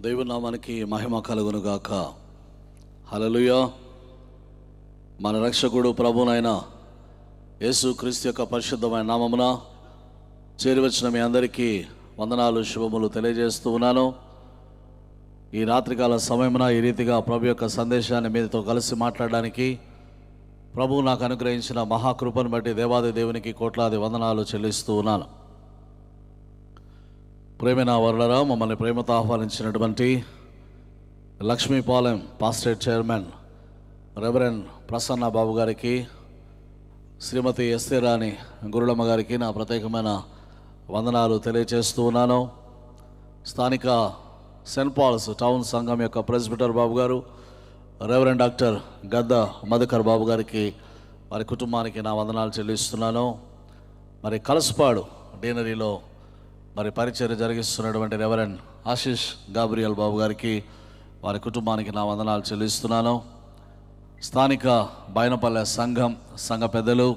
దేవుని నామానికి మహిమ కలుగును గాక. హల్లెలూయా. మన రక్షకుడు ప్రభువైన యేసుక్రీస్తు యొక్క పరిశుద్ధమైన నామమున చేరివచ్చిన మీ అందరికీ వందనాలు, శుభములు తెలియజేస్తూ ఉన్నాను. ఈ రాత్రికాల సమయమున ఈ రీతిగా ప్రభు యొక్క సందేశాన్ని మీతో కలిసి మాట్లాడడానికి ప్రభువు నాకు అనుగ్రహించిన మహాకృపను బట్టి దేవాది దేవునికి కోట్లాది వందనాలు చెల్లిస్తూ ఉన్నాను. ప్రేమైన వర్లరా, మమ్మల్ని ప్రేమతో ఆహ్వానించినటువంటి Lakshmipalem pastorate chairman reverend Prasanna Babu గారికి, శ్రీమతి ఎస్తే రాణి గురులమ్మ గారికి నా ప్రత్యేకమైన వందనాలు తెలియజేస్తూ ఉన్నాను. స్థానిక సెయింట్ పాల్స్ టౌన్ సంఘం యొక్క ప్రెసిడెంట్ బాబు గారు, రెవరెండ్ డాక్టర్ గద్ద మధుకర్ బాబు గారికి, వారి కుటుంబానికి నా వందనాలు చెల్లిస్తున్నాను. మరి కలసపాడు డీనరీలో మరి పరిచర్య జరిగిస్తున్నటువంటి రెవరెండ్ ఆశీష్ గాబ్రియల్ బాబు గారికి, వారి కుటుంబానికి నా వందనాలు చెల్లిస్తున్నాను. స్థానిక బైనపల్లె సంఘ పెద్దలు,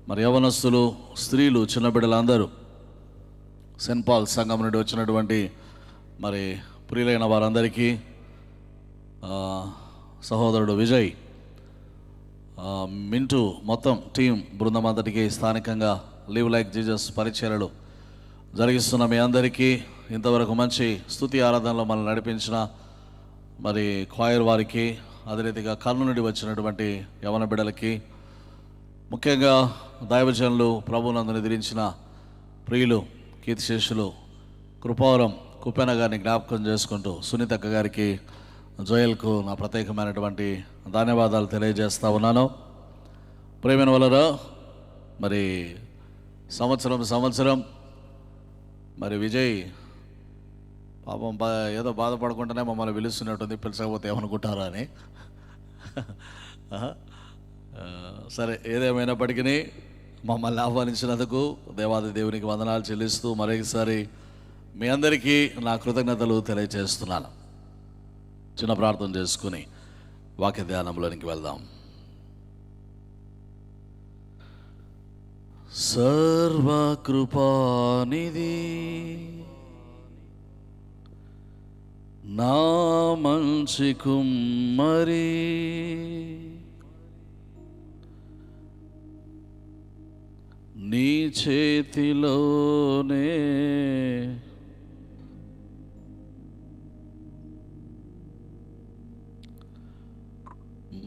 మరి యవనస్తులు, స్త్రీలు, చిన్న బిడ్డలందరూ, సెయింట్ పాల్ సంఘం నుండి వచ్చినటువంటి మరి ప్రియులైన వారందరికీ, సహోదరుడు విజయ్, మింటూ, మొత్తం టీం బృందం అంతటికి, స్థానికంగా లివ్ లైక్ జీసస్ పరిచర్యలు జరిగిస్తున్న మీ అందరికీ, ఇంతవరకు మంచి స్తుతి ఆరాధనలో మనల్ని నడిపించిన మరి క్వైర్ వారికి, అదే రీతిగా కర్నూలు నుండి వచ్చినటువంటి యవన బిడ్డలకి, ముఖ్యంగా దైవజనులు, ప్రభువునందు నిద్రించిన ప్రియులు, కీర్తిశేషులు కృపావరం కుప్పెన గారిని జ్ఞాపకం చేసుకుంటూ సునీతక్క గారికి, జోయల్కు నా ప్రత్యేకమైనటువంటి ధన్యవాదాలు తెలియజేస్తూ ఉన్నాను. ప్రేమైన వలన మరి సంవత్సరం మరి విజయ్ పాపం ఏదో బాధపడకుండానే మమ్మల్ని పిలుస్తున్నట్టుంది, పిలిచకపోతే ఏమనుకుంటారా అని. సరే, ఏదేమైనప్పటికీ మమ్మల్ని ఆహ్వానించినందుకు దేవాది దేవునికి వందనాలు చెల్లిస్తూ మరొకసారి మీ అందరికీ నా కృతజ్ఞతలు తెలియజేస్తున్నాను. చిన్న ప్రార్థన చేసుకుని వాక్య ధ్యానంలోనికి వెళ్దాం. సర్వకృపానిధి నా మంచి కుమ్మరి, నీ చేతిలోనే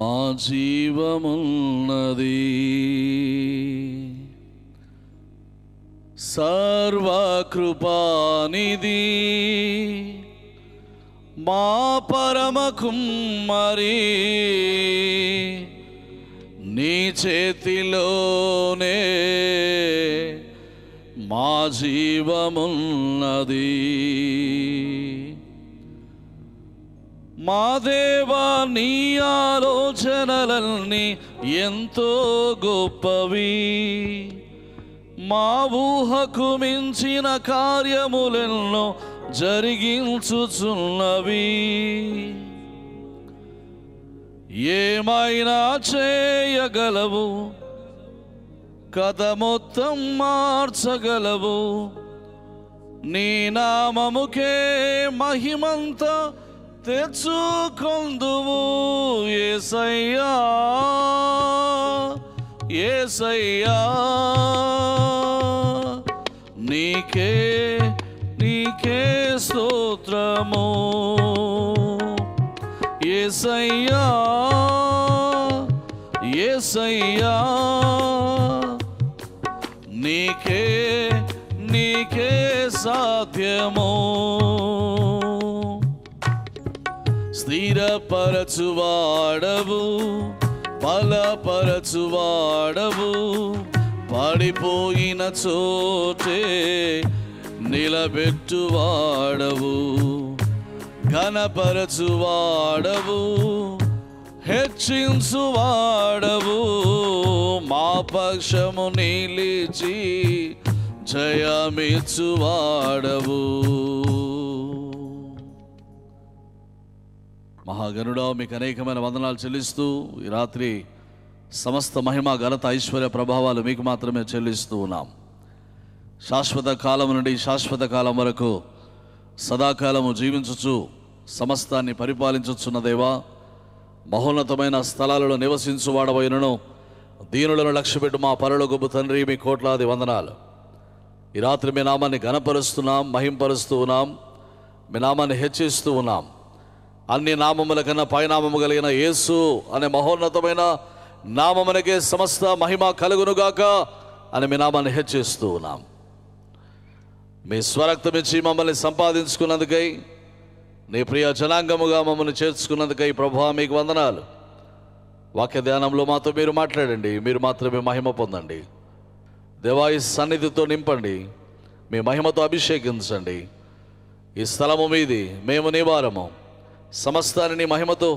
మా జీవమున్నది. సర్వకృపానిధి మా పరమ కుమ్మరి, నీ చేతిలోనే మా జీవమున్నది. మా దేవా, నీ ఆలోచనలన్నీ ఎంతో గొప్పవి, మా ఊహకు మించిన కార్యములెన్నో జరిగించుచున్నవి. ఏమైనా చేయగలవు, కథ మొత్తం మార్చగలవు, నీ నామముకే మహిమంతా తెచ్చుకొందువు. యేసయ్యా, యేసయ్యా, నీకే స్తోత్రము. యేసయ్యా, యేసయ్యా, నీకే సాధ్యము. స్థిరపరచువాడవు, బలపరచువాడవు, పడిపోయిన చోటే నిలబెట్టువాడవు, ఘనపరచువాడవు, హెచ్చించువాడవు, మా పక్షము నిలిచి జయమిచ్చువాడవు. మహాగణుడా, మీకు అనేకమైన వందనాలు చెల్లిస్తూ ఈ రాత్రి సమస్త మహిమ, ఘనత, ఐశ్వర్య, ప్రభావాలు మీకు మాత్రమే చెల్లిస్తూ ఉన్నాం. శాశ్వత కాలం నుండి శాశ్వత కాలం వరకు సదాకాలము జీవించుచు సమస్తాన్ని పరిపాలించుచున్న దేవా, మహోన్నతమైన స్థలాలలో నివసించువాడవైనను దీనులను లక్ష్యపెట్టు మా పరలోకపు తండ్రి, మీ కోట్లాది వందనాలు. ఈ రాత్రి మీ నామాన్ని ఘనపరుస్తున్నాం, మహింపరుస్తూ ఉన్నాం, మీ నామాన్ని హెచ్చిస్తూ ఉన్నాం. అన్ని నామముల కన్నా పైనామము కలిగిన యేసు అనే మహోన్నతమైన నామమునకే సమస్త మహిమ కలుగునుగాక అని మీ నామాన్ని హెచ్చిస్తూ ఉన్నాం. మీ స్వరక్తమిచ్చి మమ్మల్ని సంపాదించుకున్నందుకై, నీ ప్రియ జనాంగముగా మమ్మల్ని చేర్చుకున్నందుకై ప్రభువా మీకు వందనాలు. వాక్య ధ్యానంలో మాతో మీరు మాట్లాడండి, మీరు మాత్రమే మహిమ పొందండి. దేవా, ఈ సన్నిధితో నింపండి, మీ మహిమతో అభిషేకించండి. ఈ స్థలము మీది, మేము నీ వారము, సమస్తాన్ని నీ మహిమతో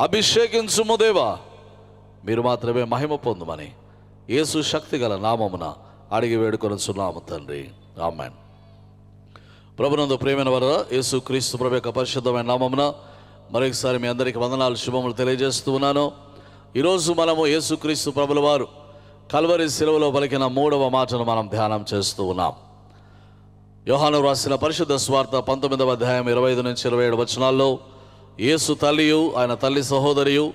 అభిషేకించుము దేవా. మీరు మాత్రమే మహిమ పొందుమని యేసు శక్తి గల నామమున అడిగి వేడుకొనుచున్నాము తండ్రి, ఆమేన్. ప్రభునందు ప్రియమైన వారా, యేసు క్రీస్తు ప్రభు యొక్క పరిశుద్ధమైన నామమున మరొకసారి మీ అందరికీ వందనాలు, శుభములు తెలియజేస్తూ ఉన్నాను. ఈరోజు మనము యేసు క్రీస్తు ప్రభుల వారు కల్వరి శిలువలో పలికిన 3వ మాటను మనం ధ్యానం చేస్తూ ఉన్నాం. యోహాను రాసిన పరిశుద్ధ స్వార్త 19వ అధ్యాయం 25 నుంచి 27 వచనాల్లో యేసు తల్లియు, ఆయన తల్లి సహోదరియు,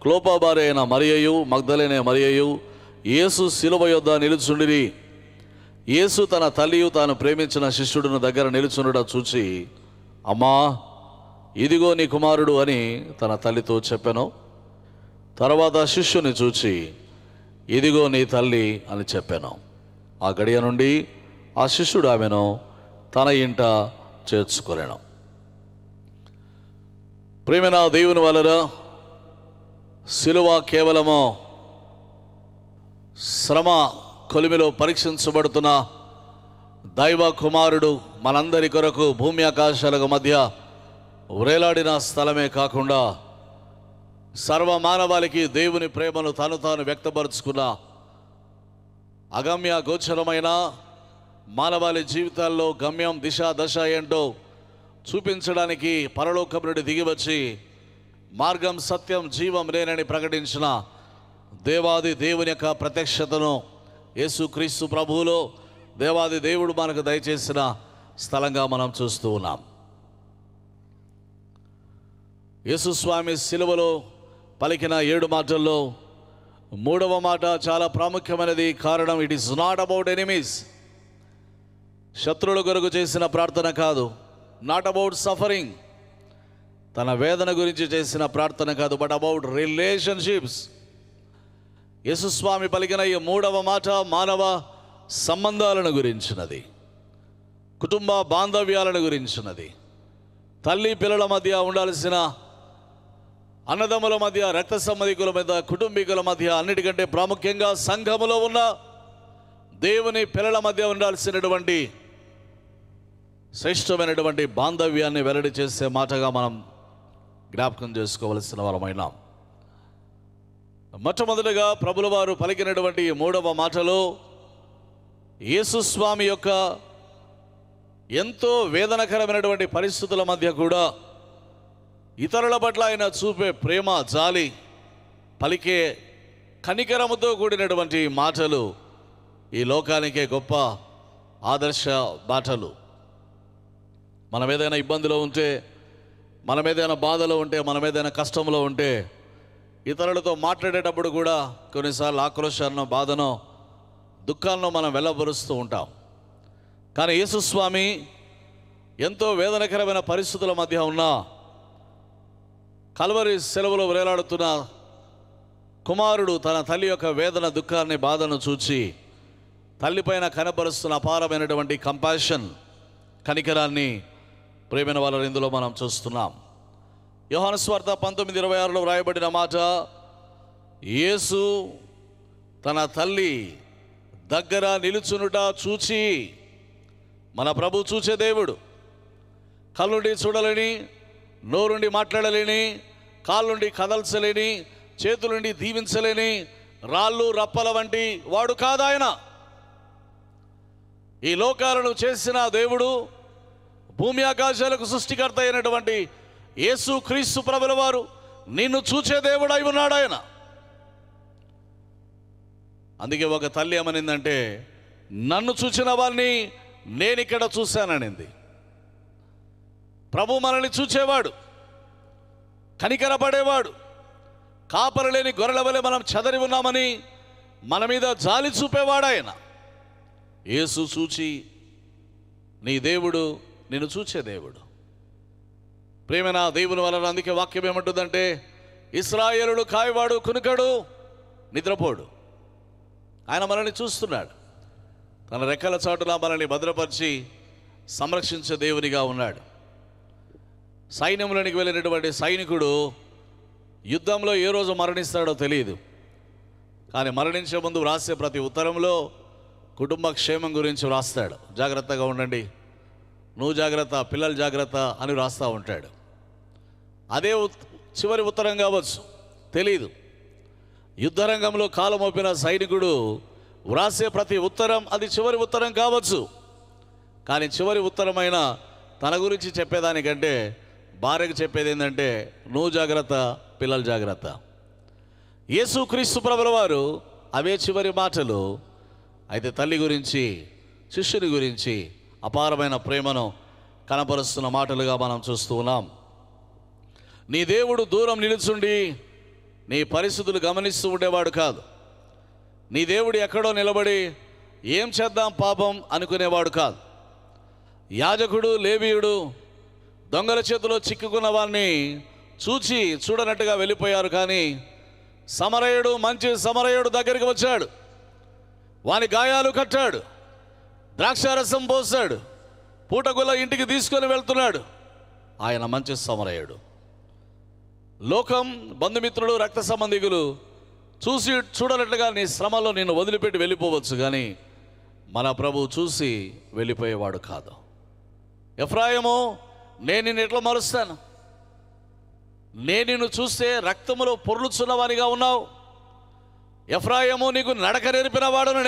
క్లోపా భార్య అయిన మరియయు, మగ్దలేనే మరియయు యేసు శిలువ యొద్ద నిలుచుండిరి. యేసు తన తల్లియు తాను ప్రేమించిన శిష్యుడును దగ్గర నిలుచుండుట చూచి, అమ్మా, ఇదిగో నీ కుమారుడు అని తన తల్లితో చెప్పెను. తర్వాత శిష్యుని చూచి, ఇదిగో నీ తల్లి అని చెప్పాను. ఆ గడియ నుండి ఆ శిష్యుడు ఆమెను తన ఇంట చేర్చుకొనెను. ప్రియమైన దేవుని వలన శిలువ కేవలము శ్రమ కొలిమిలో పరీక్షించబడుతున్న దైవ కుమారుడు మనందరి కొరకు భూమి ఆకాశాలకు మధ్య వ్రేలాడిన స్థలమే కాకుండా సర్వ మానవాళికి దేవుని ప్రేమను తాను వ్యక్తపరుచుకున్న అగమ్య గోచరమైన మానవాళి జీవితాల్లో గమ్యం, దిశ, దశ ఏంటో చూపించడానికి పరలోకం నుండి దిగివచ్చి మార్గం, సత్యం, జీవం నేనని ప్రకటించిన దేవాది దేవుని యొక్క ప్రత్యక్షతను యేసుక్రీస్తు ప్రభువులో దేవాది దేవుడు మనకు దయచేసిన స్థలంగా మనం చూస్తూ ఉన్నాం. యేసుస్వామి శిలువలో పలికిన 7 మాటల్లో 3వ మాట చాలా ప్రాముఖ్యమైనది. కారణం, it is not about enemies, శత్రువుల కొరకు చేసిన ప్రార్థన కాదు. నాట్ అబౌట్ సఫరింగ్, తన వేదన గురించి చేసిన ప్రార్థన కాదు, బట్ అబౌట్ రిలేషన్షిప్స్. యేసుస్వామి పలికిన ఈ 3వ మాట మానవ సంబంధాలను గురించినది, కుటుంబ బాంధవ్యాలను గురించినది, తల్లి పిల్లల మధ్య ఉండాల్సిన, అన్నదమ్ముల మధ్య, రక్త సంబంధికుల మధ్య, కుటుంబీకుల మధ్య, అన్నిటికంటే ప్రాముఖ్యంగా సంఘములో ఉన్న దేవుని పిల్లల మధ్య ఉండాల్సినటువంటి శ్రేష్టమైనటువంటి బాంధవ్యాన్ని వెల్లడి చేసే మాటగా మనం జ్ఞాపకం చేసుకోవలసిన వారమైనాం. మొట్టమొదటిగా ప్రభుల వారు పలికినటువంటి 3వ మాటలో యేసుస్వామి యొక్క ఎంతో వేదనకరమైనటువంటి పరిస్థితుల మధ్య కూడా ఇతరుల పట్ల ఆయన చూపే ప్రేమ, జాలి, పలికే కనికరముతో కూడినటువంటి మాటలు ఈ లోకానికే గొప్ప ఆదర్శ మాటలు. మనం ఏదైనా ఇబ్బందిలో ఉంటే, మనం ఏదైనా బాధలో ఉంటే, మనం ఏదైనా కష్టంలో ఉంటే ఇతరులతో మాట్లాడేటప్పుడు కూడా కొన్నిసార్లు ఆక్రోశాలను, బాధనో, దుఃఖాలను మనం వెళ్ళబరుస్తూ ఉంటాం. కానీ యేసుస్వామి ఎంతో వేదనకరమైన పరిస్థితుల మధ్య ఉన్న కల్వరి సెలవులో వేలాడుతున్న కుమారుడు తన తల్లి యొక్క వేదన, దుఃఖాన్ని, బాధను చూచి తల్లిపైన కనబరుస్తున్న అపారమైనటువంటి కంపాషన్, కనికరాన్ని ప్రేమైన వాళ్ళని ఇందులో మనం చూస్తున్నాం. యోహాను సువార్త 19:26లో వ్రాయబడిన మాట, యేసు తన తల్లి దగ్గర నిలుచునుట చూచి, మన ప్రభు చూచే దేవుడు, కళ్ళుండి చూడలేని, నోరుండి మాట్లాడలేని, కాళ్ళుండి కదల్చలేని, చేతులుండి దీవించలేని, రాళ్ళు రప్పల వంటి వాడు కాదాయన. ఈ లోకాలను చేసిన దేవుడు, భూమి ఆకాశాలకు సృష్టికర్త అయినటువంటి యేసు క్రీస్తు ప్రభుల వారు నిన్ను చూచే దేవుడు అయి ఉన్నాడు ఆయన. అందుకే ఒక తల్లి ఏమనిందంటే, నన్ను చూచిన వారిని నేను ఇక్కడ చూశాననింది. ప్రభు మనల్ని చూచేవాడు, కనికరపడేవాడు. కాపరి లేని గొర్రెల వలె మనం చెదరి ఉన్నామని మన మీద జాలి చూపేవాడు ఆయన. యేసు చూచి నీ దేవుడు నిన్ను చూచే దేవుడు. ప్రేమైన దేవుని వలన అందుకే వాక్యం ఏమంటుందంటే, ఇశ్రాయేలుడు కాయవాడు, కునుకడు, నిద్రపోడు. ఆయన మనల్ని చూస్తున్నాడు. తన రెక్కల చాటున మనల్ని భద్రపరిచి సంరక్షించే దేవునిగా ఉన్నాడు. సైన్యంలోనికి వెళ్ళినటువంటి సైనికుడు యుద్ధంలో ఏ రోజు మరణిస్తాడో తెలియదు. కానీ మరణించే ముందు వ్రాసే ప్రతి ఉత్తరంలో కుటుంబ క్షేమం గురించి వ్రాస్తాడు. జాగ్రత్తగా ఉండండి, నువ్వు జాగ్రత్త, పిల్లలు జాగ్రత్త అని వ్రాస్తూ ఉంటాడు. అదే చివరి ఉత్తరం కావచ్చు, తెలీదు. యుద్ధరంగంలో కాలు మోపిన సైనికుడు వ్రాసే ప్రతి ఉత్తరం అది చివరి ఉత్తరం కావచ్చు. కానీ చివరి ఉత్తరమైన తన గురించి చెప్పేదానికంటే భార్యకు చెప్పేది ఏంటంటే, నువ్వు జాగ్రత్త, పిల్లలు జాగ్రత్త. యేసుక్రీస్తు ప్రభుల వారు అవే చివరి మాటలు. అయితే తల్లి గురించి, శిష్యుని గురించి అపారమైన ప్రేమను కనపరుస్తున్న మాటలుగా మనం చూస్తూ ఉన్నాం. నీ దేవుడు దూరం నిలుచుండి నీ పరిస్థితులు గమనిస్తూ ఉండేవాడు కాదు. నీ దేవుడు ఎక్కడో నిలబడి ఏం చేద్దాం పాపం అనుకునేవాడు కాదు. యాజకుడు, లేవీయుడు దొంగల చేతిలో చిక్కుకున్న వారిని చూచి చూడనట్టుగా వెళ్ళిపోయారు. కానీ సమరయుడు, మంచి సమరయుడు దగ్గరికి వచ్చాడు, వాని గాయాలు కట్టాడు, ద్రాక్షారసం పోసాడు, పూటగుల ఇంటికి తీసుకొని వెళ్తున్నాడు. ఆయన మంచి సమరయుడు. లోకం, బంధుమిత్రులు, రక్త సంబంధికులు చూసి చూడనట్లుగా నీ శ్రమలో నిన్ను వదిలిపెట్టి వెళ్ళిపోవచ్చు. కానీ మన ప్రభువు చూసి వెళ్ళిపోయేవాడు కాదు. ఎఫ్రాయిము, నేను నిన్ను ఎట్లా మరుస్తాను? నేను నిన్ను చూస్తే రక్తములో పొర్లుచున్నవానిగా ఉన్నావు. ఎఫ్రాయిము, నీకు నడక నేర్పిన వాడును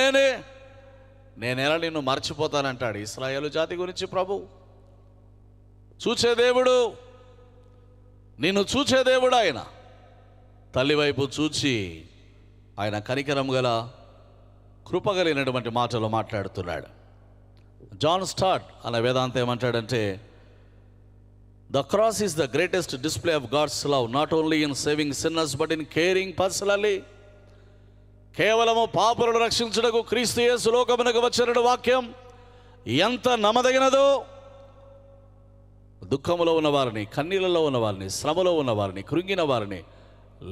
నేనెలా నిన్ను మర్చిపోతానంటాడు. ఇశ్రాయేలు జాతి గురించి ప్రభు చూచే దేవుడు, నిన్ను చూచే దేవుడు ఆయన. తల్లి వైపు చూచి ఆయన కనికరం గల, కృపగలిగినటువంటి మాటలు మాట్లాడుతున్నాడు. జాన్ స్టార్ట్ అనే వేదాంతం ఏమంటాడంటే, the cross is the greatest display of God's love, not only in saving sinners but in caring personally. కేవలము పాపులను రక్షించుటకు క్రీస్తు యేసు లోకమునకు వచ్చిన వాక్యం ఎంత నమ్మదగినదో, దుఃఖములో ఉన్నవారిని, కన్నీళ్ళలో ఉన్నవారిని, శ్రమలో ఉన్నవారిని, కృంగిన వారిని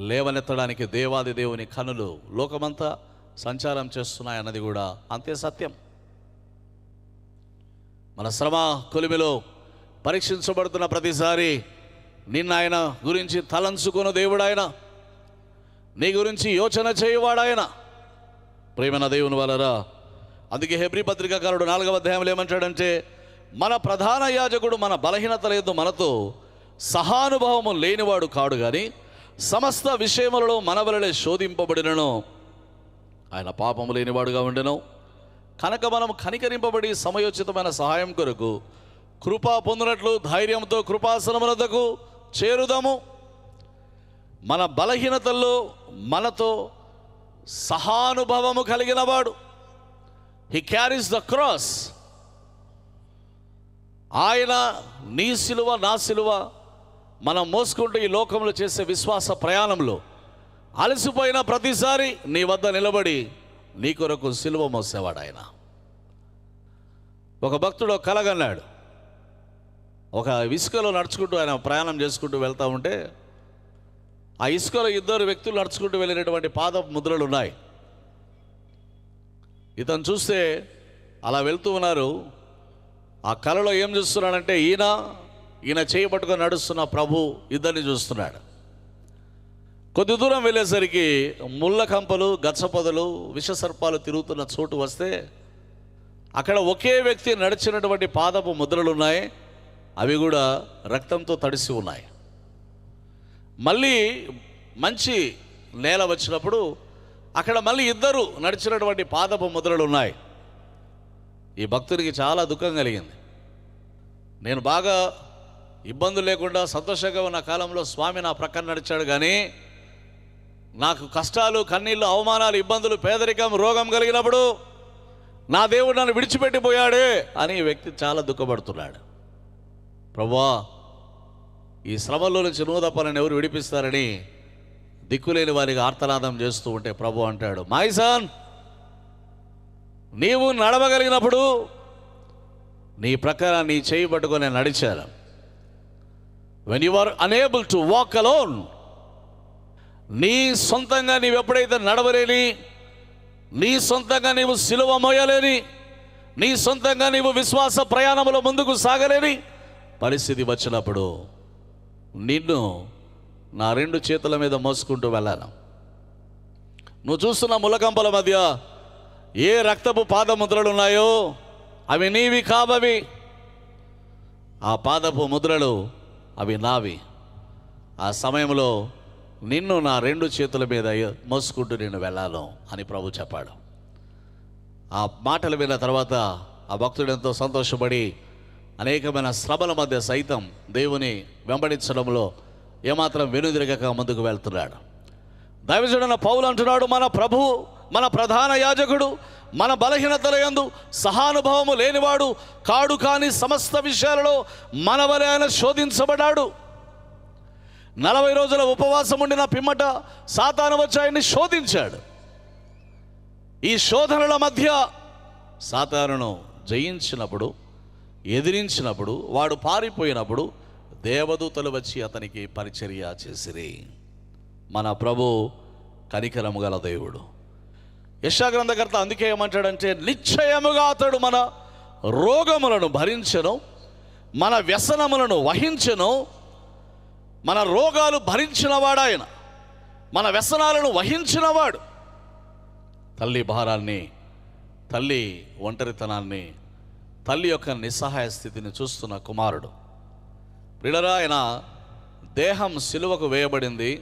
లేవనెత్తడానికి దేవాది దేవుని కనులు లోకమంతా సంచారం చేస్తున్నాయన్నది కూడా అంతే సత్యం. మన శ్రమ కొలిమిలో పరీక్షించబడుతున్న ప్రతిసారి నిన్న ఆయన గురించి తలంచుకున్న దేవుడు ఆయన, నీ గురించి యోచన చేయవాడాయన. ప్రేమన దేవుని వలరా అందుకే హెబ్రీ పత్రికాకారుడు 4వ అధ్యాయంలో ఏమంటాడంటే, మన ప్రధాన యాజకుడు మన బలహీనత లేదు మనతో సహానుభావము లేనివాడు కాడు, కానీ సమస్త విషయములలో మన వలనే శోధింపబడినను ఆయన పాపము లేనివాడుగా ఉండెను. కనుక మనం కనికరింపబడి సమయోచితమైన సహాయం కొరకు కృప పొందినట్లు ధైర్యంతో కృపాసనమునకు చేరుదాము. మన బలహీనతల్లో మనతో సహానుభవము కలిగిన వాడు. He carries the cross. ఆయన నీ సిలువ, నా సిలువ మనం మోసుకుంటూ ఈ లోకంలో చేసే విశ్వాస ప్రయాణంలో అలసిపోయిన ప్రతిసారి నీ వద్ద నిలబడి నీ కొరకు సిలువ మోసేవాడు ఆయన. ఒక భక్తుడు కలగన్నాడు. ఒక ఇసుకలో నడుచుకుంటూ ఆయన ప్రయాణం చేసుకుంటూ వెళ్తూ ఉంటే ఆ ఇసుకలో 2 వ్యక్తులు నడుచుకుంటూ వెళ్ళినటువంటి పాదపు ముద్రలు ఉన్నాయి. ఇతను చూస్తే అలా వెళ్తూ ఉన్నారు. ఆ కళలో ఏం చూస్తున్నాడంటే, ఈయన చేయబట్టుకొని నడుస్తున్న ప్రభు ఇద్దరిని చూస్తున్నాడు. కొద్ది దూరం వెళ్ళేసరికి ముళ్ళ కంపలు, గచ్చపొదలు, విషసర్పాలు తిరుగుతున్న చోటు వస్తే అక్కడ ఒకే వ్యక్తి నడిచినటువంటి పాదపు ముద్రలు ఉన్నాయి. అవి కూడా రక్తంతో తడిసి ఉన్నాయి. మళ్ళీ మంచి నేల వచ్చినప్పుడు అక్కడ మళ్ళీ 2 నడిచినటువంటి పాదపు ముద్రలు ఉన్నాయి. ఈ భక్తుడికి చాలా దుఃఖం కలిగింది. నేను బాగా ఇబ్బందులు లేకుండా సంతోషంగా ఉన్న కాలంలో స్వామి నా ప్రక్కన నడిచాడు, కానీ నాకు కష్టాలు, కన్నీళ్ళు, అవమానాలు, ఇబ్బందులు, పేదరికం, రోగం కలిగినప్పుడు నా దేవుడు నన్ను విడిచిపెట్టిపోయాడే అని ఈ వ్యక్తి చాలా దుఃఖపడుతున్నాడు. ప్రభువా, ఈ శ్రమలో నుంచి నువ్వు తప్ప నన్ను ఎవరు విడిపిస్తారని దిక్కులేని వారికి ఆర్తనాదం చేస్తూ ఉంటే ప్రభు అంటాడు, మై సన్, నీవు నడవగలిగినప్పుడు నీ ప్రకారం నీ చేయి పట్టుకొని నడిచాను. When you are unable to walk alone, నీ సొంతంగా నీవు ఎప్పుడైతే నడవలేని, నీ సొంతంగా నీవు సిలువ మోయలేని, నీ సొంతంగా నీవు విశ్వాస ప్రయాణంలో ముందుకు సాగలేని పరిస్థితి వచ్చినప్పుడు నిన్ను నా 2 చేతుల మీద మోసుకుంటూ వెళ్ళాను. నువ్వు చూస్తున్న ములకంపల మధ్య ఏ రక్తపు పాదముద్రలు ఉన్నాయో అవి నీవి కావవి. ఆ పాదపు ముద్రలు అవి నావి. ఆ సమయంలో నిన్ను నా 2 చేతుల మీద మోసుకుంటూ నేను వెళ్ళాను అని ప్రభు చెప్పాడు. ఆ మాటలు విన్న తర్వాత ఆ భక్తుడు ఎంతో సంతోషపడి అనేకమైన శ్రమల మధ్య సైతం దేవుని వెంబడించడంలో ఏమాత్రం వెనుదిరగక ముందుకు వెళ్తున్నాడు. దైవజనుడైన పౌలు అంటున్నాడు, మన ప్రభు, మన ప్రధాన యాజకుడు మన బలహీనతల యందు సహానుభవము లేనివాడు కాడు, కానీ సమస్త విషయాలలో మన వలె ఆయన శోధించబడ్డాడు. 40 రోజుల ఉపవాసం ఉండిన పిమ్మట సాతాను వచ్చి ఆయన్ని శోధించాడు. ఈ శోధనల మధ్య సాతానును జయించినప్పుడు, ఎదిరించినప్పుడు, వాడు పారిపోయినప్పుడు దేవదూతలు వచ్చి అతనికి పరిచర్య చేసిరి. మన ప్రభు కనికరము గల దేవుడు. యెషయా గ్రంథకర్త అందుకే ఏమంటాడంటే, నిశ్చయముగా అతడు మన రోగములను భరించెను, మన వ్యసనములను వహించెను. మన రోగాలు భరించినవాడు ఆయన, మన వ్యసనాలను వహించినవాడు. తల్లి భారాన్ని, తల్లి ఒంటరితనాన్ని, తల్లి యొక్క నిస్సహాయ స్థితిని చూస్తున్న కుమారుడు. ప్రియులారా, ఆయన దేహం సిలువకు వేయబడింది.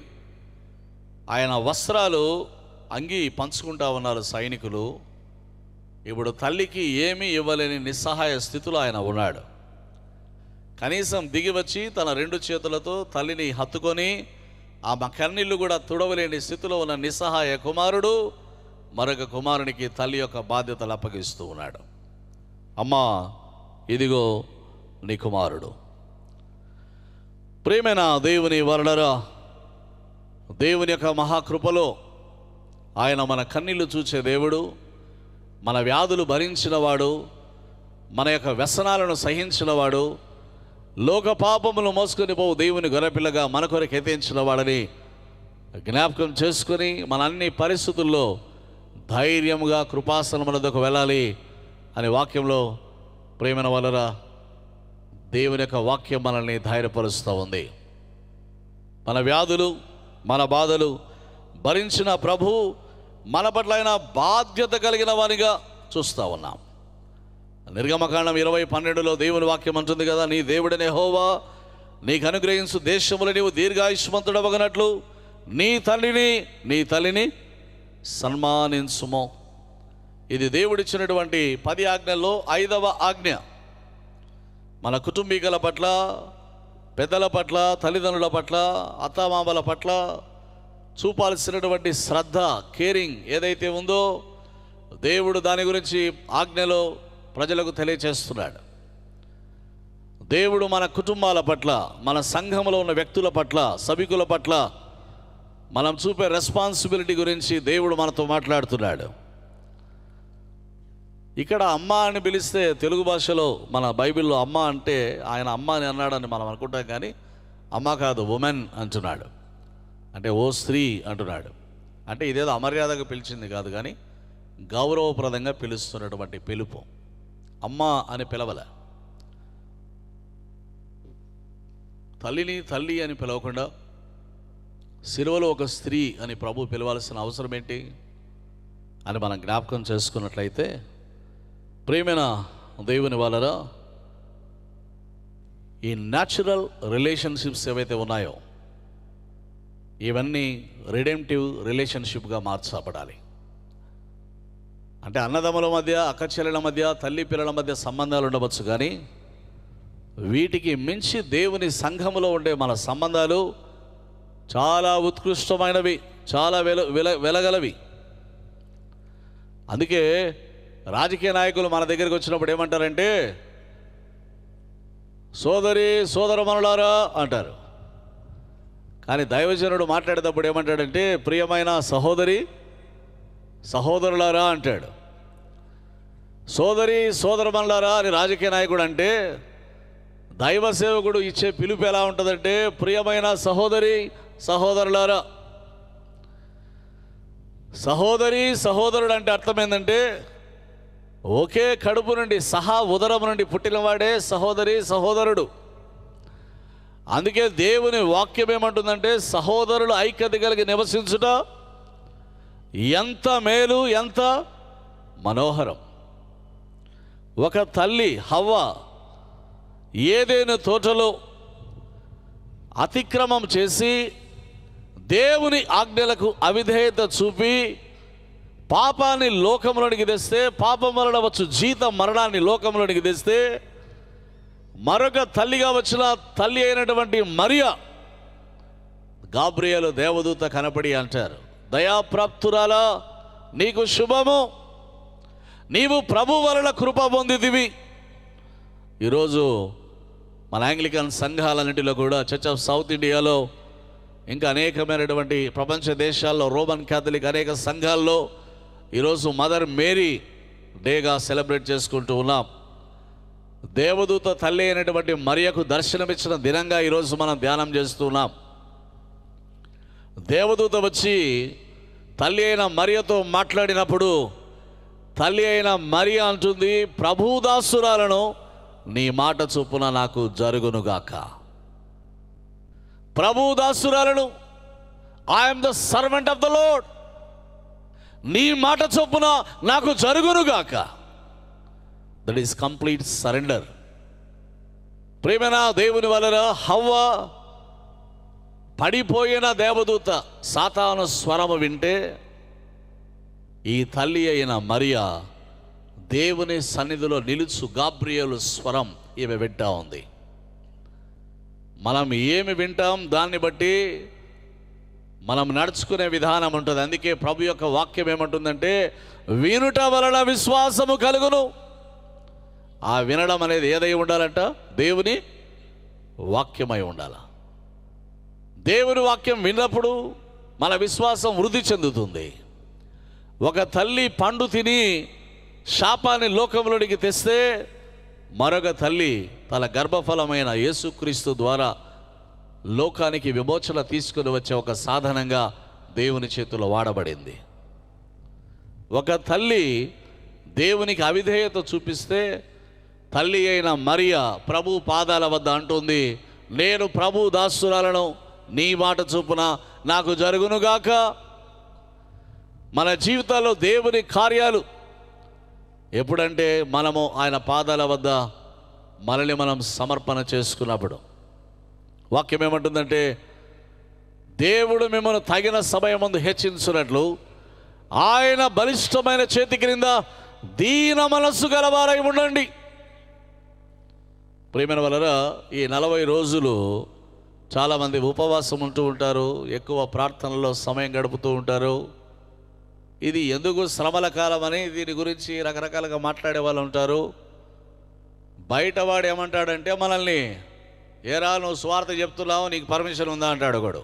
ఆయన వస్త్రాలు, అంగి పంచుకుంటా ఉన్నారు సైనికులు. ఇప్పుడు తల్లికి ఏమీ ఇవ్వలేని నిస్సహాయ స్థితిలో ఆయన ఉన్నాడు. కనీసం దిగి వచ్చి తన 2 చేతులతో తల్లిని హత్తుకొని ఆమె కన్నీళ్లు కూడా తుడవలేని స్థితిలో ఉన్న నిస్సహాయ కుమారుడు మరొక కుమారునికి తల్లి యొక్క బాధ్యతలు అప్పగిస్తూ ఉన్నాడు. అమ్మా, ఇదిగో నీ కుమారుడు. ప్రియమైన దేవుని వర్ణరా, దేవుని యొక్క మహాకృపలో ఆయన మన కన్నీళ్లు చూచే దేవుడు, మన వ్యాధులు భరించినవాడు, మన యొక్క వ్యసనాలను సహించినవాడు, లోక పాపములు మోసుకొని పోవు దేవుని గొర్రెపిల్లగా మన కొరకు ఎత్తించిన వాడని జ్ఞాపకం చేసుకుని మన అన్ని పరిస్థితుల్లో ధైర్యముగా కృపాసనమునకు వెళ్ళాలి అనే వాక్యంలో ప్రేమైన వలన దేవుని యొక్క వాక్యం మనల్ని ధైర్యపరుస్తూ ఉంది. మన వ్యాధులు, మన బాధలు భరించిన ప్రభు మన పట్ల అయిన బాధ్యత కలిగిన వారిగా చూస్తూ ఉన్నాం. నిర్గమకాండం 20:12 దేవుని వాక్యం అంటుంది కదా, నీ దేవుడనే యెహోవా నీకు అనుగ్రహించు దేశములో నీవు దీర్ఘాయుష్మంతుడవగనట్లు నీ తల్లిని సన్మానించుము. ఇది దేవుడిచ్చినటువంటి 10 ఆజ్ఞల్లో 5వ ఆజ్ఞ. మన కుటుంబీకుల పట్ల, పెద్దల పట్ల, తల్లిదండ్రుల పట్ల, అత్తమామల పట్ల చూపాల్సినటువంటి శ్రద్ధ, కేరింగ్ ఏదైతే ఉందో దేవుడు దాని గురించి ఆజ్ఞలో ప్రజలకు తెలియచేస్తున్నాడు. దేవుడు మన కుటుంబాల పట్ల, మన సంఘంలో ఉన్న వ్యక్తుల పట్ల, సభికుల పట్ల మనం చూపే రెస్పాన్సిబిలిటీ గురించి దేవుడు మనతో మాట్లాడుతున్నాడు. ఇక్కడ అమ్మ అని పిలిస్తే తెలుగు భాషలో మన బైబిల్లో అమ్మ అంటే ఆయన అమ్మ అని అన్నాడని మనం అనుకుంటాం, కానీ అమ్మ కాదు, ఉమెన్ అంటున్నాడు. అంటే ఓ స్త్రీ అంటున్నాడు. అంటే ఇదేదో అమర్యాదగా పిలిచింది కాదు, కానీ గౌరవప్రదంగా పిలుస్తున్నటువంటి పిలుపు. అమ్మ అని పిలవలే. తల్లిని తల్లి అని పిలవకుండా సిలువలో ఒక స్త్రీ అని ప్రభు పిలవాల్సిన అవసరం ఏంటి అని మనం జ్ఞాపకం చేసుకున్నట్లయితే, ప్రియమైన దేవుని వాళ్ళరా, ఈ న్యాచురల్ రిలేషన్షిప్స్ ఏవైతే ఉన్నాయో ఇవన్నీ రిడెంప్టివ్ రిలేషన్షిప్గా మార్చబడాలి. అంటే అన్నదమ్ముల మధ్య, అక్కచెల్లెల మధ్య, తల్లి పిల్లల మధ్య సంబంధాలు ఉండవచ్చు, కానీ వీటికి మించి దేవుని సంఘములో ఉండే మన సంబంధాలు చాలా ఉత్కృష్టమైనవి, చాలా వెలగలవి. అందుకే రాజకీయ నాయకులు మన దగ్గరికి వచ్చినప్పుడు ఏమంటారంటే, సోదరమనులారా అంటారు. కానీ దైవజనుడు మాట్లాడేటప్పుడు ఏమంటాడంటే ప్రియమైన సహోదరి సహోదరులారా అంటాడు. సోదరి సోదరమల్లారా అని రాజకీయ నాయకుడు అంటే, దైవ సేవకుడు ఇచ్చే పిలుపు ఎలా ఉంటుందంటే ప్రియమైన సహోదరి సహోదరులారా. సహోదరి సహోదరుడు అంటే అర్థం ఏంటంటే ఒకే కడుపు నుండి ఉదరం నుండి పుట్టినవాడే సహోదరి సహోదరుడు. అందుకే దేవుని వాక్యం ఏమంటుందంటే సహోదరులు ఐక్యత కలిగి నివసించుట ఎంత మేలు, ఎంత మనోహరం. ఒక తల్లి హవ్వ ఏదైనా తోటలో అతిక్రమం చేసి దేవుని ఆజ్ఞలకు అవిధేయత చూపి పాపాన్ని లోకంలోనికి తెస్తే, పాపం వలన వచ్చు జీతం మరణాన్ని లోకంలోనికి తెస్తే, మరొక తల్లిగా వచ్చిన తల్లి అయినటువంటి మరియా గాబ్రియేలు దేవదూత కనపడి అంటారు, దయాప్రాప్తురాలా నీకు శుభము, నీవు ప్రభు వలన కృప పొందితివి. ఈరోజు మన ఆంగ్లికన్ సంఘాలన్నింటిలో కూడా, చర్చ్ ఆఫ్ సౌత్ ఇండియాలో, ఇంకా అనేకమైనటువంటి ప్రపంచ దేశాల్లో రోమన్ క్యాథలిక్ అనేక సంఘాల్లో ఈరోజు మదర్ మేరీ డేగా సెలబ్రేట్ చేసుకుంటూ ఉన్నాం. దేవదూత తల్లి అయినటువంటి మరియకు దర్శనమిచ్చిన దినంగా ఈరోజు మనం ధ్యానం చేస్తున్నాం. దేవదూత వచ్చి తల్లి అయిన మరియతో మాట్లాడినప్పుడు తల్లి అయిన మరియ అంటుంది, ప్రభుదాసురాలను నీ మాట చొప్పున నాకు జరుగునుగాక. ప్రభుదాసురాలను, I'm the servant of the lord, నీ మాట చొప్పున నాకు జరుగునుగాక. That is complete surrender. ప్రేమన దేవుని వలన హవ్వ పడిపోయిన దేవదూత సాతాను స్వరము వింటే, ఈ తల్లి అయిన మరియా దేవుని సన్నిధిలో నిలుచు గాబ్రియేలు స్వరం ఈమె వింటా ఉంది. మనం ఏమి వింటాం దాన్ని బట్టి మనం నడుచుకునే విధానం ఉంటుంది. అందుకే ప్రభు యొక్క వాక్యం ఏమంటుందంటే వినుట వలన విశ్వాసము కలుగును. ఆ వినడం అనేది ఏదై ఉండాలంట? దేవుని వాక్యమై ఉండాల. దేవుని వాక్యం విన్నప్పుడు మన విశ్వాసం వృద్ధి చెందుతుంది. ఒక తల్లి పండు తిని శాపాన్ని లోకంలోనికి తెస్తే, మరొక తల్లి తన గర్భఫలమైన యేసుక్రీస్తు ద్వారా లోకానికి విమోచన తీసుకుని వచ్చే ఒక సాధనంగా దేవుని చేతిలో వాడబడింది. ఒక తల్లి దేవునికి అవిధేయత చూపిస్తే, తల్లి అయిన మరియా ప్రభు పాదాల వద్ద అంటుంది, నేను ప్రభు దాసురాలను, నీ మాట చొప్పున నాకు జరుగునుగాక. మన జీవితాల్లో దేవుని కార్యాలు ఎప్పుడంటే మనము ఆయన పాదాల వద్ద మనల్ని మనం సమర్పణ చేసుకున్నప్పుడు. వాక్యం ఏమంటుందంటే, దేవుడు మిమ్మల్ని తగిన సమయమందు హెచ్చించున్నట్లు ఆయన బలిష్టమైన చేతి క్రింద దీన మనస్సు గలవారై ఉండండి. ప్రియమైన వలన ఈ 40 రోజులు చాలామంది ఉపవాసం ఉంటూ ఉంటారు, ఎక్కువ ప్రార్థనలో సమయం గడుపుతూ ఉంటారు. ఇది ఎందుకు శ్రమల కాలం అని దీని గురించి రకరకాలుగా మాట్లాడే వాళ్ళు ఉంటారు. బయటవాడు ఏమంటాడంటే మనల్ని, ఏరా నువ్వు స్వార్థ చెప్తున్నావు, నీకు పర్మిషన్ ఉందా అంటాడు ఒకడు.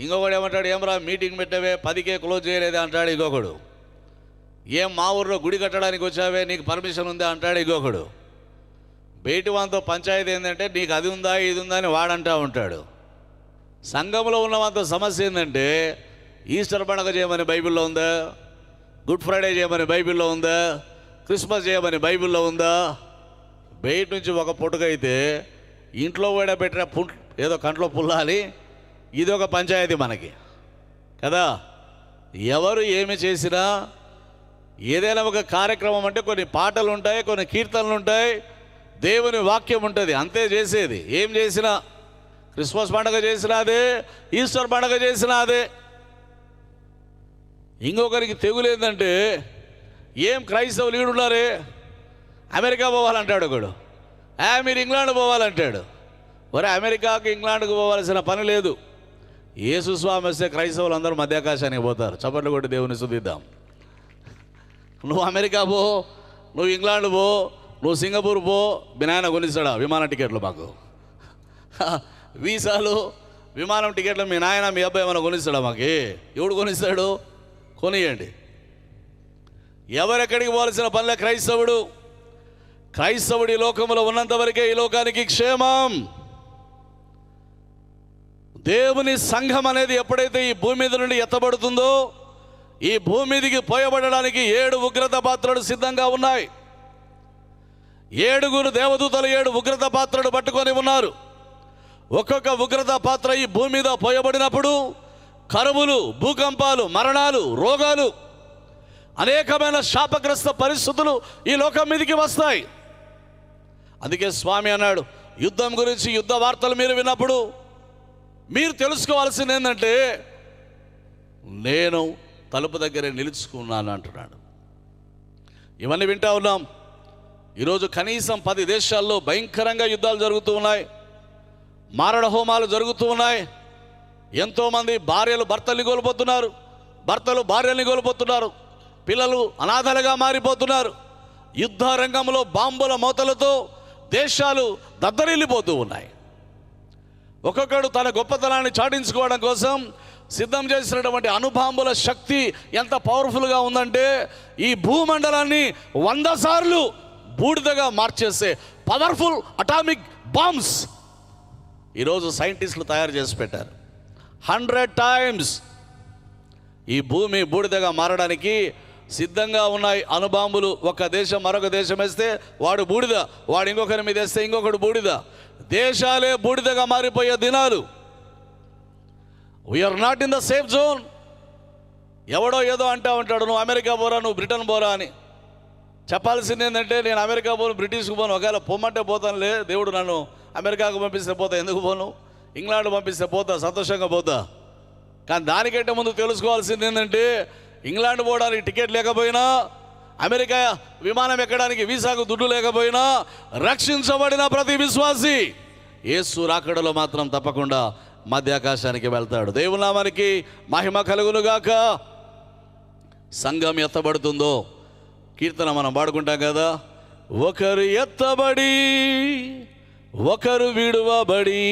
ఇంకొకడు ఏమంటాడు, ఏమరా మీటింగ్ పెట్టావే 10కే క్లోజ్ చేయలేదా అంటాడు ఇంకొకడు. ఏం మా ఊర్లో గుడి కట్టడానికి వచ్చావే, నీకు పర్మిషన్ ఉందా అంటాడు ఇంకొకడు. బయటి వాంతో పంచాయతీ ఏంటంటే నీకు అది ఉందా ఇది ఉందా అని వాడంటా ఉంటాడు. సంఘంలో ఉన్న వాంతో సమస్య ఏంటంటే ఈస్టర్ పండుగ చేయమని బైబిల్లో ఉందా, గుడ్ ఫ్రైడే చేయమని బైబిల్లో ఉందా, క్రిస్మస్ చేయమని బైబిల్లో ఉందా. బయట నుంచి ఒక పుట్టుకైతే ఇంట్లో కూడా పెట్టిన ఏదో కంట్లో పుల్లాలి, ఇది ఒక పంచాయతీ మనకి కదా. ఎవరు ఏమి చేసినా ఏదైనా ఒక కార్యక్రమం అంటే కొన్ని పాటలు ఉంటాయి, కొన్ని కీర్తనలు ఉంటాయి, దేవుని వాక్యం ఉంటుంది, అంతే చేసేది. ఏం చేసినా, క్రిస్మస్ పండుగ చేసినా అదే, ఈస్టర్ పండుగ చేసినా అదే. ఇంకొకరికి తెగులేందంటే, ఏం క్రైస్తవులు ఈడున్నారే, అమెరికా పోవాలంటాడు ఒకడు, మీరు ఇంగ్లాండ్ పోవాలంటాడు. ఒరే అమెరికాకు ఇంగ్లాండ్కు పోవాల్సిన పని లేదు. యేసు స్వామి వస్తే క్రైస్తవులు అందరూ మధ్యాకాశానికి పోతారు. చప్పట్లు కొట్టి దేవుని స్తుతిద్దాం. నువ్వు అమెరికా పో, నువ్వు ఇంగ్లాండ్ పో, నువ్వు సింగపూర్ పో, మీ నాయన కొనిస్తాడా విమాన టికెట్లు మాకు, వీసాలు విమానం టికెట్లు మీ నాయన మీ అబ్బాయి ఏమైనా కొనిస్తాడా? మాకు ఎవడు కొనిస్తాడు? కొనియండి. ఎవరెక్కడికి పోవాల్సిన పనిలే. క్రైస్తవుడి లోకంలో ఉన్నంత వరకే ఈ లోకానికి క్షేమం. దేవుని సంఘం అనేది ఎప్పుడైతే ఈ భూమి మీద నుండి ఎత్తబడుతుందో, ఈ భూమి మీదకి పోయబడడానికి 7 ఉగ్రత పాత్రలు సిద్ధంగా ఉన్నాయి. 7 దేవదూతలు 7 ఉగ్రత పాత్రలు పట్టుకొని ఉన్నారు. ఒక్కొక్క ఉగ్రత పాత్ర ఈ భూమి మీద పోయబడినప్పుడు కరువులు, భూకంపాలు, మరణాలు, రోగాలు, అనేకమైన శాపగ్రస్త పరిస్థితులు ఈ లోకం మీదకి వస్తాయి. అందుకే స్వామి అన్నాడు, యుద్ధం గురించి, యుద్ధ వార్తలు మీరు విన్నప్పుడు మీరు తెలుసుకోవాల్సింది ఏంటంటే, నేను తలుపు దగ్గరే నిలుచుకున్నాను అంటున్నాడు. ఇవన్నీ వింటా ఉన్నాం. ఈరోజు కనీసం 10 దేశాల్లో భయంకరంగా యుద్ధాలు జరుగుతూ ఉన్నాయి, మారణ హోమాలు జరుగుతూ ఉన్నాయి. ఎంతోమంది భార్యలు భర్తల్ని కోల్పోతున్నారు, భర్తలు భార్యల్ని కోల్పోతున్నారు, పిల్లలు అనాథలుగా మారిపోతున్నారు. యుద్ధ రంగంలో బాంబుల మోతలతో దేశాలు దద్దరిల్లిపోతూ ఉన్నాయి. ఒక్కొక్కడు తన గొప్పతనాన్ని చాటించుకోవడం కోసం సిద్ధం చేసినటువంటి అణుబాంబుల శక్తి ఎంత పవర్ఫుల్గా ఉందంటే, ఈ భూమండలాన్ని 100 సార్లు బూడిదగా మార్చేసే పవర్ఫుల్ అటామిక్ బాంబ్స్ ఈరోజు సైంటిస్టులు తయారు చేసి పెట్టారు. 100 times ఈ భూమి బూడిదగా మారడానికి సిద్ధంగా ఉన్నాయి అణుబాంబులు. ఒక దేశం మరొక దేశం వేస్తే వాడు బూడిద, వాడు ఇంకొకరి మీద వేస్తే ఇంకొకడు బూడిద. దేశాలే బూడిదగా మారిపోయే దినాలు. We are not in the safe zone. ఎవడో ఏదో అంటా ఉంటాడు, నువ్వు అమెరికా పోరా, నువ్వు బ్రిటన్ పోరా అని. చెప్పాల్సింది ఏంటంటే, నేను అమెరికా పోను, బ్రిటిష్కి పోను. ఒకవేళ పొమ్మంటే పోతానులే, దేవుడు నన్ను అమెరికాకు పంపిస్తే పోతా, ఎందుకు పోను? ఇంగ్లాండ్ పంపిస్తే పోతా, సంతోషంగా పోతా. కానీ దానికంటే ముందు తెలుసుకోవాల్సింది ఏంటంటే, ఇంగ్లాండ్ పోవడానికి టికెట్ లేకపోయినా, అమెరికా విమానం ఎక్కడానికి వీసాకు దుడ్డు లేకపోయినా, రక్షించబడిన ప్రతి విశ్వాసి యేసు రాకడలో మాత్రం తప్పకుండా మధ్యాకాశానికి వెళ్తాడు. దేవుని నామానికి మహిమ కలుగునుగాక. సంఘం ఎత్తబడుతుందో కీర్తన మనం పాడుకుంటాం కదా, ఒకరు ఎత్తబడి ఒకరు విడువబడి,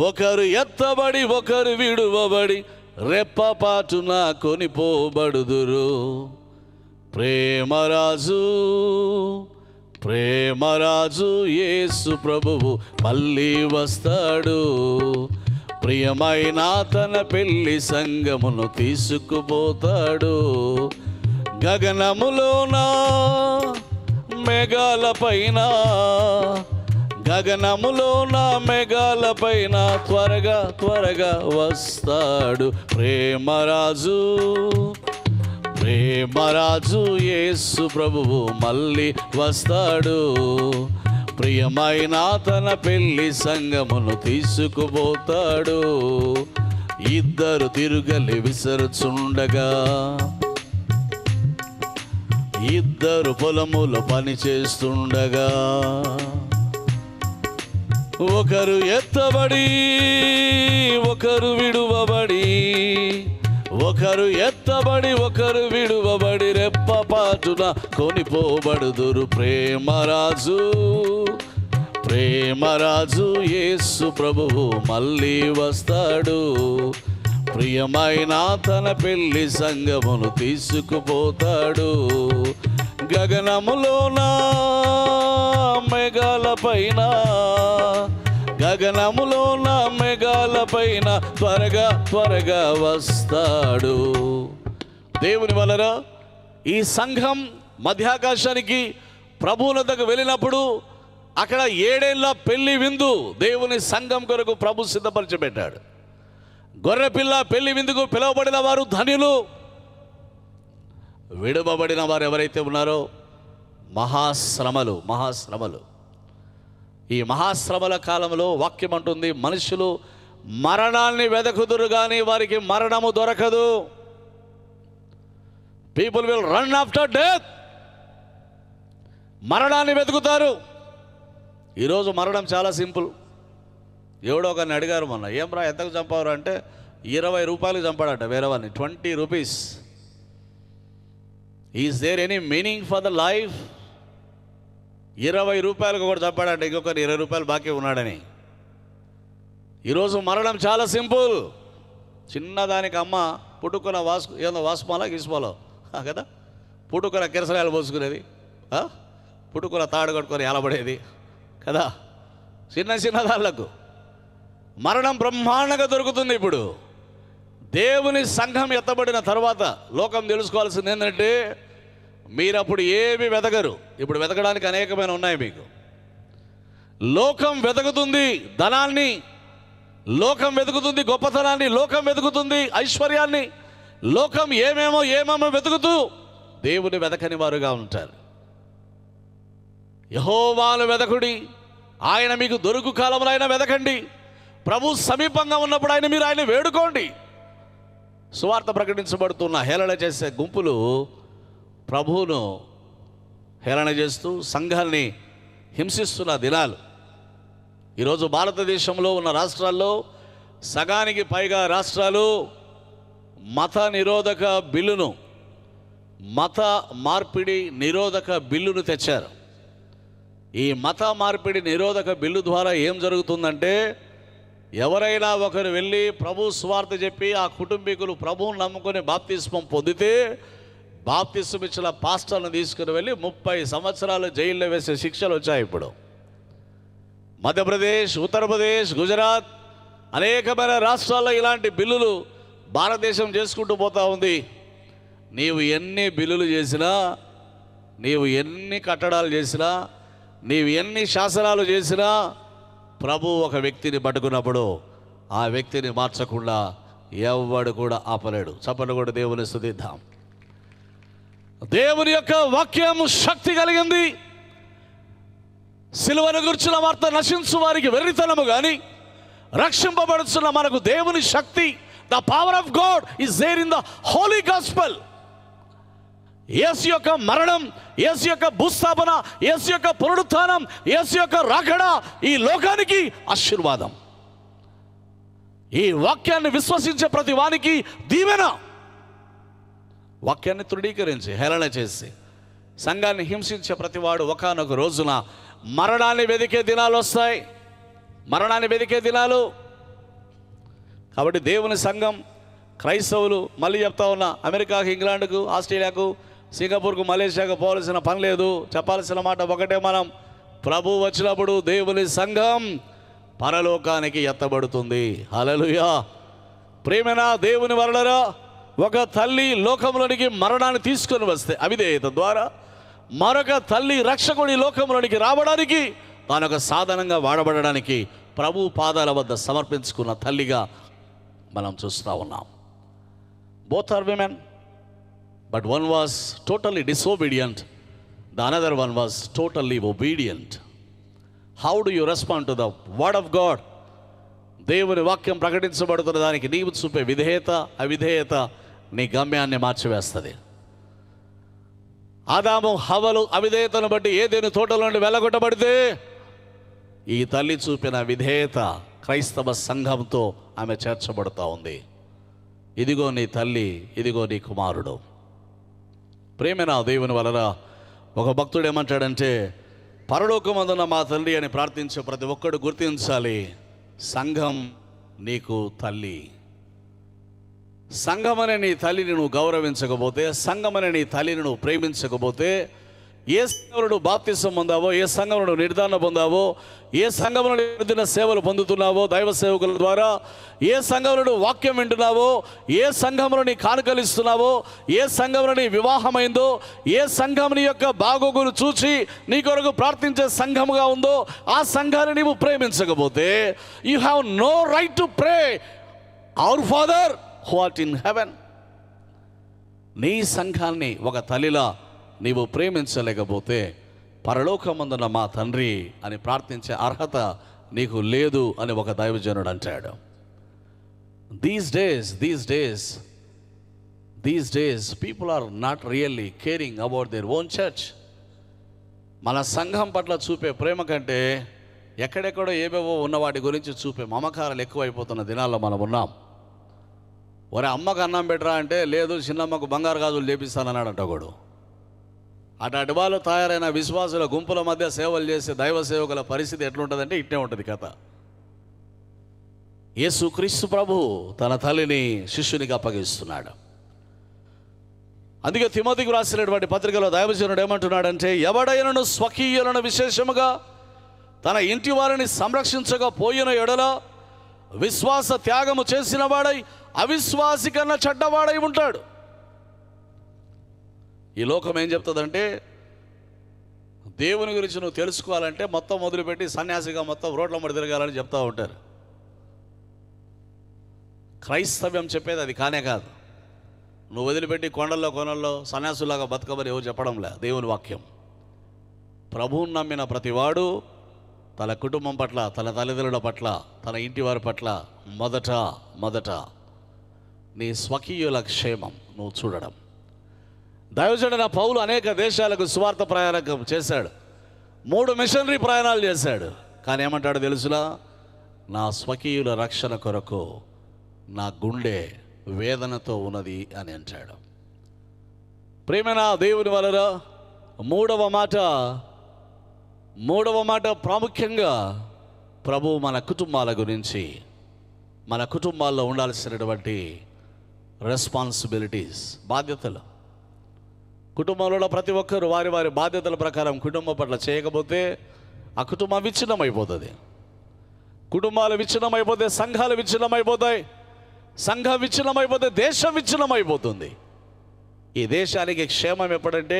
ఒకరు ఎత్తబడి ఒకరు విడువబడి, రెప్పపాటున కొనిపోబడుదురు. ప్రేమరాజు ప్రేమరాజు యేసు ప్రభువు మళ్ళీ వస్తాడు. ప్రియమైన తన పెళ్లి సంగమును తీసుకుపోతాడు. గగనములోన మేఘాలపైన, గగనములోన మేఘాలపైన త్వరగా త్వరగా వస్తాడు. ప్రేమరాజు ప్రేమరాజు యేసు ప్రభువు మళ్ళీ వస్తాడు. ప్రియమైన తన పెళ్లి సంగమును తీసుకుపోతాడు. ఇద్దరు తిరుగలి విసరుచుండగా, ఇద్దరు పొలములు పని చేస్తుండగా, ఒకరు ఎత్తబడి ఒకరు విడువబడి, ఒకరు ఎత్తబడి ఒకరు విడువబడి, రెప్పపాటున కొనిపోబడుదురు. ప్రేమరాజు ప్రేమరాజు యేసు ప్రభువు మళ్ళీ వస్తాడు. ప్రియమైన తన పెళ్లి సంగమును తీసుకుపోతాడు. గగనములోన మేఘాలపైన, గగనములోన మేఘాలపైన త్వరగా త్వరగా వస్తాడు. దేవుని వలన ఈ సంఘం మధ్యాకాశానికి ప్రభువునకు వెళ్ళినప్పుడు అక్కడ 7 ఏళ్ల పెళ్లి విందు దేవుని సంఘం కొరకు ప్రభు సిద్ధపరిచిపెట్టాడు. గొర్రెపిల్ల పెళ్లి విందుకు పిలువబడిన వారు ధన్యులు. విడువబడిన వారు ఎవరైతే ఉన్నారో మహాశ్రమలు మహాశ్రమలు. ఈ మహాశ్రమల కాలంలో వాక్యం అంటుంది, మనుషులు మరణాన్ని వెదకుదురు కానీ వారికి మరణము దొరకదు. People will run after death. మరణాన్ని వెతుకుతారు. ఈరోజు మరణం చాలా సింపుల్. ఎవడో ఒకరిని అడిగారు మొన్న, ఏం రా ఎంతకు చంపారు అంటే 20 రూపాయలు చంపాడట వేరేవాడిని, 20 rupees. Is there any meaning for the life? 20 రూపాయలకు కూడా చంపాడంటే ఇంకొకరు 20 రూపాయలు బాకీ ఉన్నాడని. ఈరోజు మరణం చాలా సింపుల్. చిన్నదానికి అమ్మ పుట్టుకున్న ఏదో వాసుమాల గీసుమాలో కదా, పుట్టుకున్న కిరసనాయలు పోసుకునేది, పుట్టుకున్న తాడు కట్టుకొని ఎలబడేది కదా. చిన్న చిన్న దాళ్ళకు మరణం బ్రహ్మాండంగా దొరుకుతుంది. ఇప్పుడు దేవుని సంఘం ఎత్తబడిన తర్వాత లోకం తెలుసుకోవాల్సింది ఏంటంటే, మీరప్పుడు ఏమి వెతకరు. ఇప్పుడు వెతకడానికి అనేకమైన ఉన్నాయి మీకు. లోకం వెతుకుతుంది ధనాన్ని, లోకం వెతుకుతుంది గొప్పతనాన్ని, లోకం వెతుకుతుంది ఐశ్వర్యాన్ని, లోకం ఏమేమో వెతుకుతూ దేవుని వెతకని వారుగా ఉంటారు. యెహోవాను వెతకుడి, ఆయన మీకు దొరుకు కాలంలో ఆయన వెతకండి. ప్రభు సమీపంగా ఉన్నప్పుడు మీరు ఆయన వేడుకోండి. సువార్త ప్రకటించబడుతున్న హేళన చేసే గుంపులు ప్రభువును హేళన చేస్తూ సంఘాన్ని హింసిస్తున్న దినాలు. ఈరోజు భారతదేశంలో ఉన్న రాష్ట్రాల్లో సగానికి పైగా రాష్ట్రాలు మత నిరోధక బిల్లును, మత మార్పిడి నిరోధక బిల్లును తెచ్చారు. ఈ మత మార్పిడి నిరోధక బిల్లు ద్వారా ఏం జరుగుతుందంటే, ఎవరైనా ఒకరు వెళ్ళి ప్రభు సువార్త చెప్పి ఆ కుటుంబీకులు ప్రభువును నమ్ముకొని బాప్తిస్మం పొందితే, బాప్తిస్మం ఇచ్చిన పాస్టర్ను తీసుకుని వెళ్ళి 30 సంవత్సరాలు జైల్లో వేసే శిక్షలు వచ్చాయి. ఇప్పుడు మధ్యప్రదేశ్, ఉత్తరప్రదేశ్, గుజరాత్ అనేకమైన రాష్ట్రాల్లో ఇలాంటి బిల్లులు భారతదేశం చేసుకుంటూ పోతూ ఉంది. నీవు ఎన్ని బిల్లులు చేసినా, నీవు ఎన్ని కట్టడాలు చేసినా, నీవు ఎన్ని శాసనాలు చేసినా, ప్రభు ఒక వ్యక్తిని పట్టుకున్నప్పుడు ఆ వ్యక్తిని మార్చకుండా ఎవడు కూడా ఆపలేడు. చప్పట్లు కూడా దేవుని స్తుతిద్దాం. దేవుని యొక్క వాక్యం శక్తి కలిగింది. సిలువను గురించిన వార్త నశించు వారికి వెర్రితనము కానీ, రక్షింపబడుతున్న మనకు దేవుని శక్తి, the power of God is there in the holy gospel. Yesu యొక్క మరణం, యేసు యొక్క భూస్థాపన, యేసు యొక్క పునరుత్థానం, యేసు యొక్క రాకడ ఈ లోకానికి ఆశీర్వాదం. ఈ వాక్యాన్ని విశ్వసించే ప్రతి వానికి దీవెన. వాక్యాన్ని తృణీకరించి హేళన చేసి సంఘాన్ని హింసించే ప్రతివాడు ఒకానొక రోజున మరణాన్ని వెదికే దినాలు వస్తాయి. మరణాన్ని వెదికే దినాలు. కాబట్టి దేవుని సంఘం, క్రైస్తవులు, మళ్ళీ చెప్తా ఉన్నా, అమెరికాకు, ఇంగ్లాండ్కు, ఆస్ట్రేలియాకు, సింగపూర్కు, మలేషియాకు పోవాల్సిన పని లేదు. చెప్పాల్సిన మాట ఒకటే, మనం ప్రభు వచ్చినప్పుడు దేవుని సంఘం పరలోకానికి ఎత్తబడుతుంది. హల్లెలూయా. ప్రేమనా దేవుని వలనరా, ఒక తల్లి లోకంలోనికి మరణాన్ని తీసుకొని వస్తే అవిధేయత ద్వారా మరొక తల్లి రక్షకుడి లోకంలోనికి రావడానికి, తానొక సాధనంగా వాడబడడానికి ప్రభు పాదాల వద్ద సమర్పించుకున్న తల్లిగా మనం చూస్తూ ఉన్నాం. Both are women, but one was totally disobedient, the another one was totally obedient. How do you respond to the word of God? దేవుని వాక్యం ప్రకటించబడుతున్న దానికి నీవు చూపే విధేయత, అవిధేయత నీ గమ్యాన్ని మార్చివేస్తుంది. ఆదాము హవ్వలు అవిధేయతను బట్టి ఏదైనా తోటలో నుండి వెళ్ళగొట్టబడితే, ఈ తల్లి చూపిన విధేయత క్రైస్తవ సంఘంతో ఆమె చేర్చబడుతూ ఉంది. ఇదిగో నీ తల్లి, ఇదిగో నీ కుమారుడు. ప్రేమేనా దేవుని వలన ఒక భక్తుడు ఏమంటాడంటే, పరలోకమందున్న మా తల్లి అని ప్రార్థించే ప్రతి ఒక్కడు గుర్తించాలి, సంఘం నీకు తల్లి. సంఘమనే నీ తల్లిని నువ్వు గౌరవించకపోతే, సంఘమనే నీ తల్లిని నువ్వు ప్రేమించకపోతే, ఏ సంఘంలో నువ్వు బాప్తిసం పొందావో, ఏ సంఘంలో నువ్వు నిర్ధారణ పొందావో, ఏ సంఘంలో నిరుదిన సేవలు పొందుతున్నావో దైవ సేవకుల ద్వారా, ఏ సంఘంలో నువ్వు వాక్యం వింటున్నావో, ఏ సంఘంలో నీ కానుకలు ఇస్తున్నావో, ఏ సంఘంలో నీ వివాహమైందో, ఏ సంఘం నీ యొక్క బాగోగులు చూచి నీ కొరకు ప్రార్థించే సంఘముగా ఉందో, ఆ సంఘాన్ని నీవు ప్రేమించకపోతే, you have no right to pray our Father who art in heaven. నీ సంఘాన్ని ఒక తల్లిలా నీవు ప్రేమించలేకపోతే, పరలోకమందున్న మా తండ్రి అని ప్రార్థించే అర్హత నీకు లేదు అని ఒక దైవజనుడు అంటాడు. These days people are not really caring about their own church. మన సంఘం పట్ల చూపే ప్రేమ కంటే ఎక్కడెక్కడో ఏవేవో ఉన్న వాటి గురించి చూపే మమకారాలు ఎక్కువైపోతున్న దినాల్లో మనం ఉన్నాం. ఒరే అమ్మకు అన్నం పెట్టరా అంటే, లేదు చిన్నమ్మకు బంగారు గాజులు చేపిస్తానన్నాడు ఒకడు. అటు వాళ్ళు తయారైన విశ్వాసుల గుంపుల మధ్య సేవలు చేసే దైవ సేవకుల పరిస్థితి ఎట్లుంటుందంటే ఇట్టే ఉంటుంది కథ. యేసుక్రీస్తు ప్రభు తన తల్లిని శిష్యునికి అప్పగిస్తున్నాడు. అందుకే తిమోతికి రాసినటువంటి పత్రికలో దైవజనుడు ఏమంటున్నాడంటే, ఎవడైనను స్వకీయులను విశేషముగా తన ఇంటి వారిని సంరక్షించకపోయిన ఎడల విశ్వాస త్యాగము చేసిన వాడై అవిశ్వాసి కన్నా చెడ్డవాడై ఉంటాడు. ఈ లోకం ఏం చెప్తుందంటే, దేవుని గురించి నువ్వు తెలుసుకోవాలంటే మొత్తం మొదలుపెట్టి సన్యాసిగా మొత్తం రోడ్ల మీద తిరగాలని చెప్తూ ఉంటారు. క్రైస్తవ్యం చెప్పేది అది కానే కాదు. నువ్వు వదిలిపెట్టి కొండల్లో సన్యాసులాగా బతకమని ఎవరు చెప్పడంలే. దేవుని వాక్యం, ప్రభువుని నమ్మిన ప్రతివాడు తన కుటుంబం పట్ల, తన తల్లిదండ్రుల పట్ల, తన ఇంటి వారి పట్ల మొదట నీ స్వకీయుల క్షేమం నువ్వు చూడడం. దైవజనుడైన పౌలు అనేక దేశాలకు సువార్త ప్రయాణం చేశాడు. 3 మిషనరీ ప్రయాణాలు చేశాడు. కానీ ఏమంటాడు తెలుసులా? నా స్వకీయుల రక్షణ కొరకు నా గుండె వేదనతో ఉన్నది అని అంటాడు. ప్రియమైన దేవుని వలన మూడవ మాట ప్రాముఖ్యంగా ప్రభు మన కుటుంబాల గురించి, మన కుటుంబాల్లో ఉండాల్సినటువంటి రెస్పాన్సిబిలిటీస్, బాధ్యతలు. కుటుంబంలో ప్రతి ఒక్కరు వారి వారి బాధ్యతల ప్రకారం కుటుంబం పట్ల చేయకపోతే ఆ కుటుంబం విచ్ఛిన్నమైపోతుంది. కుటుంబాలు విచ్ఛిన్నమైపోతే సంఘాలు విచ్ఛిన్నమైపోతాయి. సంఘం విచ్ఛిన్నమైపోతే దేశం విచ్ఛిన్నమైపోతుంది. ఈ దేశానికి క్షేమం ఎప్పుడంటే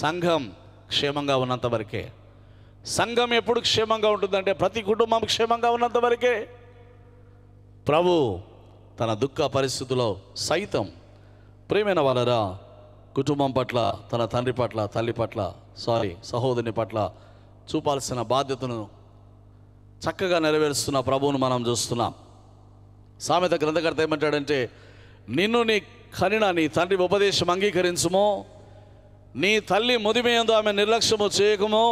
సంఘం క్షేమంగా ఉన్నంత వరకే. సంఘం ఎప్పుడు క్షేమంగా ఉంటుందంటే ప్రతి కుటుంబం క్షేమంగా ఉన్నంత వరకే. ప్రభు తన దుఃఖ పరిస్థితుల్లో సైతం ప్రియమైన వాళ్ళరా కుటుంబం పట్ల, తన తండ్రి పట్ల, తల్లి పట్ల, సహోదరుని పట్ల చూపాల్సిన బాధ్యతను చక్కగా నెరవేరుస్తున్న ప్రభువును మనం చూస్తున్నాం. సామెత గ్రంథకర్త ఏమంటాడంటే, నిన్ను నీ కనిన నీ తండ్రి ఉపదేశం అంగీకరించుమో, నీ తల్లి ముదిమేయందు ఆమె నిర్లక్ష్యము చేయకము,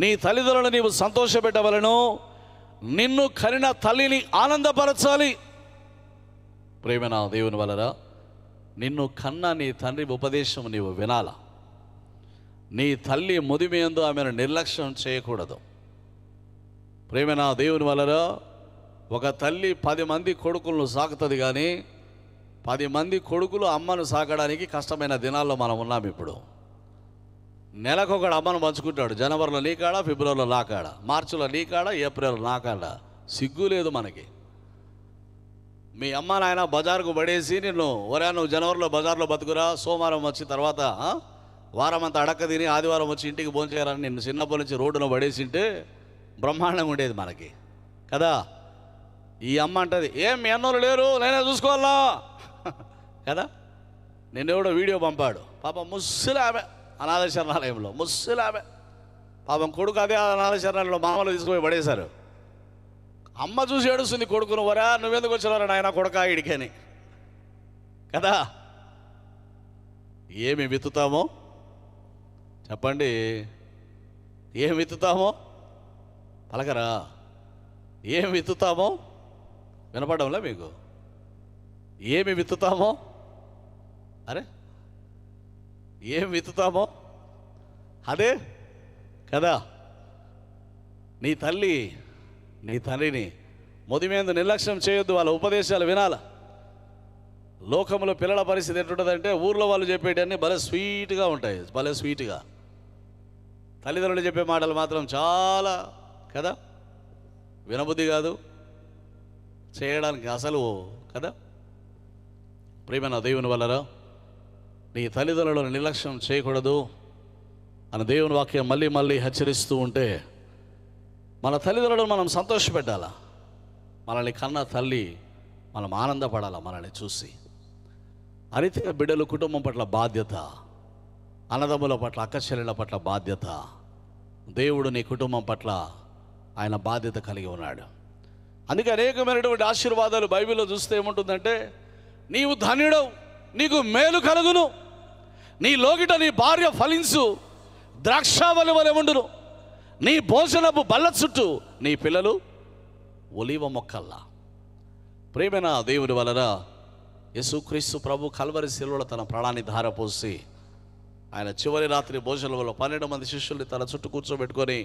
నీ తల్లిదండ్రులను నీవు సంతోషపెట్టవలను, నిన్ను కనిన తల్లిని ఆనందపరచాలి. ప్రేమన దేవుని వలన నిన్ను కన్న నీ తండ్రి ఉపదేశం నీవు వినాల. నీ తల్లి ముదిమేయందు ఆమెను నిర్లక్ష్యం చేయకూడదు. ప్రేమన దేవుని వలన ఒక తల్లి 10 మంది కొడుకులను సాకుతుంది, కానీ 10 మంది కొడుకులు అమ్మను సాకడానికి కష్టమైన దినాల్లో మనం ఉన్నాం. ఇప్పుడు నెలకొకడు అమ్మను పంచుకుంటాడు. జనవరిలో నీ కాడ, ఫిబ్రవరిలో నా కాడ, మార్చిలో నీ కాడ, ఏప్రిల్లో నా కాడ. సిగ్గు లేదు మనకి. మీ అమ్మ నాయన బజారుకు పడేసి నిన్ను, నువ్వు జనవరిలో బజార్లో బతుకురా, సోమవారం వచ్చి తర్వాత వారం అంతా అడక్క తిని ఆదివారం వచ్చి ఇంటికి భోంచేయాలని నిన్ను చిన్నప్పటి నుంచి రోడ్డులో పడేసింటే బ్రహ్మాండంగా ఉండేది మనకి కదా. ఈ అమ్మ అంటది, ఏం మీ అన్నోళ్ళు లేరు, నేనే చూసుకోవాలా కదా. నిన్నెవడో వీడియో పంపాడు. పాపం ముస్సులు ఆమె అనాథ శరణాలయంలో, ముస్సులు ఆమె పాపం కొడుకు అదే అనాథ శరణాలయంలో మామూలు తీసుకుపోయి పడేశారు. అమ్మ చూసి ఏడుస్తుంది కొడుకును, నువ్వెందుకు వచ్చినారా నాయన కొడుకా ఇడికని కదా. ఏమి విత్తుతామో చెప్పండి, ఏం విత్తుతామో పలకరా. ఏం విత్తుతామో వినపడంలే మీకు? ఏమి విత్తుతామో, అరే ఏం విత్తుతామో అదే కదా. నీ తల్లి నీ తండ్రిని ముదిమేందు నిర్లక్ష్యం చేయొద్దు. వాళ్ళ ఉపదేశాలు వినాల. లోకంలో పిల్లల పరిస్థితి ఎట్లుంటుందంటే, ఊర్లో వాళ్ళు చెప్పేటన్నీ భలే స్వీట్గా ఉంటాయి, భలే స్వీట్గా. తల్లిదండ్రులు చెప్పే మాటలు మాత్రం చాలా కదా వినబుద్ధి కాదు, చేయడానికి అసలు కదా. ప్రియమైన దేవుని వలన నీ తల్లిదండ్రులను నిర్లక్ష్యం చేయకూడదు అని దేవుని వాక్యం మళ్ళీ మళ్ళీ హెచ్చరిస్తూ ఉంటే, మన తల్లిదండ్రులను మనం సంతోషపెట్టాలా. మనల్ని కన్న తల్లి మనం ఆనందపడాలా మనల్ని చూసి. అయితే బిడ్డలు కుటుంబం పట్ల బాధ్యత, అన్నదమ్ముల పట్ల, అక్క చెల్లెళ్ళ పట్ల బాధ్యత. దేవుడు నీ కుటుంబం పట్ల ఆయన బాధ్యత కలిగి ఉన్నాడు. అందుకే అనేకమైనటువంటి ఆశీర్వాదాలు బైబిల్లో చూస్తే ఏముంటుందంటే, నీవు ధన్యుడవు, నీకు మేలు కలుగును, నీ లోగిట నీ భార్య ఫలించు, ద్రాక్షావళి వలె ఉండును, నీ భోజనపు బల్ల చుట్టూ నీ పిల్లలు ఒలీవ మొక్కల్లా. ప్రేమైన దేవుని వలన యేసుక్రీస్తు ప్రభు కల్వరి శిలువలో తన ప్రాణాన్ని ధారపోసి ఆయన చివరి రాత్రి భోజనంలో 12 మంది శిష్యుల్ని తన చుట్టూ కూర్చోబెట్టుకొని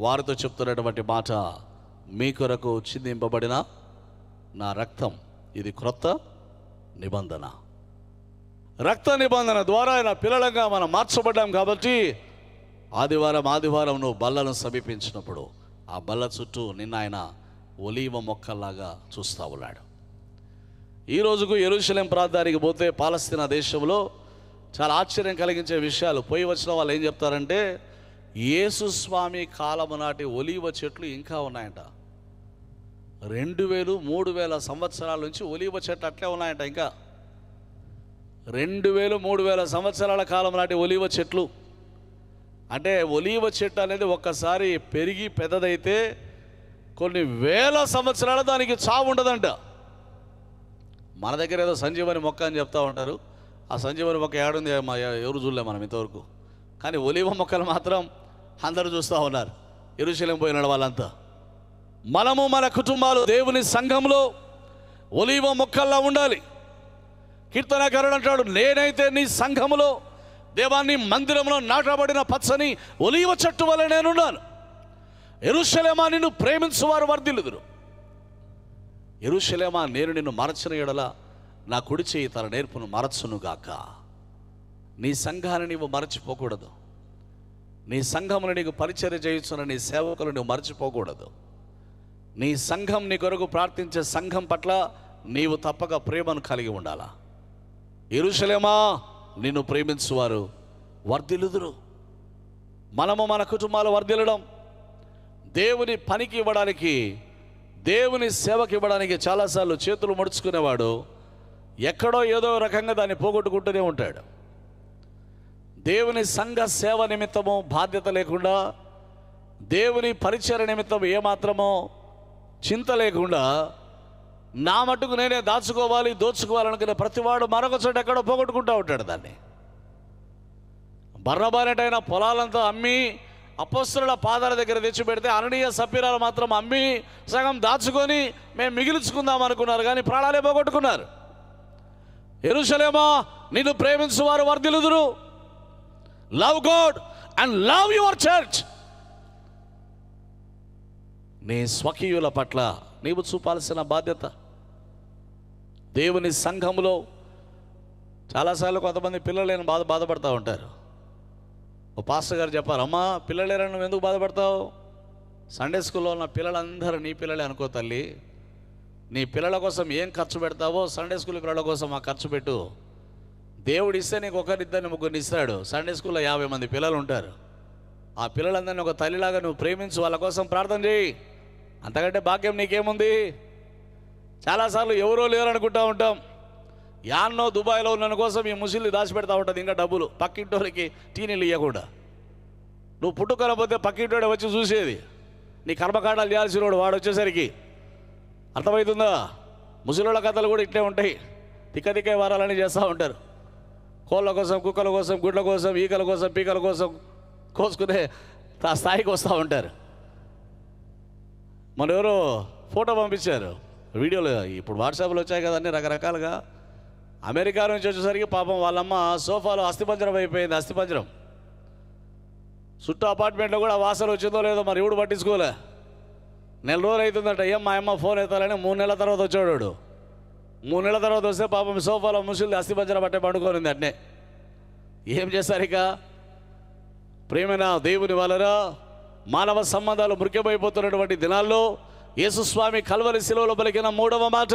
వారితో చెప్తున్నటువంటి మాట, మీ కొరకు చిందింపబడిన నా రక్తం, ఇది క్రొత్త నిబంధన. రక్త నిబంధన ద్వారా ఆయన పిల్లలంగా మనం మార్చబడ్డాం. కాబట్టి ఆదివారం నువ్వు బల్లను సమీపించినప్పుడు ఆ బల్ల చుట్టూ నిన్న ఆయన ఒలీవ మొక్కల్లాగా చూస్తూ ఉన్నాడు. ఈ రోజుకు యెరూషలేం ప్రాంతానికి పోతే పాలస్తీనా దేశంలో చాలా ఆశ్చర్యం కలిగించే విషయాలు. పోయి వచ్చిన వాళ్ళు ఏం చెప్తారంటే, యేసు స్వామి కాలము నాటి ఒలీవ చెట్లు ఇంకా ఉన్నాయంట. 2000-3000 సంవత్సరాల నుంచి ఒలీవ చెట్లు అట్లే ఉన్నాయంట. ఇంకా 2000-3000 సంవత్సరాల కాలం నాటి ఒలీవ చెట్లు. అంటే ఒలీవ చెట్టు అనేది ఒక్కసారి పెరిగి పెద్దదైతే కొన్ని వేల సంవత్సరాలు దానికి చావు ఉండదంట. మన దగ్గర ఏదో సంజీవని మొక్క అని చెప్తా ఉంటారు. ఆ సంజీవని మొక్క ఏడుంది ఎవరు చూడలే మనం ఇంతవరకు. కానీ ఒలీవ మొక్కలు మాత్రం అందరూ చూస్తూ ఉన్నారు, యెరూషలేం పోయిన వాళ్ళంతా. మనము మన కుటుంబాలు దేవుని సంఘంలో ఒలీవ మొక్కల్లా ఉండాలి. కీర్తనకారుడు అంటాడు, నేనైతే నీ సంఘములో, దేవాన్ని మందిరంలో నాటబడిన పచ్చని ఒలీవ చెట్టు వలె నేనున్నాను. యెరూషలేమా, నిన్ను ప్రేమించువారు వర్ధిల్లుదురు. యెరూషలేమా, నేను నిన్ను మరచిన ఎడల నా కుడి చేయి తన నేర్పును మరచునుగాక. నీ సంఘాన్ని నీవు మరచిపోకూడదు. నీ సంఘమును నీకు పరిచర్య చేయుచున్న నీ సేవకులు నువ్వు మరచిపోకూడదు. నీ సంఘం, నీ కొరకు ప్రార్థించే సంఘం పట్ల నీవు తప్పక ప్రేమను కలిగి ఉండాలా. యెరూషలేమా, నిన్ను ప్రేమించువారు వర్ధిల్లుదురు. మనము మన కుటుంబాలు వర్ధిల్లడం, దేవుని పనికి ఇవ్వడానికి, దేవుని సేవకి ఇవ్వడానికి చాలాసార్లు చేతులు ముడుచుకునేవాడు ఎక్కడో ఏదో రకంగా దాన్ని పోగొట్టుకుంటూనే ఉంటాడు. దేవుని సంఘ సేవ నిమిత్తము బాధ్యత లేకుండా, దేవుని పరిచర్య నిమిత్తం ఏమాత్రమో చింత లేకుండా, నా మట్టుకు నేనే దాచుకోవాలి, దోచుకోవాలనుకునే ప్రతివాడు మరొక చోట ఎక్కడో పోగొట్టుకుంటూ ఉంటాడు దాన్ని. బర్నబానెటైన పొలాలంతా అమ్మి అపొస్తలుల పాదాల దగ్గర తెచ్చిపెడితే అననీయ సప్పీరాలు మాత్రం అమ్మి సగం దాచుకొని మేము మిగిల్చుకుందాం అనుకున్నారు, కానీ ప్రాణాలే పోగొట్టుకున్నారు. యెరూషలేమా, నిన్ను ప్రేమించువారు వర్ధిల్లుదురు. Love God and love your church. నీ స్వకీయుల పట్ల నీవు చూపాల్సిన బాధ్యత. దేవుని సంఘములో చాలాసార్లు కొంతమంది పిల్లలేని బాధపడుతూ ఉంటారు. ఓ పాస్టర్ గారు చెప్పారు, అమ్మా పిల్లలేరని నువ్వు ఎందుకు బాధపడతావు? సండే స్కూల్లో ఉన్న పిల్లలందరూ నీ పిల్లలే అనుకో తల్లి. నీ పిల్లల కోసం ఏం ఖర్చు పెడతావో సండే స్కూల్ పిల్లల కోసం ఆ ఖర్చు పెట్టు. దేవుడు ఇస్తే నీకు ఒకరిద్దరిని ముగ్గురిని ఇస్తాడు. సండే స్కూల్లో 50 మంది పిల్లలు ఉంటారు. ఆ పిల్లలందరినీ ఒక తల్లిలాగా నువ్వు ప్రేమించు, వాళ్ళ కోసం ప్రార్థన చేయి. అంతకంటే భాగ్యం నీకేముంది? చాలాసార్లు ఎవరో లేరనుకుంటూ ఉంటాం. యాన్నో దుబాయ్లో ఉన్న కోసం ఈ ముసిల్ని దాచిపెడతా ఉంటుంది ఇంకా డబ్బులు, పక్కింటోళ్ళకి టీనీళ్ళు ఇవ్వకుండా. నువ్వు పుట్టుకొనపోతే పక్కింటోడే వచ్చి చూసేది, నీ కర్మకాండాలు చేయాల్సిన వాడు వచ్చేసరికి. అర్థమవుతుందా? ముసలోళ్ళ కథలు కూడా ఇట్లే ఉంటాయి. తిక్క వారాలని చేస్తూ ఉంటారు. కోళ్ళ కోసం, కుక్కల కోసం, గుడ్ల కోసం, ఈకల కోసం, పీకల కోసం కోసుకునే ఆ స్థాయికి వస్తూ ఉంటారు. మన ఎవరో ఫోటో పంపించారు, వీడియోలు ఇప్పుడు వాట్సాప్లో వచ్చాయి కదండి రకరకాలుగా. అమెరికా నుంచి వచ్చేసరికి పాపం వాళ్ళమ్మ సోఫాలో అస్థిపంజరం అయిపోయింది. అస్థిపంజరం చుట్టూ అపార్ట్మెంట్లో కూడా వాసన వచ్చిందో లేదో మరి ఎవడు పట్టించుకోలే. 4 రోజులు అవుతుందంట. ఏం మా అమ్మ ఫోన్ ఎత్తాలని 3 నెలల తర్వాత వచ్చాడు. 3 నెలల తర్వాత వస్తే పాపం సోఫాలో ముసలి అస్థిపంజరం పట్టే పండుకోనింది అట్నే. ఏం చేస్తారు ఇక? ప్రేమైన దేవుని వలన మానవ సంబంధాలు మృగ్యమైపోతున్నటువంటి దినాల్లో యేసుస్వామి కల్వరి శిలువలో పలికిన 3వ మాట,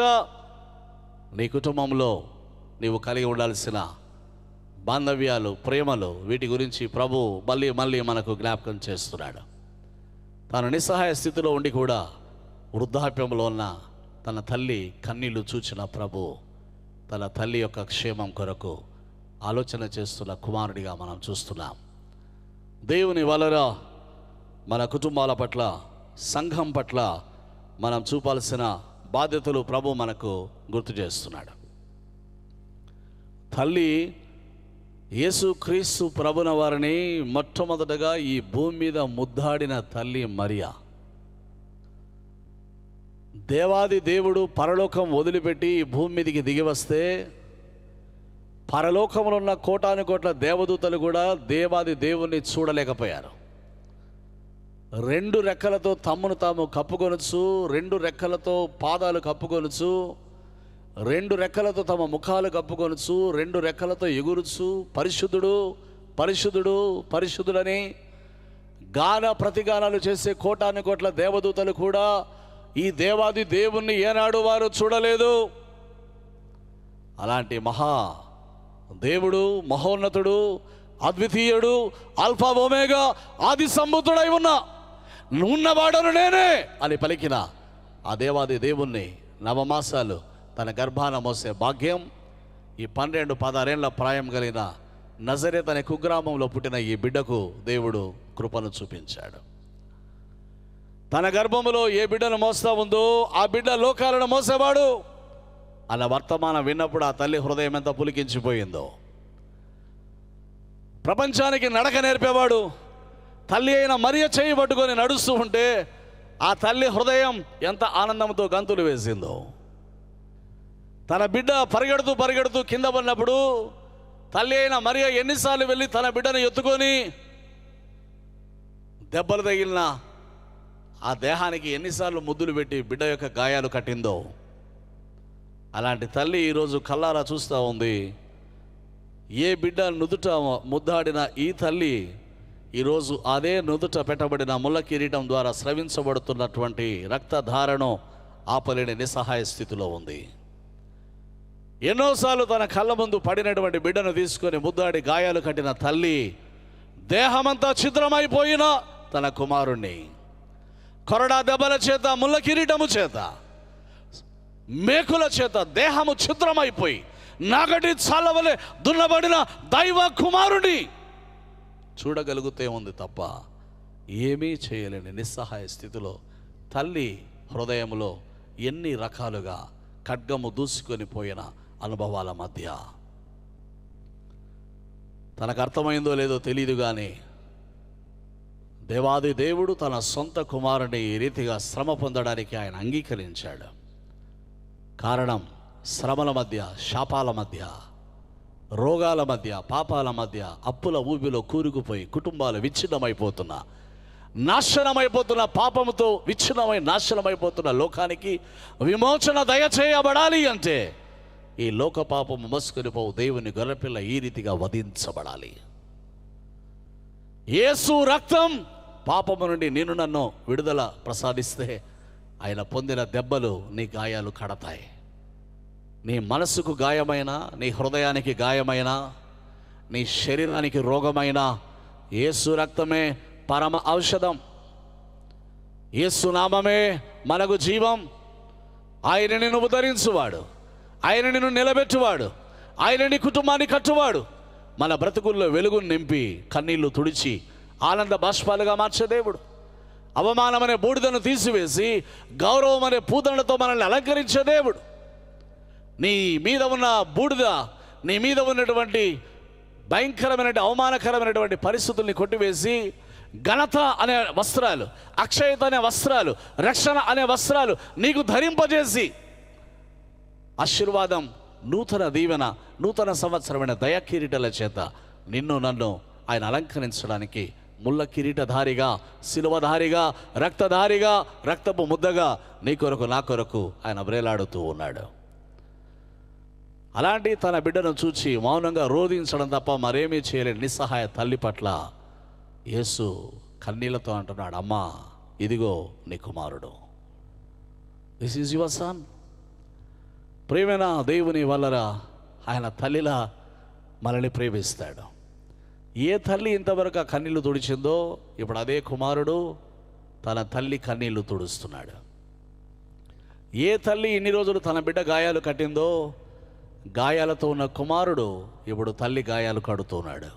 నీ కుటుంబంలో నీవు కలిగి ఉండాల్సిన బాంధవ్యాలు, ప్రేమలు, వీటి గురించి ప్రభు మళ్ళీ మనకు జ్ఞాపకం చేస్తున్నాడు. తాను నిస్సహాయ స్థితిలో ఉండి కూడా వృద్ధాప్యంలో ఉన్న తన తల్లి కన్నీళ్లు చూచిన ప్రభు తన తల్లి యొక్క క్షేమం కొరకు ఆలోచన చేస్తున్న కుమారుడిగా మనం చూస్తున్నాం. దేవుని వలన మన కుటుంబాల పట్ల, సంఘం పట్ల మనం చూపాల్సిన బాధ్యతలు ప్రభు మనకు గుర్తు చేస్తున్నాడు. తల్లి యేసుక్రీస్తు ప్రభున వారిని మొట్టమొదటగా ఈ భూమి మీద ముద్దాడిన తల్లి మరియా. దేవాది దేవుడు పరలోకం వదిలిపెట్టి ఈ భూమి మీదకి దిగి వస్తే పరలోకంలో ఉన్న కోటాను కోట్ల దేవదూతలు కూడా దేవాది దేవుణ్ణి చూడలేకపోయారు. రెండు రెక్కలతో తమ్మును తాము కప్పుకొనొచ్చు, రెండు రెక్కలతో పాదాలు కప్పుకొనొచ్చు, రెండు రెక్కలతో తమ ముఖాలు కప్పుకొనొచ్చు, రెండు రెక్కలతో ఎగురుచు పరిశుద్ధుడు పరిశుద్ధుడు పరిశుద్ధుడని గాన ప్రతిగానాలు చేసే కోటాను కోట్ల దేవదూతలు కూడా ఈ దేవాది దేవుణ్ణి ఏనాడు వారు చూడలేదు. అలాంటి మహా దేవుడు, మహోన్నతుడు, అద్వితీయుడు, ఆల్ఫా ఓమేగా, ఆది సంభూతుడై ఉన్నవాడను నేనే అని పలికిన ఆ దేవాది దేవుణ్ణి నవమాసాలు తన గర్భాన మోసే భాగ్యం ఈ 12-16 ప్రాయం కలిగిన నజరేత్ అనే కుగ్రామంలో పుట్టిన ఈ బిడ్డకు దేవుడు కృపను చూపించాడు. తన గర్భములో ఏ బిడ్డను మోస్తా ఉందో ఆ బిడ్డ లోకాలను మోసేవాడు అన్న వర్తమానం విన్నప్పుడు ఆ తల్లి హృదయం ఎంత పులికించిపోయిందో. ప్రపంచానికి నడక నేర్పేవాడు తల్లి అయిన మరియ చేయి పట్టుకొని నడుస్తూ ఉంటే ఆ తల్లి హృదయం ఎంత ఆనందంతో గంతులు వేసిందో. తన బిడ్డ పరిగెడుతూ పరిగెడుతూ కింద పడినప్పుడు తల్లి అయిన మరియ ఎన్నిసార్లు వెళ్ళి తన బిడ్డను ఎత్తుకొని దెబ్బలు తగిలిన ఆ దేహానికి ఎన్నిసార్లు ముద్దులు పెట్టి బిడ్డ యొక్క గాయాలు కట్టిందో. అలాంటి తల్లి ఈరోజు కల్లారా చూస్తూ ఉంది. ఏ బిడ్డ నుదుట ముద్దాడిన ఈ తల్లి ఈరోజు అదే నుదుట పెట్టబడిన ముళ్ళ కిరీటం ద్వారా స్రవించబడుతున్నటువంటి రక్తధారను ఆపలేని నిస్సహాయ స్థితిలో ఉంది. ఎన్నోసార్లు తన కళ్ళ ముందు పడినటువంటి బిడ్డను తీసుకొని ముద్దాడి గాయాలు కట్టిన తల్లి దేహమంతా ఛిద్రమైపోయిన తన కుమారుణ్ణి కొరడా దెబ్బల చేత, ముళ్ళ కిరీటము చేత, మేకుల చేత దేహము ఛిద్రమైపోయి నాగటి చాలవలే దున్నబడిన దైవ కుమారుని చూడగలిగితే ఉంది తప్ప ఏమీ చేయలేని నిస్సహాయ స్థితిలో తల్లి హృదయంలో ఎన్ని రకాలుగా ఖడ్గము దూసుకొని పోయిన అనుభవాల మధ్య తనకు అర్థమైందో లేదో తెలియదు కానీ దేవాది దేవుడు తన సొంత కుమారుని ఈ రీతిగా శ్రమ పొందడానికి ఆయన అంగీకరించాడు. కారణం శ్రమల మధ్య, శాపాల మధ్య, రోగాల మధ్య, పాపాల మధ్య, అప్పుల ఊబిలో కూరుకుపోయి కుటుంబాలు విచ్ఛిన్నమైపోతున్నా, నాశనమైపోతున్న, పాపముతో విచ్ఛిన్నమై నాశనమైపోతున్న లోకానికి విమోచన దయచేయబడాలి అంటే ఈ లోక పాపము మోసుకొని పోవు దేవుని గొర్రెపిల్ల ఈ రీతిగా వధించబడాలి. యేసు రక్తం పాపము నుండి నేను నన్ను విడుదల ప్రసాదిస్తే ఆయన పొందిన దెబ్బలు నీ గాయాలు కడతాయి. నీ మనసుకు గాయమైన, నీ హృదయానికి గాయమైన, నీ శరీరానికి రోగమైన యేసు రక్తమే పరమ ఔషధం. యేసు నామమే మనకు జీవం. ఆయన నిన్ను ఉద్ధరించువాడు, ఆయన నిన్ను నిలబెట్టువాడు, ఆయన నీ కుటుంబాన్ని కట్టువాడు, మన బ్రతుకుల్లో వెలుగును నింపి కన్నీళ్లు తుడిచి ఆనంద బాష్పాలుగా మార్చే దేవుడు. అవమానమనే బూడిదను తీసివేసి గౌరవం అనే పూదనలతో మనల్ని అలంకరించే దేవుడు. నీ మీద ఉన్న బూడిద, నీ మీద ఉన్నటువంటి భయంకరమైనటువంటి అవమానకరమైనటువంటి పరిస్థితుల్ని కొట్టివేసి ఘనత అనే వస్త్రాలు, అక్షయత అనే వస్త్రాలు, రక్షణ అనే వస్త్రాలు నీకు ధరింపజేసి ఆశీర్వాదం, నూతన దీవెన, నూతన సంవత్సరమైన దయా కిరీటాల చేత నిన్ను నన్ను ఆయన అలంకరించడానికి ముళ్ళ కిరీటధారిగా, శిలువధారిగా, రక్తధారిగా, రక్తపు ముద్దగా నీ కొరకు నా కొరకు ఆయన వ్రేలాడుతూ ఉన్నాడు. అలాంటి తన బిడ్డను చూచి మౌనంగా రోధించడం తప్ప మరేమీ చేయలేని నిస్సహాయ తల్లి పట్ల యేసు కన్నీళ్లతో అంటున్నాడు, అమ్మా ఇదిగో నీ కుమారుడు, దిస్ ఈజ్ యువర్ సన్. ప్రేమైన దేవుని వల్లరా ఆయన తల్లిలా మనల్ని ప్రేమిస్తాడు. ఏ తల్లి ఇంతవరకు ఆ కన్నీళ్లు తుడిచిందో ఇప్పుడు అదే కుమారుడు తన తల్లి కన్నీళ్లు తుడుస్తున్నాడు. ఏ తల్లి ఇన్ని రోజులు తన బిడ్డ గాయాలు కట్టిందో గాయాలతో ఉన్న కుమారుడు ఇప్పుడు తల్లి గాయాలు కడుతున్నాడు.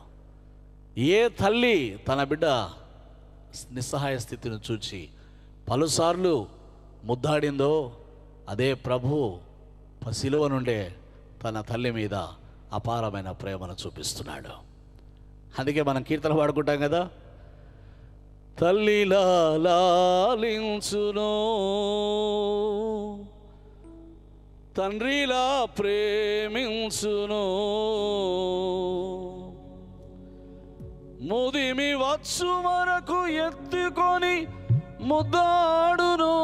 ఏ తల్లి తన బిడ్డ నిస్సహాయ స్థితిని చూచి పలుసార్లు ముద్దాడిందో అదే ప్రభు శిలువ నుండే తన తల్లి మీద అపారమైన ప్రేమను చూపిస్తున్నాడు. అందుకే మనం కీర్తన పాడుకుంటాం కదా, తల్లిలా లాలించును, తండ్రిలా ప్రేమించును, ముదిమి వచ్చు వరకు ఎత్తుకొని ముద్దాడును,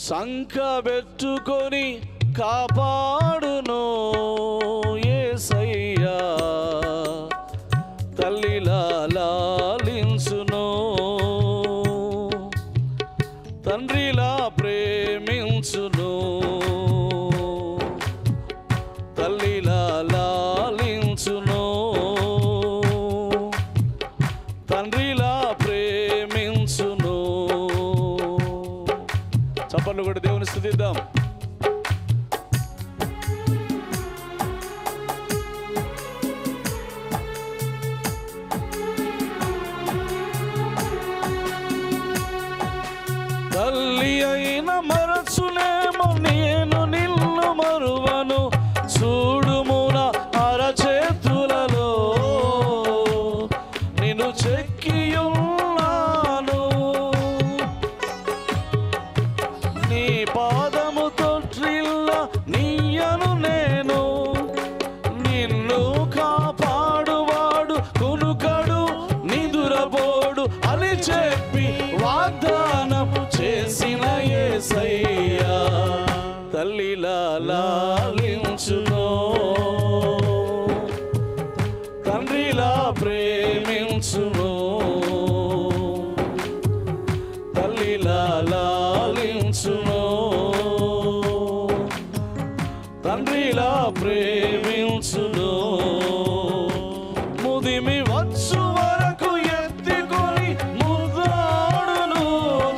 సంకబెట్టుకొని కాపాడును. యేసయ్యా తల్లిలా లాలించును, తండ్రిలా ప్రేమించును. తల్లిలా లాలించును, తండ్రిలా ప్రేమించును. చప్పట్లు కూడా దేవుని స్తుతిద్దాం. తల్లి అయిన మరచునేమో నేను నిన్ను మరువను, చూడుమున అరచేతులలో నిన్ను చెక్కియున్నాను. నీ పాదము తొట్టిల్ల నీయను నేను, నిన్ను కాపాడువాడు కునుకడు నిదురబోడు అని చెప్పి వాగ్దానం చేసిన యేసయ్యా తల్లిలా లాలించును, తండ్రిలా ప్రేమించును. తల్లిలా లాలించును, తండ్రిలా ప్రేమించును. ముదిమి వచ్చు వరకు ఎత్తుకొని ముద్దాడును,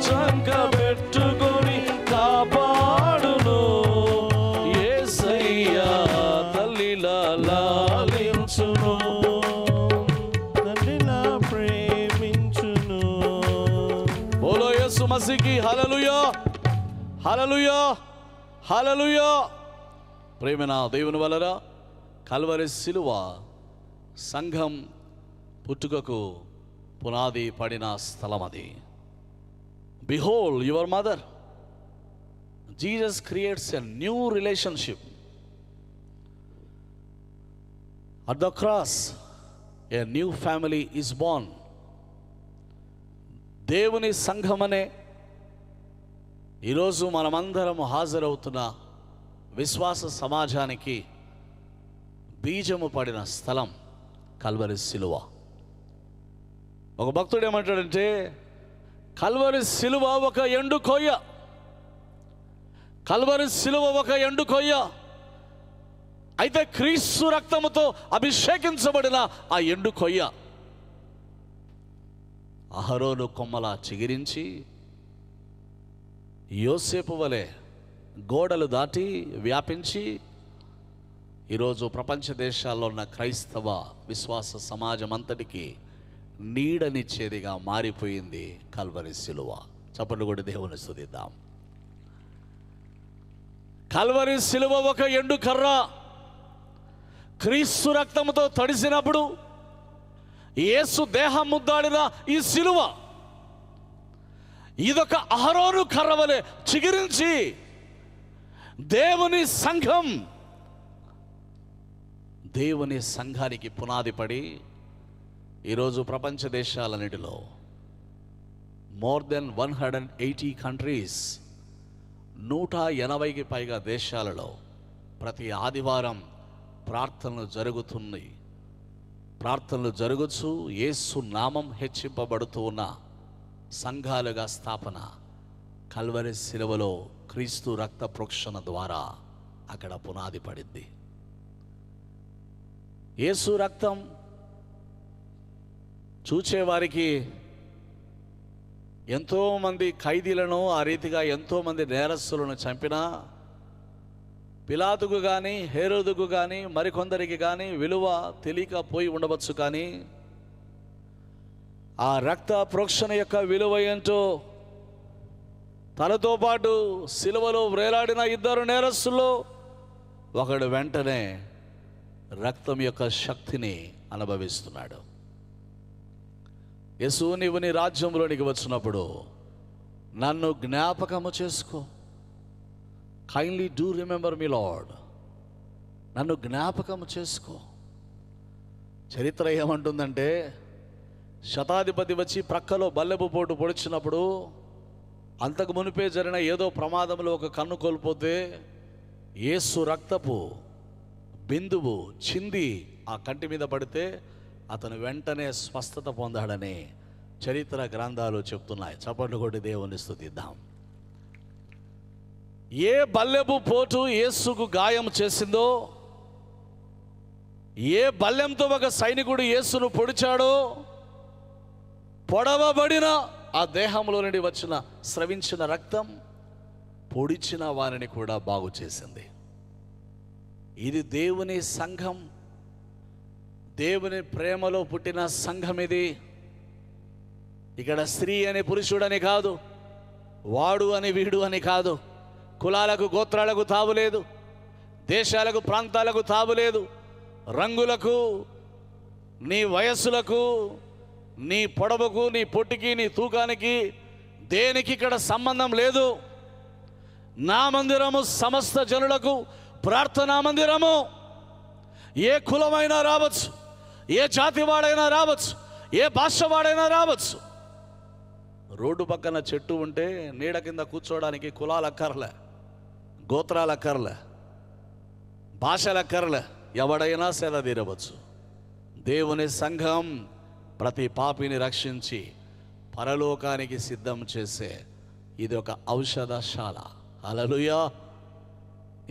చంకబెట్టుకొని కాపాడును. యేసయ్యా తల్లిలా లాలించును, తండ్రిలా ప్రేమించును. బోలో యేసు మసీకి హల్లెలూయా, హల్లెలూయా, హల్లెలూయా. ప్రేమన దేవుని వలన కల్వరి శిలువ సంఘం పుట్టుకకు పునాది పడిన స్థలం అది. Behold your mother. Jesus creates a new relationship. At the cross, a new family is born. దేవుని సంఘమనే ఈరోజు మనమందరం హాజరవుతున్న విశ్వాస సమాజానికి బీజము పడిన స్థలం కల్వరి శిలువ. ఒక భక్తుడు ఏమంటాడంటే, కల్వరి శిలువ ఒక ఎండు కొయ్య, కల్వరి శిలువ ఒక ఎండు కొయ్య. అయితే క్రీస్తు రక్తముతో అభిషేకించబడిన ఆ ఎండు కొయ్య అహరోను కొమ్మల చిగిరించి యోసేపు వలె గోడలు దాటి వ్యాపించి ఈరోజు ప్రపంచ దేశాల్లో ఉన్న క్రైస్తవ విశ్వాస సమాజం అంతటికి నీడనిచ్చేదిగా మారిపోయింది కల్వరి శిలువ. చప్పట్లు కూడా దేవుని స్తుతిద్దాం. కల్వరి శిలువ ఒక ఎండు కర్ర. క్రీస్తు రక్తముతో తడిసినప్పుడు యేసు దేహం ముద్దాడిన ఈ శిలువ ఇదొక అహరోను కర్ర వలె చిగిరించి దేవుని సంఘం, దేవుని సంఘానికి పునాది పడి ఈరోజు ప్రపంచ దేశాలన్నిటిలో మోర్ దెన్ 180 కంట్రీస్, 180కి పైగా దేశాలలో ప్రతి ఆదివారం ప్రార్థనలు జరుగుతున్నాయి. ప్రార్థనలు జరుగుతూ యేసు నామం హెచ్చింపబడుతూ ఉన్న సంఘాలుగా స్థాపన కల్వరి శిలువలో క్రీస్తు రక్త ప్రోక్షణ ద్వారా అక్కడ పునాది పడింది. యేసు రక్తం చూచేవారికి ఎంతోమంది ఖైదీలను, ఆ రీతిగా ఎంతోమంది నేరస్తులను చంపినా పిలాతుకు కానీ హేరోదుకు కానీ మరికొందరికి కానీ విలువ తెలియకపోయి ఉండవచ్చు. కానీ ఆ రక్త ప్రోక్షణ యొక్క విలువ ఏంటో తనతో పాటు సిలువలో వేలాడిన ఇద్దరు నేరస్తుల్లో ఒకడు వెంటనే రక్తం యొక్క శక్తిని అనుభవిస్తున్నాడు. యేసు, నీవు నీ రాజ్యంలోనికి వచ్చినప్పుడు నన్ను జ్ఞాపకము చేసుకో. Kindly do remember me lord. నన్ను జ్ఞాపకము చేసుకో. చరిత్ర ఏమంటుందంటే, శతాధిపతి వచ్చి ప్రక్కలో బల్లెపు పోటు పొడిచినప్పుడు అంతకు మునిపే జరిగిన ఏదో ప్రమాదంలో ఒక కన్ను కోల్పోతే యేసు రక్తపు బిందువు చింది ఆ కంటి మీద పడితే అతను వెంటనే స్వస్థత పొందాడని చరిత్ర గ్రంథాలు చెప్తున్నాయి. చప్పట్లు కొట్టి దేవుని స్తుతిద్దాం. ఏ బల్లెపు పోటు యేసుకు గాయం చేసిందో, ఏ బల్లెంతో ఒక సైనికుడు యేసును పొడిచాడో, పొడవబడిన ఆ దేహంలో నుండి వచ్చిన స్రవించిన రక్తం పొడిచిన వారిని కూడా బాగు చేసింది. ఇది దేవుని సంఘం, దేవుని ప్రేమలో పుట్టిన సంఘం ఇది. ఇక్కడ స్త్రీ అని పురుషుడని కాదు, వాడు అని వీడు అని కాదు, కులాలకు గోత్రాలకు తావులేదు, దేశాలకు ప్రాంతాలకు తావులేదు, రంగులకు, నీ వయస్సులకు, నీ పొడవుకు, నీ పొట్టికి, నీ తూకానికి, దేనికి ఇక్కడ సంబంధం లేదు. నా మందిరము సమస్త జనులకు ప్రార్థనా మందిరము. ఏ కులమైనా రావచ్చు, ఏ జాతి వాడైనా రావచ్చు, ఏ భాష వాడైనా రావచ్చు. రోడ్డు పక్కన చెట్టు ఉంటే నీడ కింద కూర్చోవడానికి కులాలు అక్కర్లే, గోత్రాలు అక్కర్లే, భాషలు అక్కర్లే, ఎవడైనా సేద తీరవచ్చు. దేవుని సంఘం ప్రతి పాపిని రక్షించి పరలోకానికి సిద్ధం చేసే ఇది ఒక ఔషధశాల. హల్లెలూయా.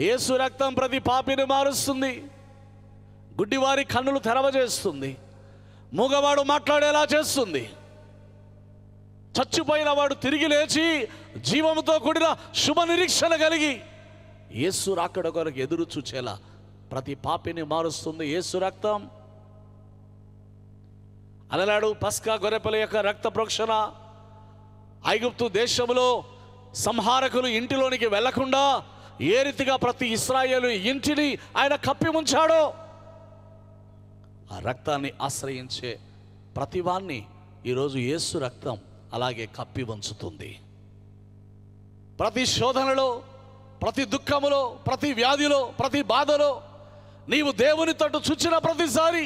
యేసు రక్తం ప్రతి పాపిని మారుస్తుంది, గుడ్డివారి కన్నులు తెరవజేస్తుంది, మూగవాడు మాట్లాడేలా చేస్తుంది, చచ్చిపోయిన వాడు తిరిగి లేచి జీవముతో కూడిన శుభ నిరీక్షణ కలిగి యేసు రాకడ కొరకు ఎదురు చూచేలా ప్రతి పాపిని మారుస్తుంది యేసు రక్తం. అలనాడు పస్కా గొర్రెపిల్ల యొక్క రక్త ప్రోక్షణ ఐగుప్తు దేశంలో సంహారకులు ఇంటిలోనికి వెళ్లకుండా ఏ రీతిగా ప్రతి ఇశ్రాయేలు ఇంటిని ఆయన కప్పి ఉంచాడో, ఆ రక్తాన్ని ఆశ్రయించే ప్రతివాన్ని ఈరోజు యేసు రక్తం అలాగే కప్పి ఉంచుతుంది. ప్రతి శోధనలో, ప్రతి దుఃఖములో, ప్రతి వ్యాధిలో, ప్రతి బాధలో నీవు దేవుని తట్టు చూచిన ప్రతిసారి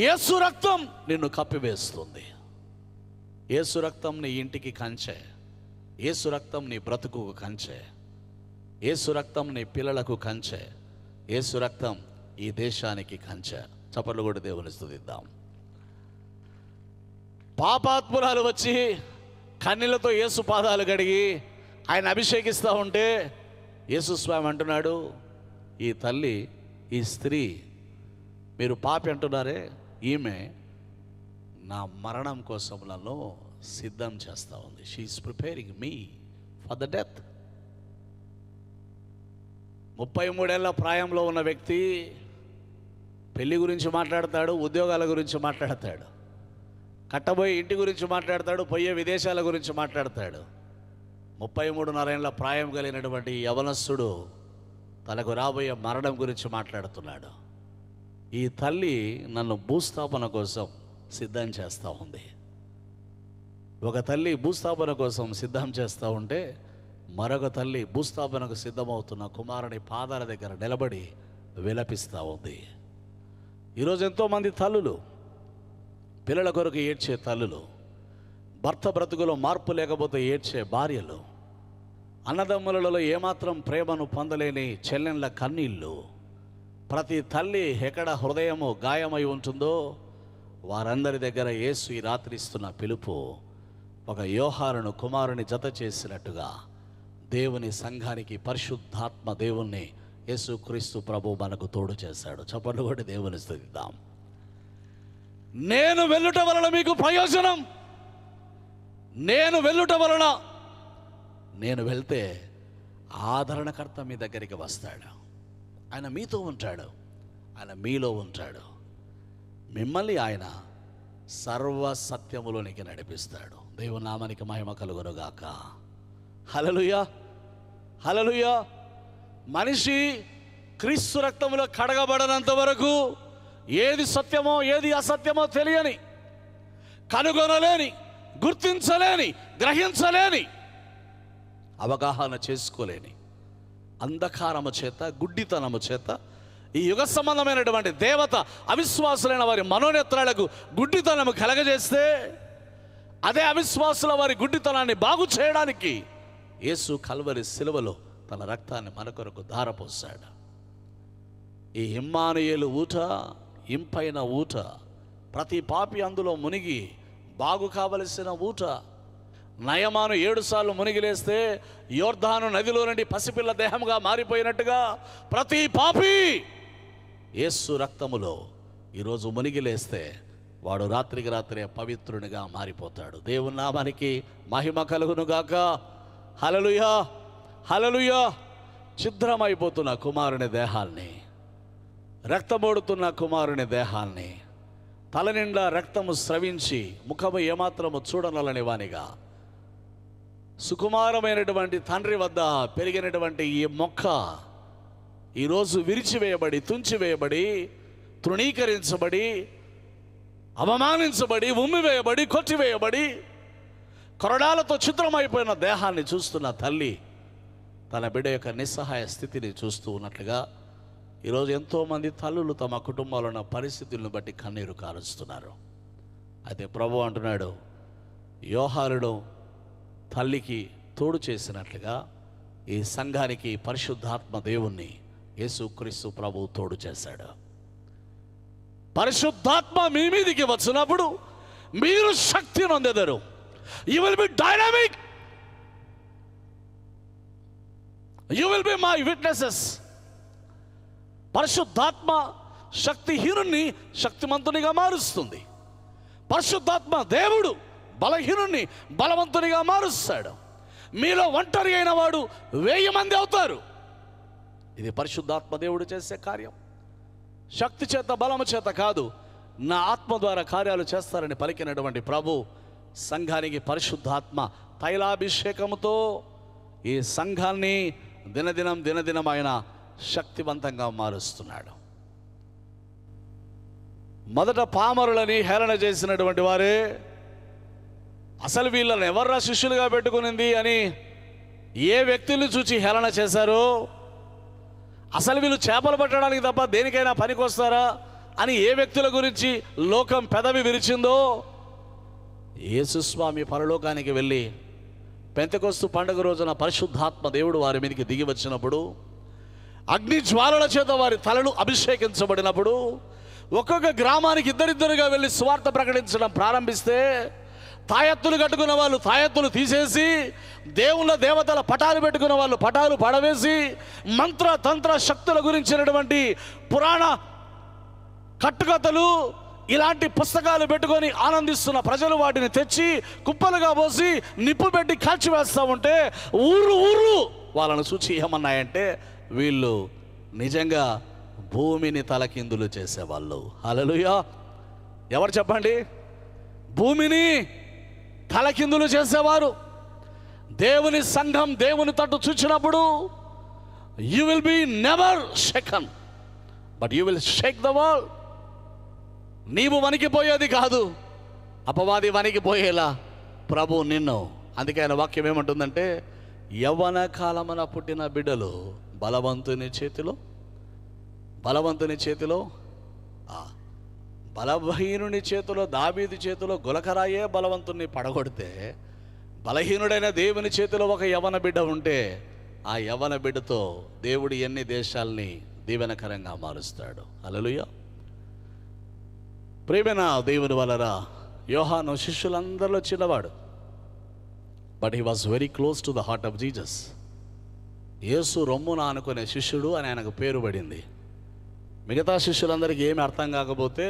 యేసు రక్తం నిన్ను కప్పివేస్తుంది. యేసు రక్తం నీ ఇంటికి కంచె, యేసు రక్తం నీ బ్రతుకుకు కంచె, యేసు రక్తం నీ పిల్లలకు కంచె, యేసు రక్తం ఈ దేశానికి కంచె. చప్పట్లు కొట్టి దేవుని స్తుతిద్దాం. పాపాత్మురాలు వచ్చి కన్నీళ్లతో యేసు పాదాలు కడిగి ఆయన అభిషేకిస్తూ ఉంటే యేసు స్వామి అంటున్నాడు, ఈ తల్లి, ఈ స్త్రీ, మీరు పాపి అంటున్నారే, ఈమె నా మరణం కోసం నన్ను సిద్ధం చేస్తూ ఉంది. She is preparing me for the death. 33 ఏళ్ల ప్రాయంలో ఉన్న వ్యక్తి పెళ్లి గురించి మాట్లాడతాడు, ఉద్యోగాల గురించి మాట్లాడతాడు, కట్టబోయే ఇంటి గురించి మాట్లాడతాడు, పోయే విదేశాల గురించి మాట్లాడతాడు. 33.5 ఏళ్ల ప్రాయం కలిగినటువంటి యవనస్తుడు తనకు రాబోయే మరణం గురించి మాట్లాడుతున్నాడు. ఈ తల్లి నన్ను భూస్థాపన కోసం సిద్ధం చేస్తూ ఉంది. ఒక తల్లి భూస్థాపన కోసం సిద్ధం చేస్తూ ఉంటే మరొక తల్లి భూస్థాపనకు సిద్ధమవుతున్న కుమారుని పాదాల దగ్గర నిలబడి విలపిస్తూ ఉంది. ఈరోజు ఎంతోమంది తల్లులు, పిల్లల కొరకు ఏడ్చే తల్లులు, భర్త బ్రతుకులో మార్పు లేకపోతే ఏడ్చే భార్యలు, అన్నదమ్ములలో ఏమాత్రం ప్రేమను పొందలేని చెల్లెళ్ళ కన్నీళ్ళు, ప్రతి తల్లి ఎక్కడ హృదయము గాయమై ఉంటుందో వారందరి దగ్గర యేసు ఈ రాత్రి ఇస్తున్న పిలుపు ఒక యోహానును కుమారుని జత చేసినట్టుగా దేవుని సంఘానికి పరిశుద్ధాత్మ దేవుణ్ణి యేసుక్రీస్తు ప్రభు మనకు తోడు చేశాడు. చప్పట్లు కొట్టి దేవుని స్తుతిద్దాం. నేను వెళ్ళుట వలన మీకు ప్రయోజనం, నేను వెళ్ళుట వలన, నేను వెళ్తే ఆదరణకర్త మీ దగ్గరికి వస్తాడు, ఆయన మీతో ఉంటాడు, ఆయన మీలో ఉంటాడు, మిమ్మల్ని ఆయన సర్వ సత్యములోనికి నడిపిస్తాడు. దేవుని నామానికి మహిమ కలుగునుగాక. హల్లెలూయా, హల్లెలూయా. మనిషి క్రీస్తు రక్తములో కడగబడనంత వరకు ఏది సత్యమో ఏది అసత్యమో తెలియని, కనుగొనలేని, గుర్తించలేని, గ్రహించలేని, అవగాహన చేసుకోలేని అంధకారము చేత, గుడ్డితనము చేత ఈ యుగ సంబంధమైనటువంటి దేవత అవిశ్వాసులైన వారి మనోనేత్రాలకు గుడ్డితనము కలగజేస్తే, అదే అవిశ్వాసుల వారి గుడ్డితనాన్ని బాగు చేయడానికి యేసు కల్వరి శిలువలో తన రక్తాన్ని మన కొరకు ధారపోసాడు. ఈ ఇమ్మానుయేలు ఊట ఇంపైన ఊట, ప్రతి పాపి అందులో మునిగి బాగు కావలసిన ఊట. నయమాను 7 సార్లు మునిగిలేస్తే యోర్దాను నదిలో నుండి పసిపిల్ల దేహంగా మారిపోయినట్టుగా ప్రతి పాపి యేసు రక్తములో ఈరోజు మునిగిలేస్తే వాడు రాత్రికి రాత్రే పవిత్రునిగా మారిపోతాడు. దేవుని నామానికి మహిమ కలుగునుగాక. హల్లెలూయా, హల్లెలూయా. ఛిద్రమైపోతున్న కుమారుని దేహాన్ని, రక్తమోడుతున్న కుమారుని దేహాన్ని, తల నిండా రక్తము స్రవించి ముఖము ఏమాత్రము చూడనలని వానిగా, సుకుమారమైనటువంటి తండ్రి వద్ద పెరిగినటువంటి ఈ మొక్క ఈరోజు విరిచివేయబడి, తుంచివేయబడి, తృణీకరించబడి, అవమానించబడి, ఉమ్మివేయబడి, కొట్టివేయబడి, కొరడాలతో చిత్రమైపోయిన దేహాన్ని చూస్తున్న తల్లి తన బిడ్డ యొక్క నిస్సహాయ స్థితిని చూస్తూ ఉన్నట్లుగా ఈరోజు ఎంతోమంది తల్లులు తమ కుటుంబాల్లో ఉన్న పరిస్థితులను బట్టి కన్నీరు కారుస్తున్నారు. అయితే ప్రభు అంటున్నాడు, యోహానుడు తల్లికి తోడు చేసినట్లుగా ఈ సంఘానికి పరిశుద్ధాత్మ దేవుణ్ణి యేసుక్రీస్తు ప్రభు తోడు చేశాడు. పరిశుద్ధాత్మ మీ మీదికి వచ్చినప్పుడు మీరు శక్తి నొందెదరు. You will be dynamic, you will be my witnesses. పరిశుద్ధాత్మ శక్తిహీనుణ్ణి శక్తిమంతునిగా మారుస్తుంది. పరిశుద్ధాత్మ దేవుడు బలహీనుణ్ణి బలవంతునిగా మారుస్తాడు. మీలో ఒంటరి అయిన వాడు 1000 మంది అవుతారు. ఇది పరిశుద్ధాత్మ దేవుడు చేసే కార్యం. శక్తి చేత బలము చేత కాదు, నా ఆత్మ ద్వారా కార్యాలు చేస్తారని పలికినటువంటి ప్రభు సంఘానికి పరిశుద్ధాత్మ తైలాభిషేకముతో ఈ సంఘాన్ని దినదినం ఆయన శక్తివంతంగా మారుస్తున్నాడు. మొదట పామరులని హేళన చేసినటువంటి వారే అసలు వీళ్ళని ఎవర్రా శిష్యులుగా పెట్టుకునింది అని ఏ వ్యక్తుల్ని చూచి హేళన చేశారో, అసలు వీళ్ళు చేపలు పట్టడానికి తప్ప దేనికైనా పనికొస్తారా అని ఏ వ్యక్తుల గురించి లోకం పెదవి విరిచిందో, యేసుస్వామి పరలోకానికి వెళ్ళి పెంతెకొస్తు పండుగ రోజున పరిశుద్ధాత్మ దేవుడు వారి మీదకి దిగి వచ్చినప్పుడు, అగ్ని జ్వాలల చేత వారి తలలు అభిషేకించబడినప్పుడు, ఒక్కొక్క గ్రామానికి ఇద్దరిద్దరుగా వెళ్ళి సువార్త ప్రకటించడం ప్రారంభిస్తే, తాయెత్తులు కట్టుకున్న వాళ్ళు తాయెత్తులు తీసేసి, దేవుళ్ళ దేవతల పటాలు పెట్టుకున్న వాళ్ళు పటాలు పడవేసి, మంత్ర తంత్ర శక్తుల గురించినటువంటి పురాణ కట్టుకథలు ఇలాంటి పుస్తకాలు పెట్టుకొని ఆనందిస్తున్న ప్రజలు వాటిని తెచ్చి కుప్పలుగా పోసి నిప్పు పెట్టి కాల్చివేస్తూ ఉంటే ఊరు వాళ్ళను చూచి ఏమన్నాయంటే, వీళ్ళు నిజంగా భూమిని తలకిందులు చేసేవాళ్ళు. హల్లెలూయా. ఎవరు చెప్పండి? భూమిని తలకిందులు చేసేవారు. దేవుని సంఘం దేవుని తట్టు చూచినప్పుడు you will B never shaken, but you will Sheikh the world. నీవు వణికిపోయేది కాదు, అపవాది వణికిపోయేలా ప్రభు నిన్ను. అందుకే ఆయన వాక్యం ఏమంటుందంటే, యవ్వన కాలమున పుట్టిన బిడ్డలు బలవంతుని చేతిలో బలహీనుని చేతిలో, దావీదు చేతిలో గులకరాయే బలవంతుని పడగొడితే, బలహీనుడైన దేవుని చేతిలో ఒక యవ్వన బిడ్డ ఉంటే, ఆ యవ్వన బిడ్డతో దేవుడు ఎన్ని దేశాల్ని దీవెనకరంగా మారుస్తాడు. హల్లెలూయా. ప్రియమైన దేవుని వలరా, యోహాను శిష్యులందరిలో చిన్నవాడు, but he was very close to the heart of Jesus. Yesu రొమ్మున అనుకునే శిష్యుడు అని ఆయనకు పేరు పడింది. మిగతా శిష్యులందరికీ ఏమి అర్థం కాకపోతే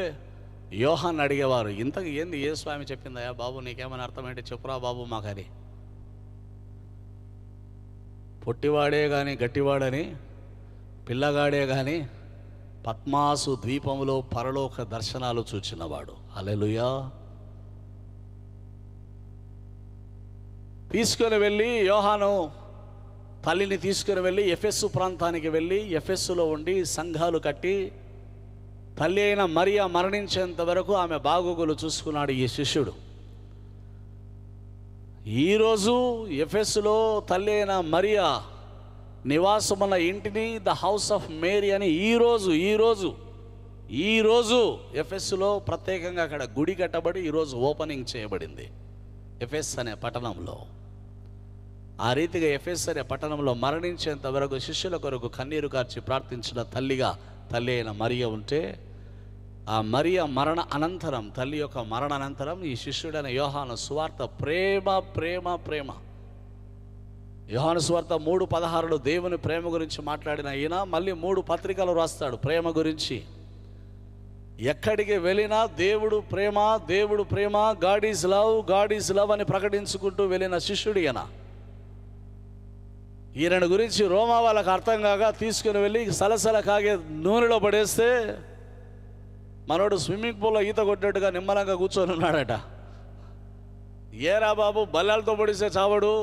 యోహాన్ని అడిగేవారు, ఇంతకు ఏంది ఏ స్వామి చెప్పిందయ్యా బాబు, నీకేమైనా అర్థమేంటి చెప్పురా బాబు మాకని. పొట్టివాడే కానీ గట్టివాడని, పిల్లగాడే కానీ పద్మాసు ద్వీపంలో పరలోక దర్శనాలు చూచినవాడు. హల్లెలూయా. తీసుకొని వెళ్ళి యోహాను తల్లిని తీసుకుని వెళ్ళి ఎఫెస్సు ప్రాంతానికి వెళ్ళి ఎఫెస్సులో ఉండి సంఘాలు కట్టి, తల్లి అయిన మరియా మరణించేంత వరకు ఆమె బాగోగులు చూసుకున్నాడు ఈ శిష్యుడు. ఈరోజు ఎఫెస్సులో తల్లి అయిన మరియా నివాసమున్న ఇంటిని ద హౌస్ ఆఫ్ మేరీ అని ఈరోజు ఎఫెస్సులో ప్రత్యేకంగా అక్కడ గుడి కట్టబడి ఈరోజు ఓపెనింగ్ చేయబడింది ఎఫెస్ అనే పట్టణంలో. ఆ రీతిగా ఎఫెస్ అనే పట్టణంలో మరణించేంత వరకు శిష్యుల కొరకు కన్నీరు కార్చి ప్రార్థించిన తల్లి అయిన మరియ ఉంటే, ఆ మరియ మరణ అనంతరం, తల్లి యొక్క మరణ అనంతరం ఈ శిష్యుడైన యోహాను సువార్త ప్రేమ యోహాను సువార్త 3:16 దేవుని ప్రేమ గురించి మాట్లాడిన ఈయన మళ్ళీ 3 పత్రికలు రాస్తాడు ప్రేమ గురించి. ఎక్కడికి వెళ్ళినా దేవుడు ప్రేమ, గాడ్ ఈజ్ లవ్ అని ప్రకటించుకుంటూ వెళ్ళిన శిష్యుడు ఈయన గురించి రోమా వాళ్ళకి అర్థం కాక తీసుకుని వెళ్ళి సలసల కాగే నూనెలో పడేస్తే మనోడు స్విమ్మింగ్ పూల్లో ఈత కొట్టినట్టుగా నిమ్మలంగా కూర్చొని ఉన్నాడట. ఏరా బాబు, బల్లాలతో పొడిస్తే చావడు,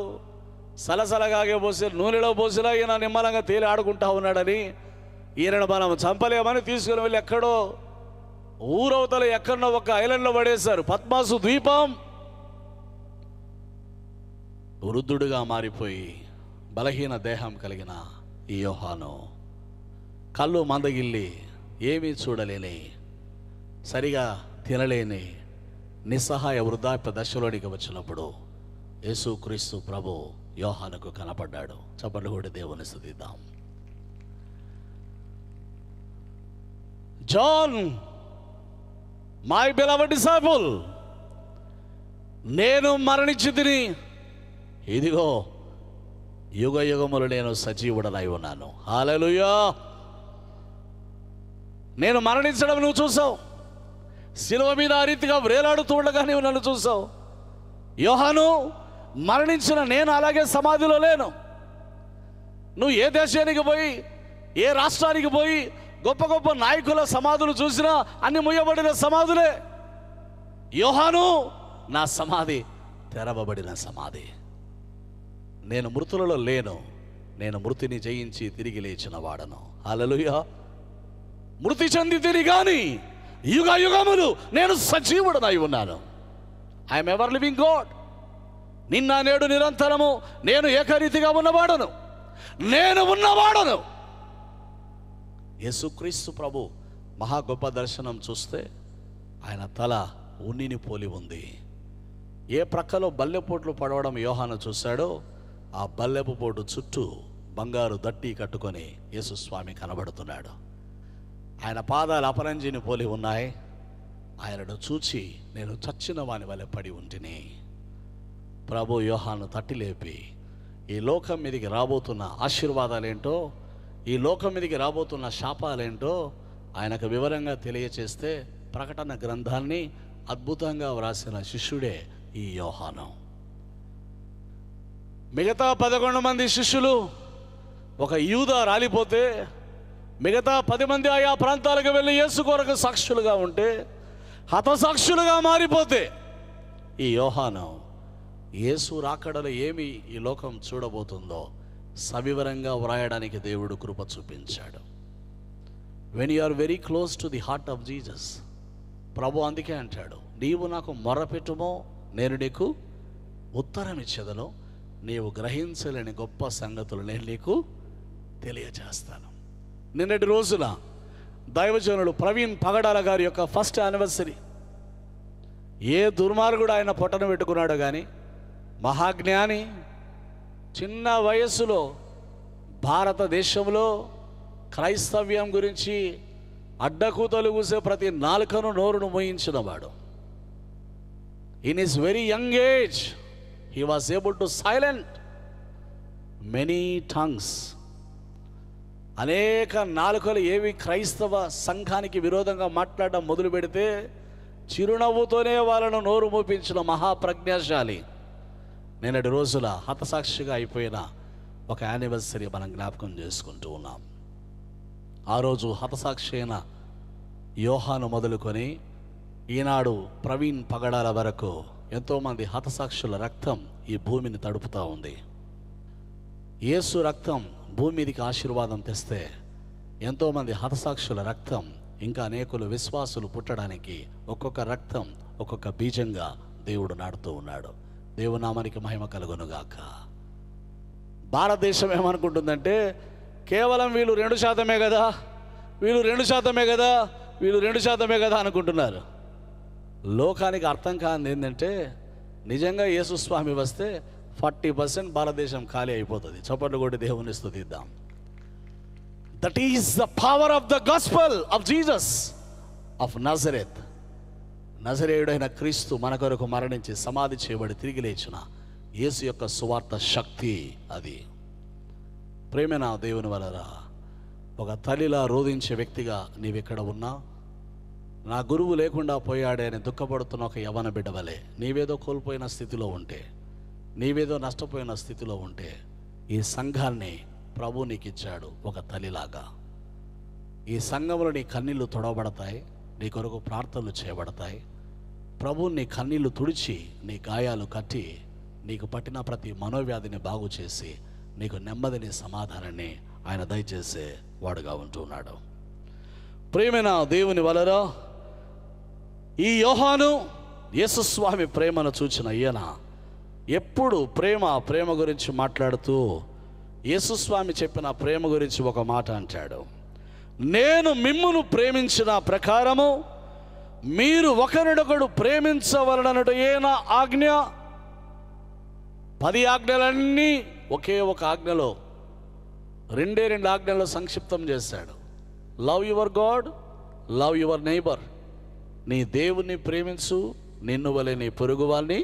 సలసలగాగే పోసి నూనెలో పోసినా ఈయన నిమ్మలంగా తేలి ఆడుకుంటా ఉన్నాడని ఈయనను మనం చంపలేమని తీసుకుని వెళ్ళి ఎక్కడో ఊరవతల ఎక్కడో ఒక ఐలాండ్లో పడేశారు, పద్మాసు ద్వీపం. వృద్ధుడుగా మారిపోయి బలహీన దేహం కలిగిన ఈ యోహాను కళ్ళు మందగిల్లి ఏమీ చూడలేని, సరిగా తినలేని నిస్సహాయ వృద్ధాప్య దశలోనికి వచ్చినప్పుడు యేసుక్రీస్తు ప్రభు యోహానుకు కనపడ్డాడు. చప్పట్లు కొట్టి దేవుని స్తుతిద్దాం. జాన్, మై బిలవడ్ డిసైపుల్, నేను మరణించి తిని ఇదిగో యుగ యుగములు నేను సజీవుడనై ఉన్నాను. హల్లెలూయా. నేను మరణించడం నువ్వు చూసావు, శిలువ మీద ఆ రీతిగా వేలాడుతూ ఉండగా నువ్వు నన్ను చూసావు. యోహాను, మరణించిన నేను అలాగే సమాధిలో లేను. నువ్వు ఏ దేశానికి పోయి, ఏ రాష్ట్రానికి పోయి గొప్ప గొప్ప నాయకుల సమాధులు చూసినా అన్ని ముయ్యబడిన సమాధులే. యోహాను, నా సమాధి తెరవబడిన సమాధి. నేను మృతులలో లేను, నేను మృతిని జయించి తిరిగి లేచిన వాడను. హల్లెలూయా. మృతి చెంది తిరిగి కానీ యుగ యుగములు నేను సజీవుడనై ఉన్నాను. I'm ever living God. నిన్న నేడు నిరంతరము నేను ఏకరీతిగా ఉన్నవాడను. యేసుక్రీస్తు ప్రభు మహా గొప్ప దర్శనం చూస్తే ఆయన తల ఉన్నిని పోలి ఉంది. ఏ ప్రక్కలో బల్లెపోట్లు పడవడం యోహాను చూశాడో ఆ బల్లెపు పోటు చుట్టూ బంగారు దట్టి కట్టుకొని యేసుస్వామి కనబడుతున్నాడు. ఆయన పాదాలు అపరంజిని పోలి ఉన్నాయి. ఆయనను చూచి నేను చచ్చిన వాని వలె పడి ఉంటిని. ప్రభు యోహాను తట్టి లేపి ఈ లోకం మీదకి రాబోతున్న ఆశీర్వాదాలేంటో, ఈ లోకం మీదకి రాబోతున్న శాపాలేంటో ఆయనకు వివరంగా తెలియచేస్తే ప్రకటన గ్రంథాన్ని అద్భుతంగా వ్రాసిన శిష్యుడే ఈ యోహాను. మిగతా 11 మంది శిష్యులు ఒక యూదా రాలిపోతే, మిగతా 10 మంది ఆయా ప్రాంతాలకు వెళ్ళి యేసు కొరకు సాక్షులుగా ఉంటే, హతసాక్షులుగా మారిపోతే, ఈ యోహాను యేసు రాకడలో ఏమి ఈ లోకం చూడబోతుందో సవివరంగా వ్రాయడానికి దేవుడు కృప చూపించాడు. When you are very close to the heart of Jesus, ప్రభు అందుకే అంటాడు, నీవు నాకు మొర్రపెట్టుమో నేను నీకు ఉత్తరం ఇచ్చేదను, నీవు గ్రహించలేని గొప్ప సంగతులు నేను నీకు తెలియజేస్తాను. నిన్నటి రోజున దైవజనుడు ప్రవీణ్ పగడాల గారి యొక్క ఫస్ట్ యానివర్సరీ. ఏ దుర్మార్గుడు ఆయన పొట్టను పెట్టుకున్నాడో కానీ, మహాజ్ఞాని, చిన్న వయస్సులో భారతదేశంలో క్రైస్తవ్యం గురించి అడ్డకూతలు కూసే ప్రతి నాలుకను నోరును మోయించిన వాడు. In his very young age he was able to silent many tongues. అనేక నాలుకలు ఏవి క్రైస్తవ సంఘానికి విరోధంగా మాట్లాడడం మొదలు పెడితే చిరునవ్వుతోనే వాళ్ళను నోరు మోపించిన మహాప్రజ్ఞాశాలి. నిన్నటి రోజుల హతసాక్షిగా అయిపోయిన ఒక యానివర్సరీ మనం జ్ఞాపకం చేసుకుంటూ ఉన్నాం. ఆ రోజు హతసాక్షి అయిన యోహాను మొదలుకొని ఈనాడు ప్రవీణ్ పగడాల వరకు ఎంతోమంది హతసాక్షుల రక్తం ఈ భూమిని తడుపుతూ ఉంది. యేసు రక్తం భూమి మీదకి ఆశీర్వాదం తెస్తే ఎంతోమంది హతసాక్షుల రక్తం ఇంకా అనేకులు విశ్వాసులు పుట్టడానికి ఒక్కొక్క రక్తం ఒక్కొక్క బీజంగా దేవుడు నాటుతూ ఉన్నాడు. దేవునామానికి మహిమ కలుగునుగాక. భారతదేశం ఏమనుకుంటుందంటే కేవలం వీళ్ళు 2% కదా, వీళ్ళు 2% కదా, వీళ్ళు 2% కదా అనుకుంటున్నారు. లోకానికి అర్థం కానిది ఏంటంటే నిజంగా యేసుస్వామి వస్తే 40% భారతదేశం ఖాళీ అయిపోతుంది. చప్పట్లు కొట్టి దేవుని స్తుతిద్దాం. That is the power of the gospel of Jesus of Nazareth. నజరేయుడైన క్రీస్తు మన కొరకు మరణించి సమాధి చేయబడి తిరిగి లేచిన యేసు యొక్క సువార్త శక్తి అది. ప్రేమైన దేవుని వలన ఒక తల్లిలా రోధించే వ్యక్తిగా నీవెక్కడ ఉన్నా, నా గురువు లేకుండా పోయాడే అని దుఃఖపడుతున్న ఒక యవ్వన బిడ్డ వలె నీవేదో కోల్పోయిన స్థితిలో ఉంటే, నీవేదో నష్టపోయిన స్థితిలో ఉంటే, ఈ సంఘాన్ని ప్రభు నీకు ఇచ్చాడు ఒక తల్లిలాగా. ఈ సంఘంలో నీ కన్నీళ్లు తొడవబడతాయి, నీ కొరకు ప్రార్థనలు చేయబడతాయి. ప్రభు నీ కన్నీళ్లు తుడిచి నీ గాయాలు కట్టి నీకు పట్టిన ప్రతి మనోవ్యాధిని బాగు చేసి నీకు నెమ్మదిని సమాధానాన్ని ఆయన దయచేసే వాడుగా ఉంటున్నాడు. ప్రేమైన దేవుని వలన ఈ యోహాను యేసుస్వామి ప్రేమను చూచిన ఈయన ఎప్పుడు ప్రేమ గురించి మాట్లాడుతూ యేసుస్వామి చెప్పిన ప్రేమ గురించి ఒక మాట అంటాడు. నేను మిమ్మును ప్రేమించిన ప్రకారము మీరు ఒకరినొకడు ప్రేమించవలనట ఏనా ఆజ్ఞ. 10 ఆజ్ఞలన్నీ ఒకే ఒక ఆజ్ఞలో, 2 ఆజ్ఞల్లో సంక్షిప్తం చేశాడు. Love your God, love your neighbour. నీ దేవుణ్ణి ప్రేమించు, నిన్ను వలె నీ పొరుగు వారిని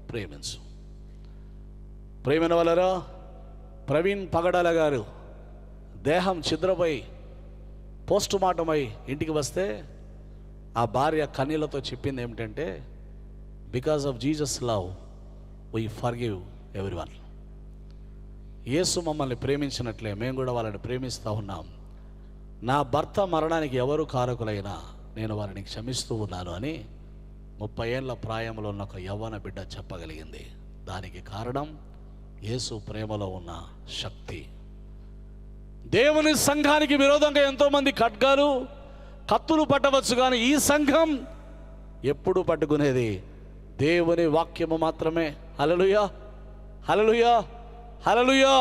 ప్రేమించు. ప్రేమైన వలరా ప్రవీణ్ పగడాల గారు దేహం ఛిద్రపై పోస్ట్ మార్టం అయి ఇంటికి వస్తే ఆ భార్య కన్నీళ్లతో చెప్పింది ఏమిటంటే, because of Jesus love we forgive everyone. యేసు మమ్మల్ని ప్రేమించినట్లే మేము కూడా వాళ్ళని ప్రేమిస్తూ ఉన్నాం. నా భర్త మరణానికి ఎవరు కారకులైనా నేను వారిని క్షమిస్తూ ఉన్నాను అని 30 ఏళ్ల ప్రాయంలో ఉన్న ఒక యవ్వన బిడ్డ చెప్పగలిగింది. దానికి కారణం యేసు ప్రేమలో ఉన్న శక్తి. దేవుని సంఘానికి విరోధంగా ఎంతోమంది ఖడ్గాలు కత్తులు పట్టవచ్చు, కానీ ఈ సంఘం ఎప్పుడు పట్టుకునేది దేవుని వాక్యము మాత్రమే. హల్లెలూయా, హల్లెలూయా, హల్లెలూయా.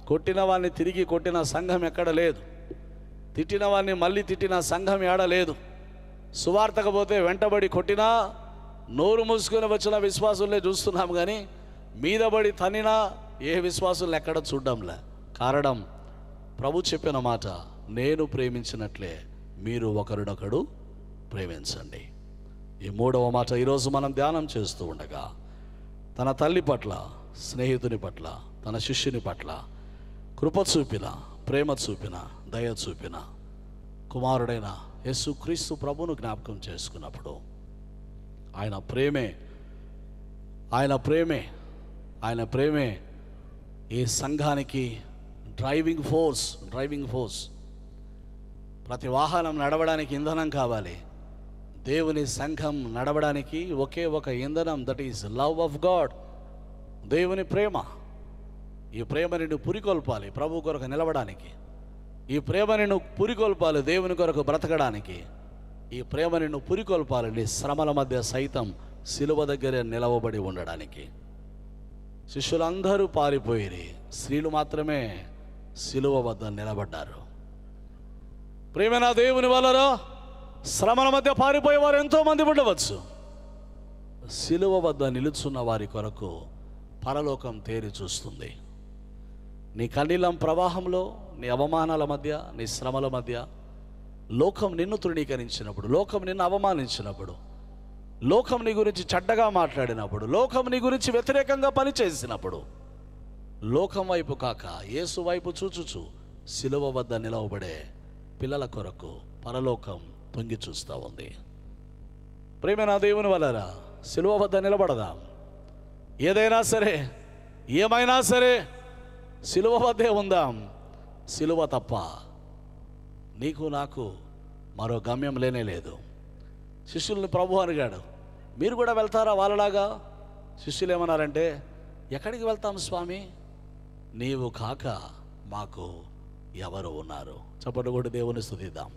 కొట్టిన వాడిని తిరిగి కొట్టిన సంఘం ఎక్కడ లేదు. తిట్టిన వాడిని మళ్ళీ తిట్టిన సంఘం ఏడ లేదు. సువార్తకు పోతే వెంటబడి కొట్టినా నోరు మూసుకొని వచ్చిన విశ్వాసులే చూస్తున్నాం, కానీ మీదబడి తన్నినా ఏ విశ్వాసులు ఎక్కడ చూడ్డంలే. కారణం ప్రభు చెప్పిన మాట, నేను ప్రేమించినట్లే మీరు ఒకరినొకడు ప్రేమించండి. ఈ 3వ మాట ఈరోజు మనం ధ్యానం చేస్తూ ఉండగా, తన తల్లి పట్ల, స్నేహితుని పట్ల, తన శిష్యుని పట్ల కృప చూపిన, ప్రేమ చూపిన, దయ చూపిన కుమారుడైన యేసుక్రీస్తు ప్రభును జ్ఞాపకం చేసుకున్నప్పుడు ఆయన ప్రేమే ఈ సంఘానికి డ్రైవింగ్ ఫోర్స్. ప్రతి వాహనం నడవడానికి ఇంధనం కావాలి. దేవుని సంఘం నడవడానికి ఒకే ఒక ఇంధనం, that is love of God. దేవుని ప్రేమ. ఈ ప్రేమని నువ్వు పురికొల్పాలి ప్రభు కొరకు నిలవడానికి. ఈ ప్రేమని నువ్వు పురికొల్పాలి దేవుని కొరకు బ్రతకడానికి. ఈ ప్రేమని నువ్వు పురికొల్పాలి నీ శ్రమల మధ్య సైతం సిలువ దగ్గరే నిలవబడి ఉండడానికి. శిష్యులందరూ పారిపోయి స్త్రీలు మాత్రమే సిలువ వద్ద నిలబడ్డారు. ప్రేమైన దేవుని వలన శ్రమల మధ్య పారిపోయేవారు ఎంతోమంది ఉండవచ్చు. సిలువ వద్ద నిలుచున్న వారి కొరకు పరలోకం తేరి చూస్తుంది. నీ కన్నీలం ప్రవాహంలో, నీ అవమానాల మధ్య, నీ శ్రమల మధ్య లోకం నిన్ను తృణీకరించినప్పుడు, లోకం నిన్ను అవమానించినప్పుడు, లోకం నీ గురించి చెడ్డగా మాట్లాడినప్పుడు, లోకం నీ గురించి వ్యతిరేకంగా పనిచేసినప్పుడు, లోకం వైపు కాక యేసు వైపు చూచుచు సిలువ వద్ద నిలవబడే పిల్లల కొరకు పరలోకం తొంగి చూస్తూ ఉంది. ప్రేమైన దేవుని వలన సిలువ వద్ద నిలబడదాం. ఏదైనా సరే, ఏమైనా సరే సిలువ వద్దే ఉందాం. సిలువ తప్ప నీకు నాకు మరో గమ్యం లేనే లేదు. శిష్యుల్ని ప్రభు అడిగాడు, మీరు కూడా వెళ్తారా వాళ్ళలాగా? శిష్యులు ఏమన్నారంటే, ఎక్కడికి వెళ్తాం స్వామి, నీవు కాక మాకు ఎవరు ఉన్నారు? చప్పట్లు కొట్టి దేవుని స్తుతిద్దాం.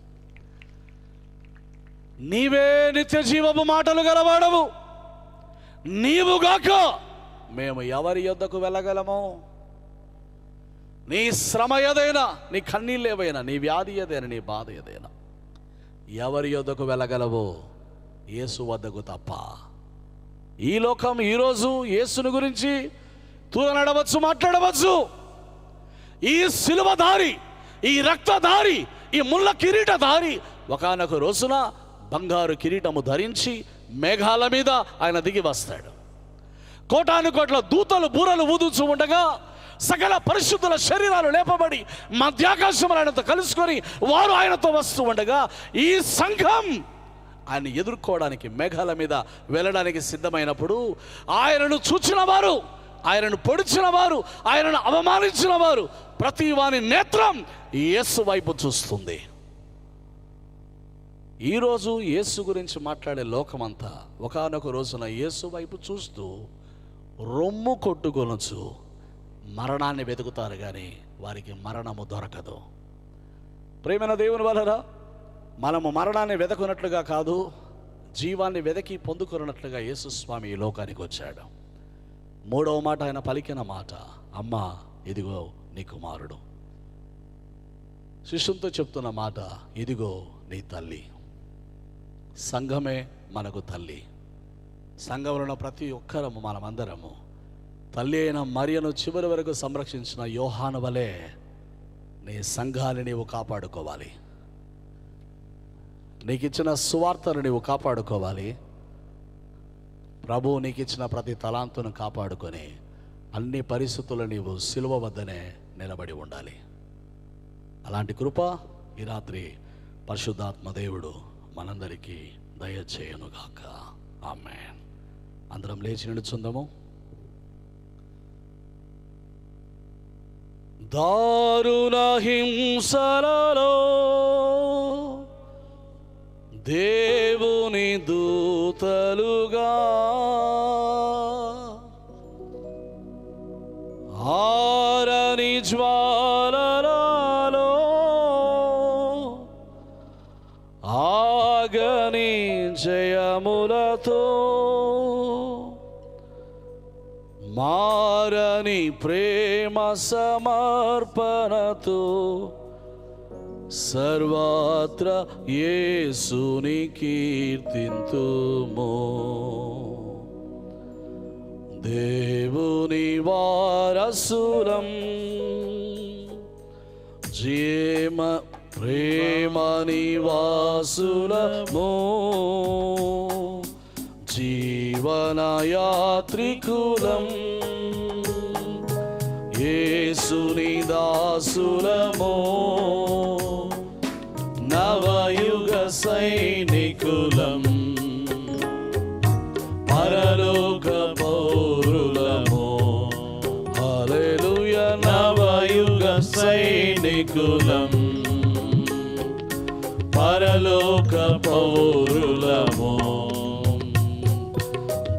నీవే నిత్య జీవపు మాటలు గలవాడవు, నీవుగాక మేము ఎవరి యొద్దకు వెళ్ళగలము? నీ శ్రమ ఏదైనా, నీ కన్నీళ్ళు ఏవైనా, నీ వ్యాధి ఏదైనా, నీ బాధ ఏదైనా, ఎవరి యొద్దకు వెళ్ళగలవో? యేసు వద్దకు తప్ప. ఈ లోకం ఈరోజు యేసుని గురించి తూలనడవచ్చు, మాట్లాడవచ్చు. ఈ సిలువధారి, ఈ రక్తధారి, ఈ ముళ్ళ కిరీటధారి ఒకానొక రోజున బంగారు కిరీటము ధరించి మేఘాల మీద ఆయన దిగి వస్తాడు. కోటాను కోట్ల దూతలు బూరలు ఊదుచూ ఉండగా సకల పరిశుద్ధుల శరీరాలు లేపబడి మధ్యాకాశంలో ఆయనతో కలుసుకొని వారు ఆయనతో వస్తూ ఉండగా ఈ సంఘం ఆయన ఎదుర్కోవడానికి మేఘాల మీద వెళ్ళడానికి సిద్ధమైనప్పుడు ఆయనను చూచిన వారు, ఆయనను పొడిచిన వారు, ఆయనను అవమానించిన వారు ప్రతి వాని నేత్రం యేసు వైపు చూస్తుంది. ఈరోజు యేసు గురించి మాట్లాడే లోకమంతా ఒకానొక రోజున యేసు వైపు చూస్తూ రొమ్ము కొట్టుకొనొచ్చు మరణాన్ని వెతుకుతారు, కానీ వారికి మరణము దొరకదు. ప్రేమైన దేవుని వలన మనము మరణాన్ని వెతుకున్నట్లుగా కాదు, జీవాన్ని వెతికి పొందుకున్నట్లుగా యేసు స్వామి ఈ లోకానికి వచ్చాడు. 3వ మాట ఆయన పలికిన మాట, అమ్మా ఇదిగో నీ కుమారుడు. శిష్యులతో చెప్తున్న మాట, ఇదిగో నీ తల్లి. సంఘమే మనకు తల్లి. సంఘంలో ఉన్న ప్రతి ఒక్కరము, మనమందరము తల్లి అయిన మరియను చివరి వరకు సంరక్షించిన యోహాను వలె నీ సంఘాన్ని నీవు కాపాడుకోవాలి. నీకు ఇచ్చిన సువార్తను నీవు కాపాడుకోవాలి. ప్రభువు నీకు ఇచ్చిన ప్రతి తలాంతును కాపాడుకొని అన్ని పరిస్థితుల్లో నీవు సిలువ వద్దనే నిలబడి ఉండాలి. అలాంటి కృప ఈ రాత్రి పరిశుద్ధాత్మ దేవుడు మనందరికీ దయచేయునుగాక. ఆమేన్. అందరం లేచి నిలుచుందాము. దారుణ హింసలలో దేవుని దూతలుగా ఆరని జ్వాలలలో ఆగని జయములతో మారని ప్రేమ సమర్పణతో సర్వత్ర యేసుని కీర్తింతుము. దేవుని వారసులం జీమ ప్రేమ నివాసులము జీవనయాత్రికులం యేసుని దాసులము నవయుగ సైనికులం పరలోక పౌరులము. హల్లెలూయా. నవయుగ సైనికులం పరలోక పౌరులము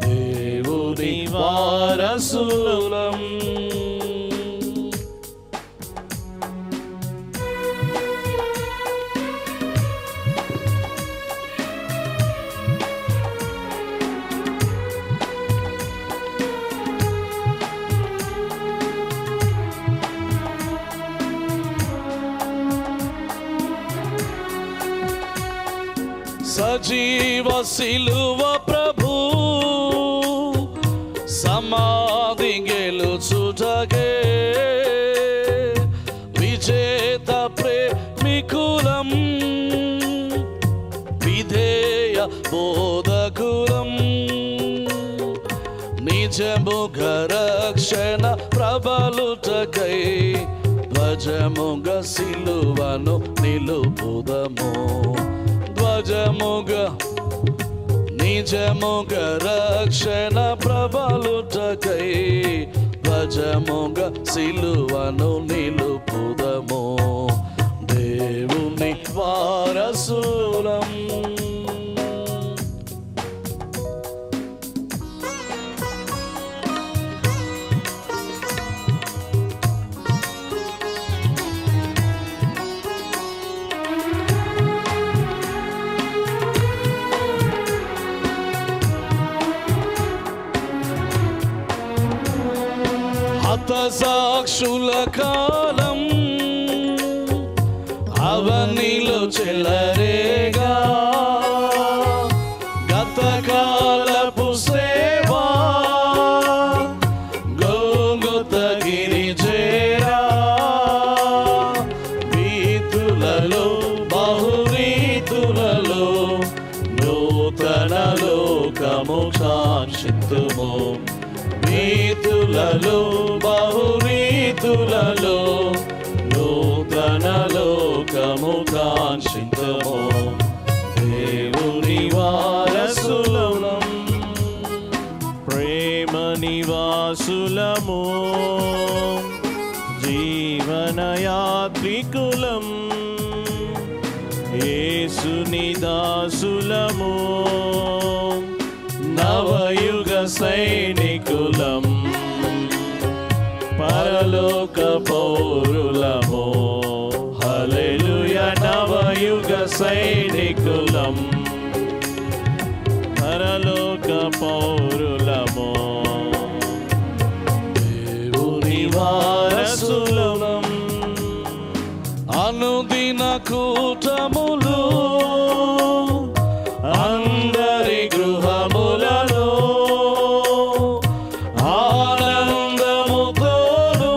దేవుని వారసులం. సజీవ సిలువ ప్రభు సమాధి గెలుచుటకే విజేత ప్రేమికులం విధేయ బోధకులం నిజముగ రక్షణ ప్రబలుటకై ధ్వజముగ సిలువను నిలుపుదము. నిజముగ రక్షణ ప్రబలుటకై ధ్వజముగ సిలువను నిలుపుదము. దేవుని వారసులం సాక్షుల కాల చెలరేగా గతకాలపు సేవా గోగొతగిరి చేరా వీతులలో బహురీతులలో నూతన లోకము సాక్షిత్తుము వీతులలో బహురీతులలో నూతన లోకము కాంక్షితము దేవుని వారసులము ప్రేమ నివాసులము జీవనయాత్రికులం యేసుని దాసులము నవయుగ సైనికులం పరలోక పౌరులము హల్లెలూయా నవయుగ సైనికులం పరలోక పౌరులము దేవుని వారసులం అనుదిన కూటములు అందరి గృహములలో ఆనందముతోను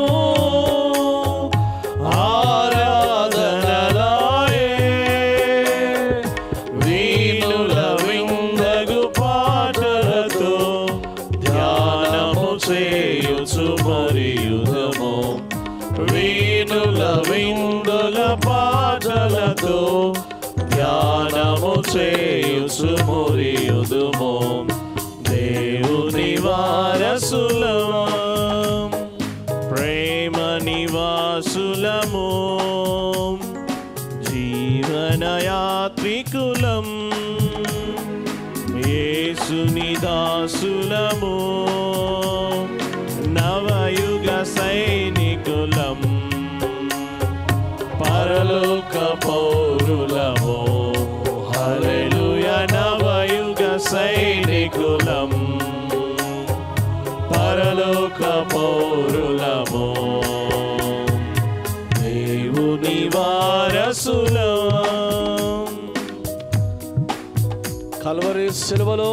ఆరాధనలాయే వీణుల విందగు పాటలతో ధ్యానము చేయుచు మరియుదము వీణుల విందుల పాటలతో ధ్యానము చేయుచు మరియుదుము దేవుని వారసులము ప్రేమ నివాసులము జీవనయాత్రికులం యేసుని దాసులము నవయుగ సైనికులం పరలోక పౌరులము హల్లెలూయా నవయుగ సైనికులం పరలోక పౌరులము దేవుని వారసులం కల్వరి శిలువలో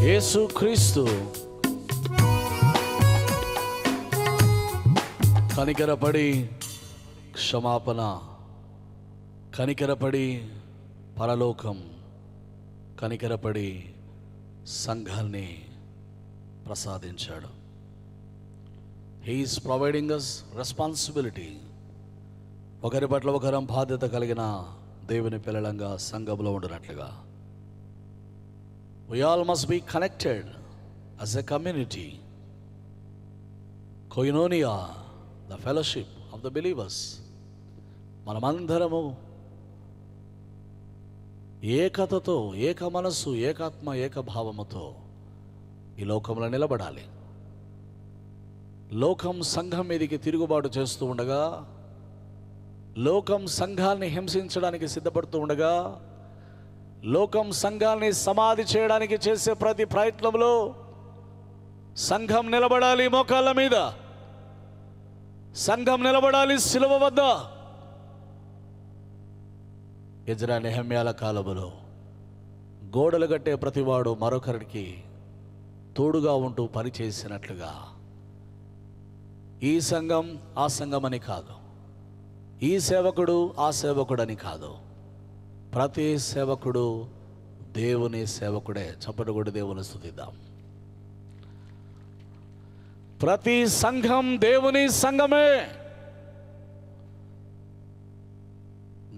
యేసుక్రీస్తు కనికరపడి క్షమాపణ కనికరపడి పరలోకం కనికరపడి సంఘాన్ని ప్రసాదించాడు. He is providing us responsibility. ఒకరి పట్ల ఒకరం బాధ్యత కలిగిన దేవుని పిల్లలంగా సంఘంలో ఉండినట్లుగా we all must be connected as a community. Koinonia, the fellowship of the believers. మనమందరము ఏకతతో ఏక మనస్సు ఏకాత్మ ఏకభావముతో ఈ లోకంలో నిలబడాలి. లోకం సంఘం మీదికి తిరుగుబాటు చేస్తూ ఉండగా, లోకం సంఘాన్ని హింసించడానికి సిద్ధపడుతూ ఉండగా, లోకం సంఘాన్ని సమాధి చేయడానికి చేసే ప్రతి ప్రయత్నంలో సంఘం నిలబడాలి. మోకాళ్ళ మీద సంఘం నిలబడాలి. శిలువ వద్ద ఎజ్రా నెహెమ్యాల కాలములో గోడలు కట్టే ప్రతివాడు మరొకరికి తోడుగా ఉంటూ పనిచేసినట్లుగా ఈ సంఘం ఆ సంఘం అని కాదు, ఈ సేవకుడు ఆ సేవకుడని కాదు, ప్రతి సేవకుడు దేవుని సేవకుడే. చప్పటి కొట్టి దేవుని స్తుతిద్దాం. ప్రతి సంఘం దేవుని సంఘమే.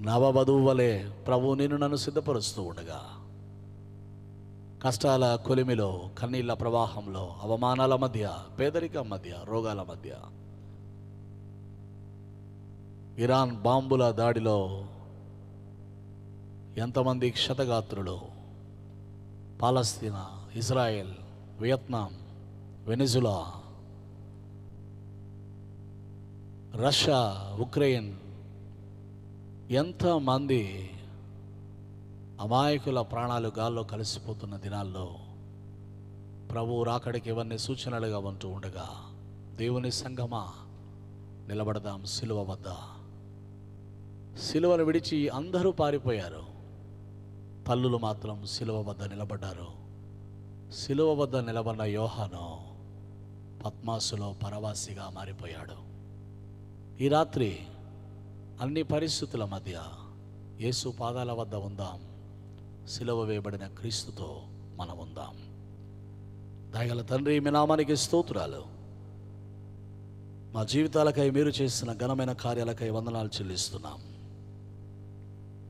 నవవధువు వలె ప్రభు నిన్ను నన్ను సిద్ధపరుస్తూ ఉండగా, కష్టాల కొలిమిలో, కన్నీళ్ల ప్రవాహంలో, అవమానాల మధ్య, పేదరికం మధ్య, రోగాల మధ్య, ఇరాన్ బాంబుల దాడిలో ఎంతమంది క్షతగాత్రులు, పాలస్తీనా, Israel, Vietnam, Venezuela, Russia, Ukraine, ఎంతమంది అమాయకుల ప్రాణాలు గాల్లో కలిసిపోతున్న దినాల్లో ప్రభువు రాకడికి ఇవన్నీ సూచనలుగా ఉంటూ ఉండగా, దేవుని సంఘమా నిలబడదాం శిలువ వద్ద. సిలువను విడిచి అందరూ పారిపోయారు. తల్లులు మాత్రం సిలువ వద్ద నిలబడ్డారు. సిలువ వద్ద నిలబడిన యోహాను పద్మాసులో పరవాసిగా మారిపోయాడు. ఈ రాత్రి అన్ని పరిస్థితుల మధ్య యేసు పాదాల వద్ద ఉందాం. సిలువ వేయబడిన క్రీస్తుతో మనం ఉందాం. దయగల తండ్రి, మీ నామానికి స్తోత్రాలు. మా జీవితాలకై మీరు చేసిన ఘనమైన కార్యాలకై వందనాలు చెల్లిస్తున్నాం.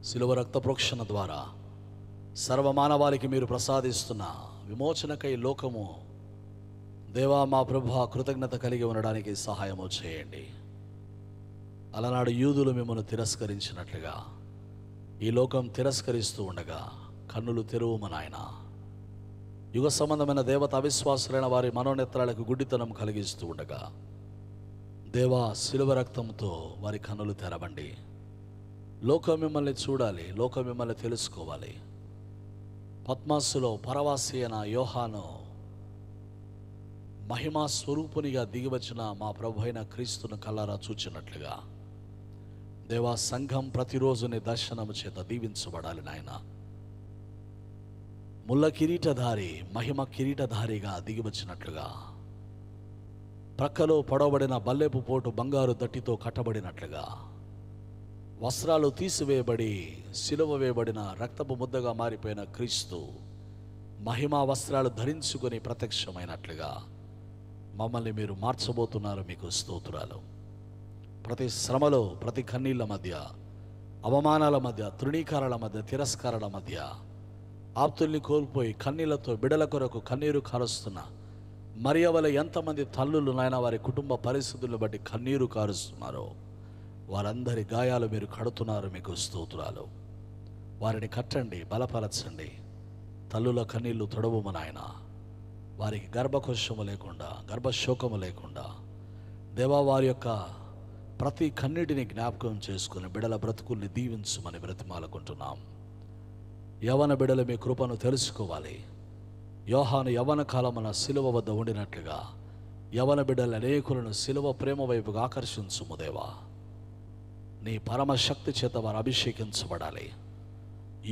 సిలువ రక్త ప్రోక్షణ ద్వారా సర్వమానవాళికి మీరు ప్రసాదిస్తున్న విమోచనకై లోకము దేవా మా ప్రభువా కృతజ్ఞత కలిగి ఉండడానికి సహాయము చేయండి. అలనాడు యూదులు మిమ్మల్ని తిరస్కరించినట్లుగా ఈ లోకం తిరస్కరిస్తూ ఉండగా కన్నులు తెరువుమ నాయన. యుగ సంబంధమైన దేవత అవిశ్వాసులైన వారి మనోనేత్రాలకు గుడ్డితనం కలిగిస్తూ ఉండగా దేవా శిలువ రక్తంతో వారి కన్నులు తెరవండి. లోకం మిమ్మల్ని చూడాలి, లోకం మిమ్మల్ని తెలుసుకోవాలి. పద్మాసులో పరవాసి అయిన యోహాను మహిమా స్వరూపునిగా దిగివచ్చిన మా ప్రభు అయిన క్రీస్తును కల్లారా చూచినట్లుగా దేవా సంఘం ప్రతిరోజు నీ దర్శనము చేత దీవించబడాలి నాయన. ముళ్ళ కిరీటధారి మహిమ కిరీటధారిగా దిగివచ్చినట్లుగా ప్రక్కలో పొడవబడిన బల్లెపు పోటు బంగారు దట్టితో కట్టబడినట్లుగా వస్త్రాలు తీసివేయబడి సిలువ వేయబడిన రక్తపు ముద్దగా మారిపోయిన క్రీస్తు మహిమా వస్త్రాలు ధరించుకొని ప్రత్యక్షమైనట్లుగా మమ్మల్ని మీరు మార్చబోతున్నారు. మీకు స్తోత్రాలు. ప్రతి శ్రమలో, ప్రతి కన్నీళ్ళ మధ్య, అవమానాల మధ్య, తృణీకారాల మధ్య, తిరస్కారాల మధ్య ఆప్తుల్ని కోల్పోయి కన్నీళ్లతో బిడల కొరకు కన్నీరు కారుస్తున్న మరియ వలె ఎంతమంది తల్లులు నాయన వారి కుటుంబ పరిస్థితులను బట్టి కన్నీరు కారుస్తున్నారో వారందరి గాయాలు మీరు కడుతున్నారు. మీకు స్తోత్రాలు. వారిని కట్టండి, బలపరచండి. తల్లుల కన్నీళ్లు తొడవము నాయన. వారికి గర్భకోశము లేకుండా, గర్భశోకము లేకుండా దేవా వారి యొక్క ప్రతి కన్నీటిని జ్ఞాపకం చేసుకుని బిడల బ్రతుకుల్ని దీవించమని బ్రతిమాలకుంటున్నాం. యవన బిడలు మీ కృపను తెలుసుకోవాలి. యోహాను యవన కాలమున సిలువ వద్ద ఉండినట్లుగా యవన బిడ్డల అనేకులను సిలువ ప్రేమ వైపుగా ఆకర్షించుము దేవా. నీ పరమశక్తి చేత వారు అభిషేకించబడాలి.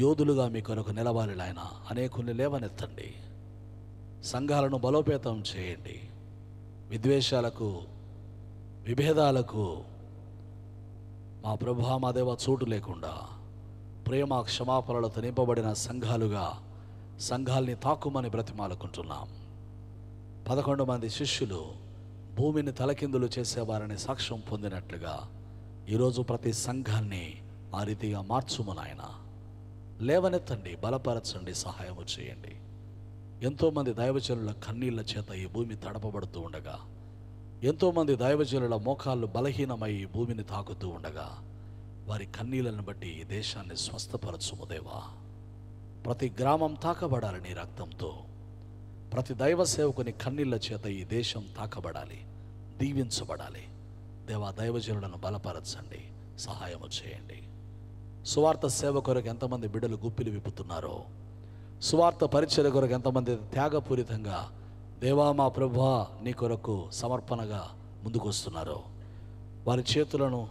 యోధులుగా మీ కొరకు నిలవాలి నాయన. అనేకుల్ని లేవనెత్తండి. సంఘాలను బలోపేతం చేయండి. విద్వేషాలకు, విభేదాలకు మా ప్రభువా మా దేవ చోటు లేకుండా ప్రేమ క్షమాపణలతో నింపబడిన సంఘాల్ని తాకుమని బ్రతిమాలుకుంటున్నాం. 11 మంది శిష్యులు భూమిని తలకిందులు చేసేవారని సాక్ష్యం పొందినట్లుగా ఈరోజు ప్రతి సంఘాన్ని ఆ రీతిగా మార్చుము నాయన. లేవనెత్తండి, బలపరచండి, సహాయము చేయండి. ఎంతోమంది దైవజనుల కన్నీళ్ల చేత ఈ భూమి తడపబడుతూ ఉండగా, ఎంతోమంది దైవజనుల మోకాళ్ళు బలహీనమై ఈ భూమిని తాకుతూ ఉండగా వారి కన్నీళ్లను బట్టి ఈ దేశాన్ని స్వస్థపరచుము దేవా. ప్రతి గ్రామం తాకబడాలి నీ రక్తంతో. ప్రతి దైవ సేవకుని కన్నీళ్ల చేత ఈ దేశం తాకబడాలి, దీవించబడాలి. దేవా దైవజనులను బలపరచండి, సహాయము చేయండి. సువార్త సేవ కొరకు ఎంతమంది బిడ్డలు గుప్పిలు విప్పుతున్నారో, సువార్త పరిచర్య కొరకు ఎంతమంది త్యాగపూరితంగా దేవా మా ప్రభువా నీ కొరకు సమర్పణగా ముందుకొస్తున్నారో వారి చేతులను,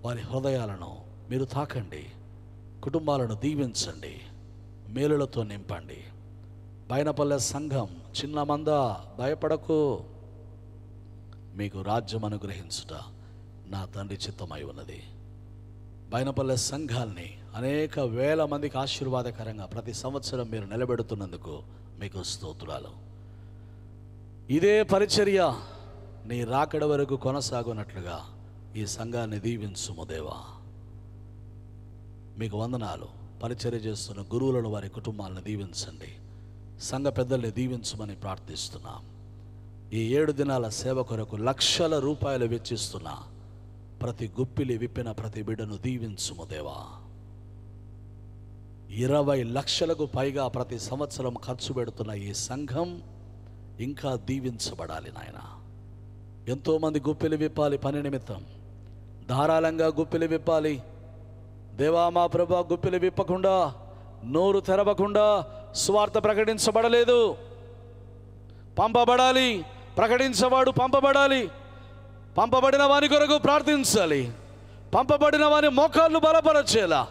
వారి హృదయాలను మీరు తాకండి. కుటుంబాలను దీవించండి, మేలులతో నింపండి. బైనపల్లె సంఘం చిన్న మంద, భయపడకు, మీకు రాజ్యం అనుగ్రహించుట నా తండ్రి చిత్తమై ఉన్నది. బైనపల్లె సంఘాల్ని అనేక వేల మందికి ఆశీర్వాదకరంగా ప్రతి సంవత్సరం మీరు నిలబెడుతున్నందుకు మీకు స్తోత్రాలు. ఇదే పరిచర్య నీ రాకడ వరకు కొనసాగునట్లుగా ఈ సంఘాన్ని దీవించుము దేవా. మీకు వందనాలు. పరిచర్య చేస్తున్న గురువులను, వారి కుటుంబాలను దీవించండి. సంఘ పెద్దల్ని దీవించమని ప్రార్థిస్తున్నాం. ఈ 7 దినాల సేవ కొరకు లక్షల రూపాయలు వెచ్చిస్తున్న ప్రతి గుప్పిలి విప్పిన ప్రతి బిడ్డను దీవించుము దేవా. 20 లక్షలకు పైగా ప్రతి సంవత్సరం ఖర్చు పెడుతున్న ఈ సంఘం ఇంకా దీవించబడాలి నాయన. ఎంతోమంది గుప్పిలి విప్పాలి, పని నిమిత్తం ధారాళంగా గుప్పిలి విప్పాలి దేవా. మా ప్రభా గుప్పిలి విప్పకుండా, నోరు తెరవకుండా స్వార్థ ప్రకటించబడలేదు. పంపబడాలి, ప్రకటించేవాడు పంపబడాలి. పంపబడిన వారి కొరకు ప్రార్థించాలి. పంపబడిన వారి మోకాళ్ళు బలపరచేలా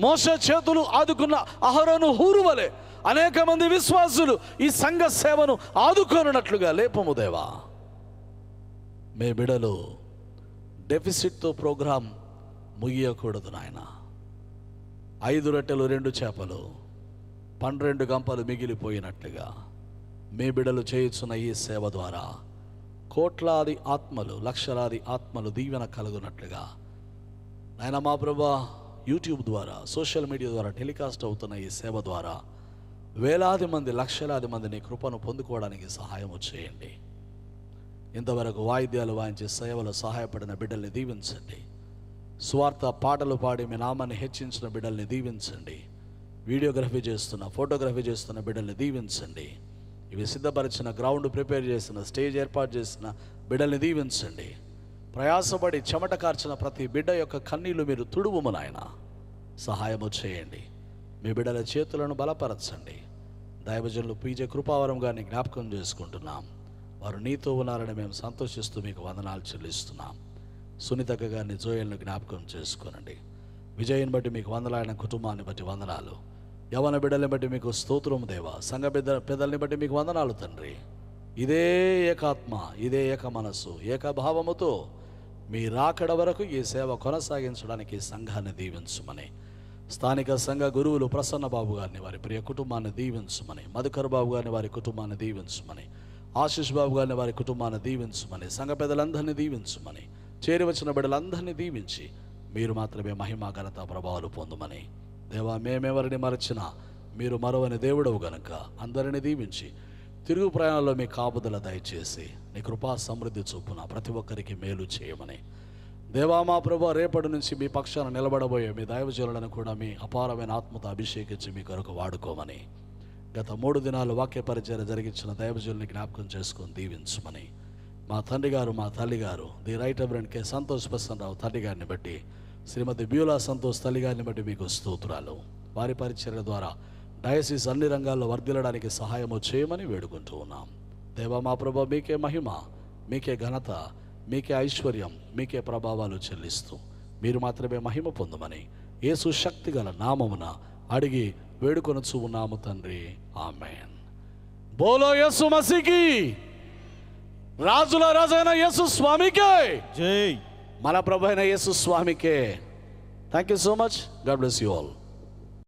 మోషే చేతులు ఆదుకున్న అహరోను హూరు వలె అనేక మంది విశ్వాసులు ఈ సంఘ సేవను ఆదుకోనున్నట్లుగా లేపము దేవా. మే బిడలు డెఫిసిట్తో ప్రోగ్రాం ముగియకూడదు నాయన. 5 రొట్టెలు 2 చేపలు 12 గంపలు మిగిలిపోయినట్లుగా మీ బిడలు చేయుచున్న ఈ సేవ ద్వారా కోట్లాది ఆత్మలు, లక్షలాది ఆత్మలు దీవెన కలుగునట్లుగా నాయన మా ప్రభా, యూట్యూబ్ ద్వారా, సోషల్ మీడియా ద్వారా టెలికాస్ట్ అవుతున్న ఈ సేవ ద్వారా వేలాది మంది, లక్షలాది మంది నీ కృపను పొందుకోవడానికి సహాయము చేయండి. ఇంతవరకు వాయిద్యాలు వాయించే సేవలో సహాయపడిన బిడ్డల్ని దీవించండి. స్వార్థ పాటలు పాడి మీ నామాన్ని హెచ్చించిన బిడ్డల్ని దీవించండి. వీడియోగ్రఫీ చేస్తున్న, ఫోటోగ్రఫీ చేస్తున్న బిడ్డల్ని దీవించండి. ఇవి సిద్ధపరిచిన, గ్రౌండ్ ప్రిపేర్ చేసిన, స్టేజ్ ఏర్పాటు చేసిన బిడ్డల్ని దీవించండి. ప్రయాసపడి చెమట కార్చిన ప్రతి బిడ్డ యొక్క కన్నీళ్లు మీరు తుడువుము నాయన. సహాయము చేయండి. మీ బిడ్డల చేతులను బలపరచండి. దైవజనులు పీజే కృపావరం గారిని జ్ఞాపకం చేసుకుంటున్నాం. వారు నీతో ఉన్నారని మేము సంతోషిస్తూ మీకు వందనాలు చెల్లిస్తున్నాం. సునీతక్క గారిని, జోయల్ని జ్ఞాపకం చేసుకోనండి. విజయ్ని బట్టి మీకు వందనాలు, ఆయన కుటుంబాన్ని బట్టి వందనాలు. యవన బిడ్డల్ని బట్టి మీకు స్తోత్రం దేవా. సంఘ పెద్దల్ని బట్టి మీకు వందనాలు తండ్రి. ఇదే ఏకాత్మ, ఇదే ఏక మనస్సు, ఏకభావముతో మీ రాకడ వరకు ఈ సేవ కొనసాగించడానికి సంఘాన్ని దీవించమని, స్థానిక సంఘ గురువులు ప్రసన్న బాబు గారిని, వారి ప్రియ కుటుంబాన్ని దీవించమని, మధుకర్ బాబు గారిని, వారి కుటుంబాన్ని దీవించమని, ఆశీష్ బాబు గారిని, వారి కుటుంబాన్ని దీవించమని, సంఘ పెద్దలందరినీ దీవించమని, చేరి వచ్చిన బిడ్డలందరినీ దీవించి మీరు మాత్రమే మహిమ, ఘనత, ప్రభావాలు పొందమని. దేవా, మేమెవరిని మరచినా మీరు మరవని దేవుడవు గనుక అందరినీ దీవించి తిరుగు ప్రయాణంలో మీ కాపుదల దయచేసి నీ కృపా సమృద్ధి చొప్పున ప్రతి ఒక్కరికి మేలు చేయమని. దేవా మా ప్రభు, రేపటి నుంచి మీ పక్షాన నిలబడబోయే మీ దైవజనులను కూడా మీ అపారమైన ఆత్మతో అభిషేకించి మీ కొరకు వాడుకోమని, గత 3 దినాలు వాక్య పరిచయం జరిగించిన దైవజనుల్ని జ్ఞాపకం చేసుకొని దీవించమని, మా తండ్రి గారు, మా తల్లి గారు, the right reverend K Santosh Prasannarao తండ్రి గారిని బట్టి, శ్రీమతి బ్యూలా సంతోష్ తల్లి గారిని బట్టి మీకు స్తోత్రాలు. వారి పరిచర్య ద్వారా డయసిస్ అన్ని రంగాల్లో వర్ధిల్లడానికి సహాయము చేయమని వేడుకుంటూ ఉన్నాం. దేవా మా ప్రభు, మీకే మహిమ, మీకే ఘనత, మీకే ఐశ్వర్యం, మీకే ప్రభావాలు చెల్లిస్తూ మీరు మాత్రమే మహిమ పొందమని యేసు శక్తిగల నామమున అడిగి వేడుకొనుచు ఉన్నాము తండ్రి. ఆమేన్. బోలో యేసు మసీకి, రాజుల రాజైన యేసు స్వామికే జై. మన ప్రభు అయిన యేసు స్వామికే. Thank you so much. God bless you all.